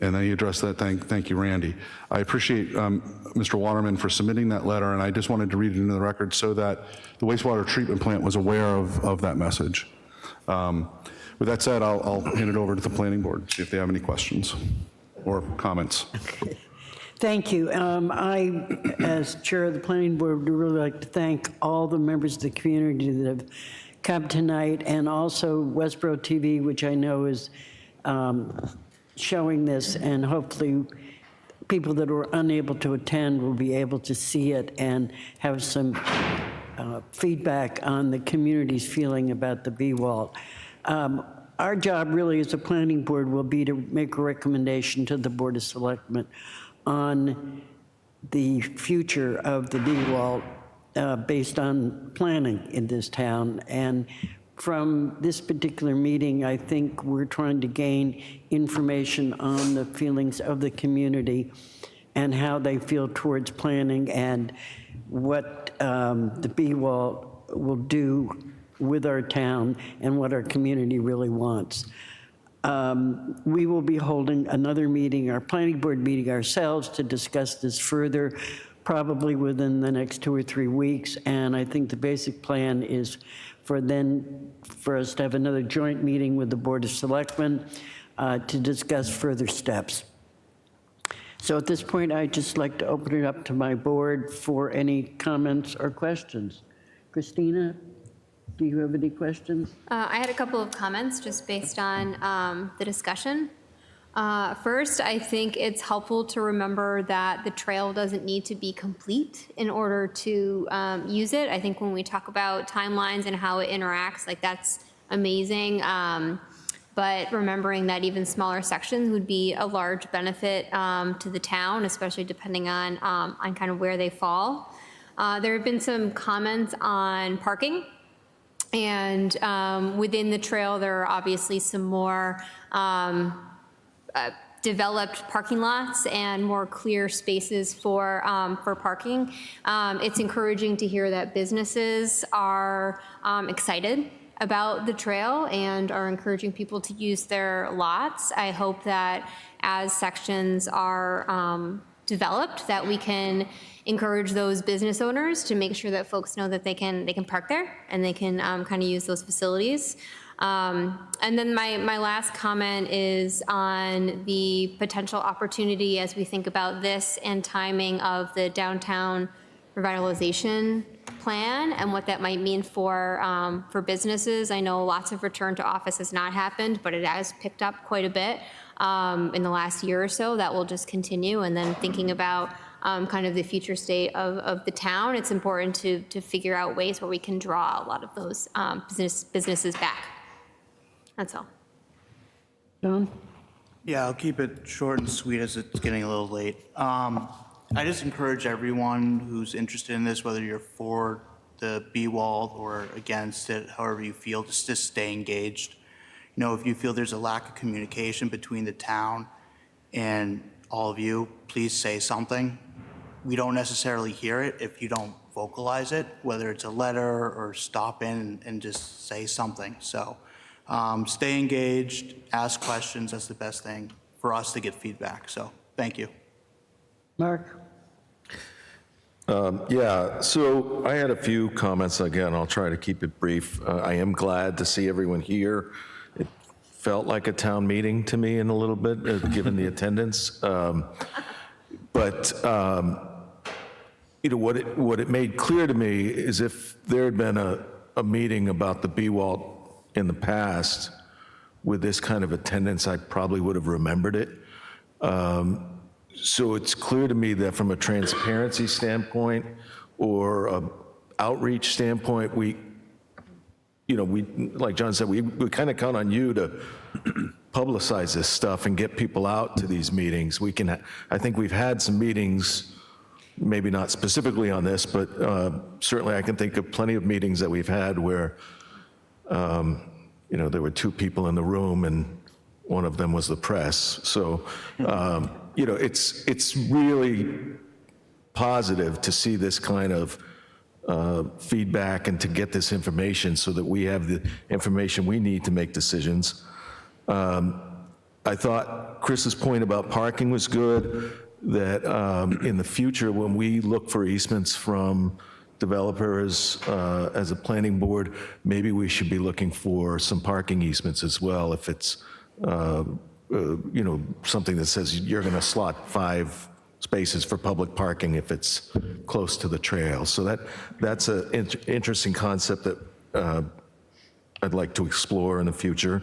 And then he addressed that. Thank you, Randy. I appreciate Mr. Waterman for submitting that letter, and I just wanted to read it into the record so that the wastewater treatment plant was aware of that message. With that said, I'll hand it over to the planning board, see if they have any questions or comments. Thank you. I, as chair of the planning board, would really like to thank all the members of the community that have come tonight, and also Westborough TV, which I know is showing this, and hopefully people that were unable to attend will be able to see it and have some feedback on the community's feeling about the BWALT. Our job really as a planning board will be to make a recommendation to the Board of Selectmen on the future of the BWALT based on planning in this town. And from this particular meeting, I think we're trying to gain information on the feelings of the community and how they feel towards planning and what the BWALT will do with our town and what our community really wants. We will be holding another meeting, our planning board meeting ourselves, to discuss this further, probably within the next 2 or 3 weeks. And I think the basic plan is for us to have another joint meeting with the Board of Selectmen to discuss further steps. So at this point, I'd just like to open it up to my board for any comments or questions. Christina, do you have any questions? I had a couple of comments just based on the discussion. First, I think it's helpful to remember that the trail doesn't need to be complete in order to use it. I think when we talk about timelines and how it interacts, like that's amazing. But remembering that even smaller sections would be a large benefit to the town, especially depending on kind of where they fall. There have been some comments on parking. And within the trail, there are obviously some more developed parking lots and more clear spaces for parking. It's encouraging to hear that businesses are excited about the trail and are encouraging people to use their lots. I hope that as sections are developed, that we can encourage those business owners to make sure that folks know that they can park there and they can kind of use those facilities. And then my last comment is on the potential opportunity as we think about this and timing of the downtown revitalization plan and what that might mean for businesses. I know lots of return to office has not happened, but it has picked up quite a bit in the last year or so. That will just continue. And then thinking about kind of the future state of the town, it's important to figure out ways where we can draw a lot of those businesses back. That's all. John? Yeah, I'll keep it short and sweet as it's getting a little late. I just encourage everyone who's interested in this, whether you're for the BWALT or against it, however you feel, just to stay engaged. You know, if you feel there's a lack of communication between the town and all of you, please say something. We don't necessarily hear it if you don't vocalize it, whether it's a letter or stop in and just say something. So stay engaged, ask questions. That's the best thing for us to get feedback. So thank you. Mark? Yeah, so I had a few comments. Again, I'll try to keep it brief. I am glad to see everyone here. It felt like a town meeting to me in a little bit, given the attendance. But you know, what it made clear to me is if there had been a meeting about the BWALT in the past with this kind of attendance, I probably would have remembered it. So it's clear to me that from a transparency standpoint or a outreach standpoint, we, like John said, we kind of count on you to publicize this stuff and get people out to these meetings. I think we've had some meetings, maybe not specifically on this, but certainly I can think of plenty of meetings that we've had where, there were 2 people in the room and one of them was the press. So, it's really positive to see this kind of feedback and to get this information so that we have the information we need to make decisions. I thought Chris's point about parking was good, that in the future, when we look for easements from developers as a planning board, maybe we should be looking for some parking easements as well if it's something that says you're going to slot 5 spaces for public parking if it's close to the trail. So that's an interesting concept that I'd like to explore in the future.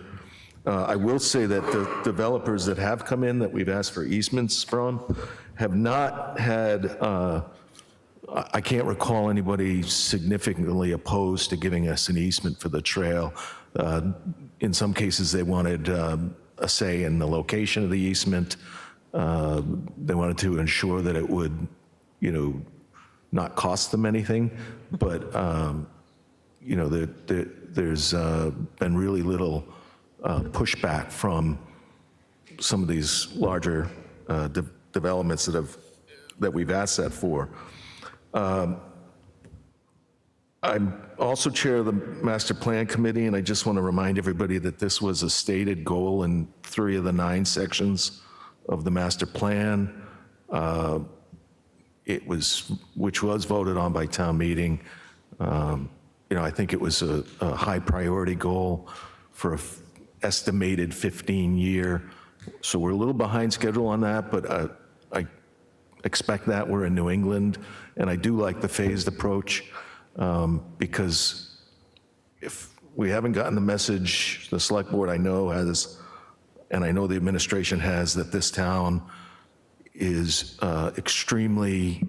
I will say that the developers that have come in that we've asked for easements from have not had, I can't recall anybody significantly opposed to giving us an easement for the trail. In some cases, they wanted a say in the location of the easement. They wanted to ensure that it would, not cost them anything. But, there's been really little pushback from some of these larger developments that we've asked that for. I'm also chair of the Master Plan Committee, and I just want to remind everybody that this was a stated goal in 3 of the 9 sections of the master plan. Which was voted on by town meeting. I think it was a high priority goal for an estimated 15-year. So we're a little behind schedule on that, but I expect that. We're in New England, and I do like the phased approach because if we haven't gotten the message, the select board I know has, and I know the administration has, that this town is extremely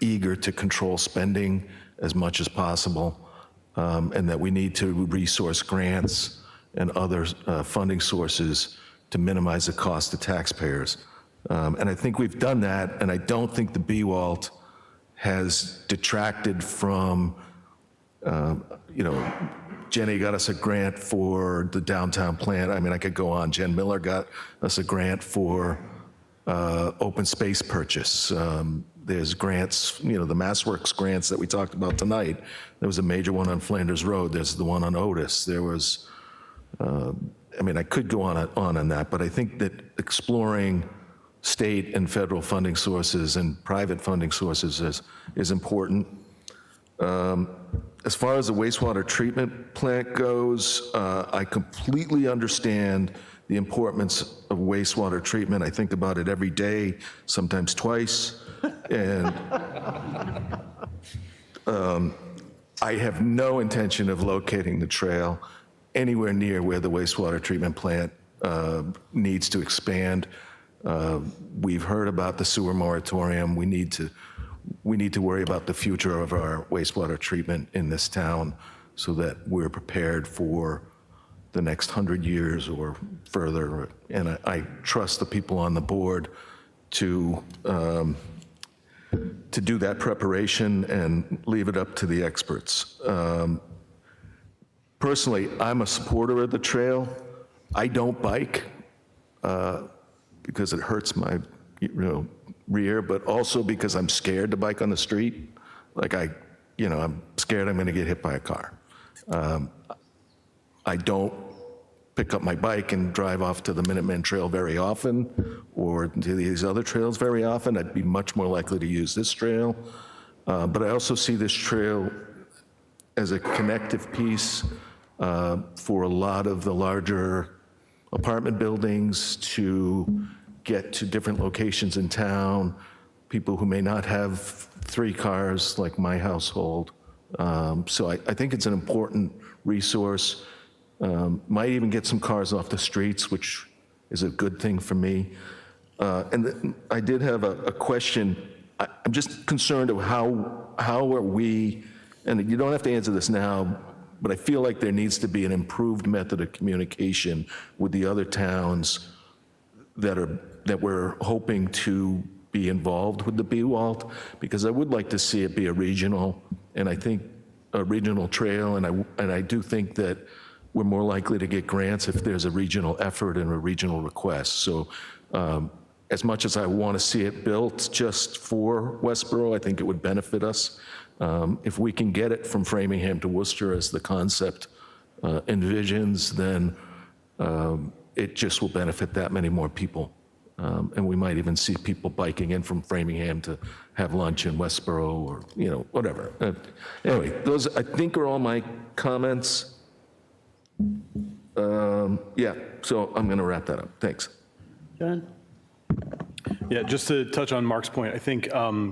eager to control spending as much as possible, and that we need to resource grants and other funding sources to minimize the cost to taxpayers. And I think we've done that, and I don't think the BWALT has detracted from, Jenny got us a grant for the downtown plan. I mean, I could go on. Jen Miller got us a grant for open space purchase. There's grants, the MassWorks grants that we talked about tonight. There was a major one on Flanders Road. There's the one on Otis. There was, I could go on that, but I think that exploring state and federal funding sources and private funding sources is important. As far as the wastewater treatment plant goes, I completely understand the importance of wastewater treatment. I think about it every day, sometimes twice. And I have no intention of locating the trail anywhere near where the wastewater treatment plant needs to expand. We've heard about the sewer moratorium. We need to worry about the future of our wastewater treatment in this town so that we're prepared for the next 100 years or further. And I trust the people on the board to do that preparation and leave it up to the experts. Personally, I'm a supporter of the trail. I don't bike because it hurts my rear, but also because I'm scared to bike on the street. I'm scared I'm gonna get hit by a car. I don't pick up my bike and drive off to the Minuteman Trail very often or to these other trails very often. I'd be much more likely to use this trail. But I also see this trail as a connective piece for a lot of the larger apartment buildings to get to different locations in town, people who may not have 3 cars like my household. So I think it's an important resource. Might even get some cars off the streets, which is a good thing for me. And I did have a question. I'm just concerned of how are we, and you don't have to answer this now, but I feel like there needs to be an improved method of communication with the other towns that we're hoping to be involved with the BWALT, because I would like to see it be a regional, and I think a regional trail, and I do think that we're more likely to get grants if there's a regional effort and a regional request. So as much as I want to see it built just for Westborough, I think it would benefit us. If we can get it from Framingham to Worcester as the concept envisions, then it just will benefit that many more people. And we might even see people biking in from Framingham to have lunch in Westborough or, whatever. Anyway, those I think are all my comments. So I'm going to wrap that up. Thanks. John? Yeah, just to touch on Mark's point, I think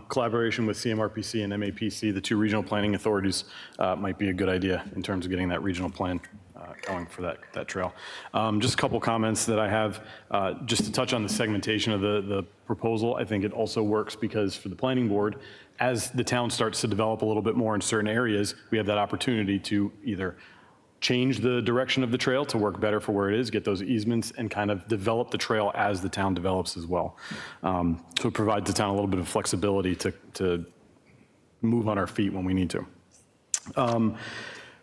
collaboration with CMRPC and MAPC, the 2 regional planning authorities, might be a good idea in terms of getting that regional plan going for that trail. Just a couple comments that I have, just to touch on the segmentation of the proposal. I think it also works because for the planning board, as the town starts to develop a little bit more in certain areas, we have that opportunity to either change the direction of the trail to work better for where it is, get those easements, and kind of develop the trail as the town develops as well. So it provides the town a little bit of flexibility to move on our feet when we need to.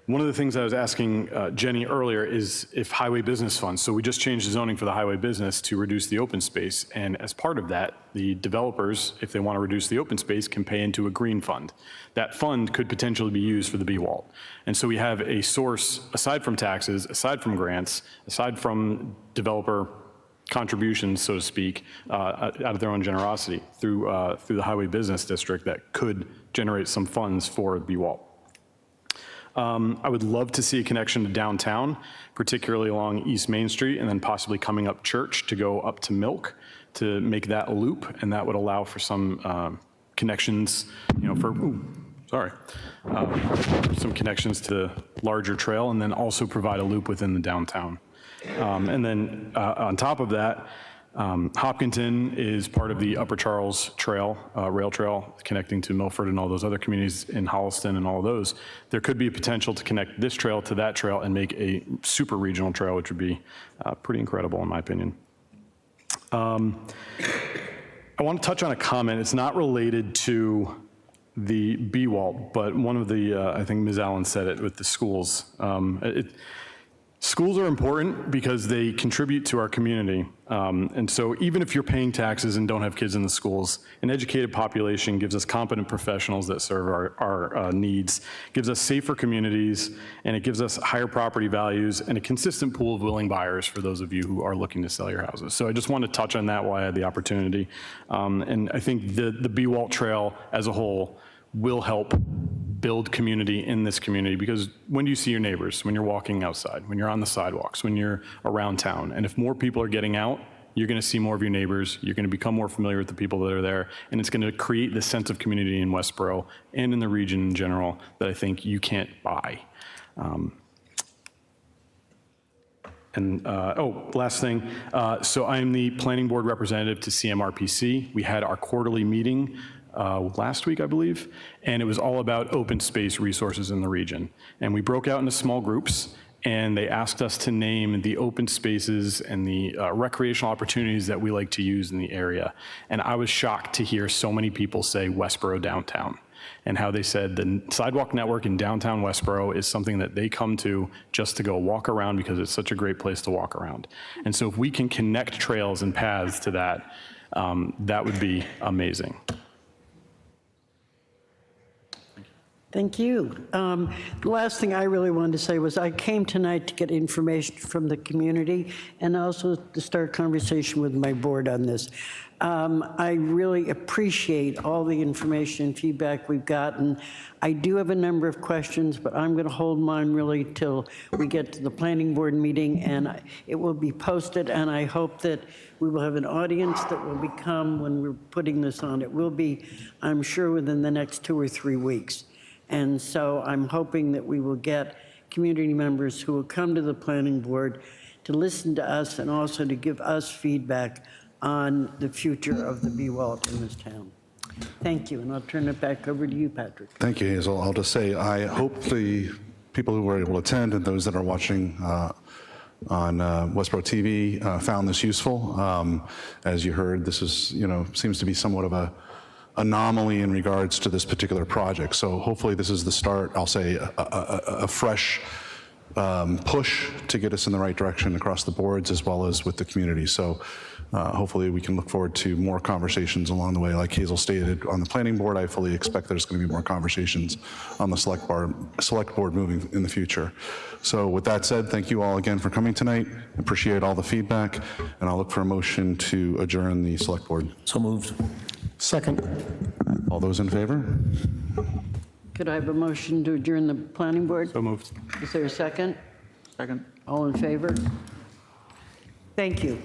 One of the things I was asking Jenny earlier is if highway business funds, so we just changed the zoning for the highway business to reduce the open space, and as part of that, the developers, if they want to reduce the open space, can pay into a green fund. That fund could potentially be used for the BWALT. And so we have a source, aside from taxes, aside from grants, aside from developer contributions, so to speak, out of their own generosity through the highway business district that could generate some funds for BWALT. I would love to see a connection to downtown, particularly along East Main Street, and then possibly coming up Church to go up to Milk to make that a loop, and that would allow for some connections, some connections to the larger trail, and then also provide a loop within the downtown. And then on top of that, Hopkinton is part of the Upper Charles Trail, rail trail, connecting to Milford and all those other communities in Holliston and all of those. There could be a potential to connect this trail to that trail and make a super regional trail, which would be pretty incredible in my opinion. I want to touch on a comment. It's not related to the BWALT, but one of the, I think Ms. Allen said it with the schools. Schools are important because they contribute to our community. And so even if you're paying taxes and don't have kids in the schools, an educated population gives us competent professionals that serve our needs, gives us safer communities, and it gives us higher property values and a consistent pool of willing buyers for those of you who are looking to sell your houses. So I just want to touch on that while I had the opportunity. And I think the BWALT Trail as a whole will help build community in this community, because when do you see your neighbors? When you're walking outside, when you're on the sidewalks, when you're around town. And if more people are getting out, you're going to see more of your neighbors, you're going to become more familiar with the people that are there, and it's going to create this sense of community in Westborough and in the region in general that I think you can't buy. Last thing. So I am the planning board representative to CMRPC. We had our quarterly meeting last week, I believe, and it was all about open space resources in the region. And we broke out into small groups, and they asked us to name the open spaces and the recreational opportunities that we like to use in the area. And I was shocked to hear so many people say Westborough downtown, and how they said the sidewalk network in downtown Westborough is something that they come to just to go walk around because it's such a great place to walk around. And so if we can connect trails and paths to that, that would be amazing. Thank you. The last thing I really wanted to say was I came tonight to get information from the community and also to start a conversation with my board on this. I really appreciate all the information and feedback we've gotten. I do have a number of questions, but I'm going to hold mine really till we get to the planning board meeting, and it will be posted, and I hope that we will have an audience that will become when we're putting this on. It will be, I'm sure, within the next 2 or 3 weeks. And so I'm hoping that we will get community members who will come to the planning board to listen to us and also to give us feedback on the future of the BWALT in this town. Thank you, and I'll turn it back over to you, Patrick. Thank you, Hazel. I'll just say, I hope the people who were able to attend and those that are watching on Westborough TV found this useful. As you heard, this is, seems to be somewhat of a anomaly in regards to this particular project. So hopefully this is the start, I'll say, a fresh push to get us in the right direction across the boards as well as with the community. So hopefully we can look forward to more conversations along the way. Like Hazel stated, on the planning board, I fully expect there's going to be more conversations on the select board moving in the future. So with that said, thank you all again for coming tonight. Appreciate all the feedback, and I'll look for a motion to adjourn the select board. So moved. Second. All those in favor? Could I have a motion to adjourn the planning board? So moved. Is there a second? Second. All in favor? Thank you.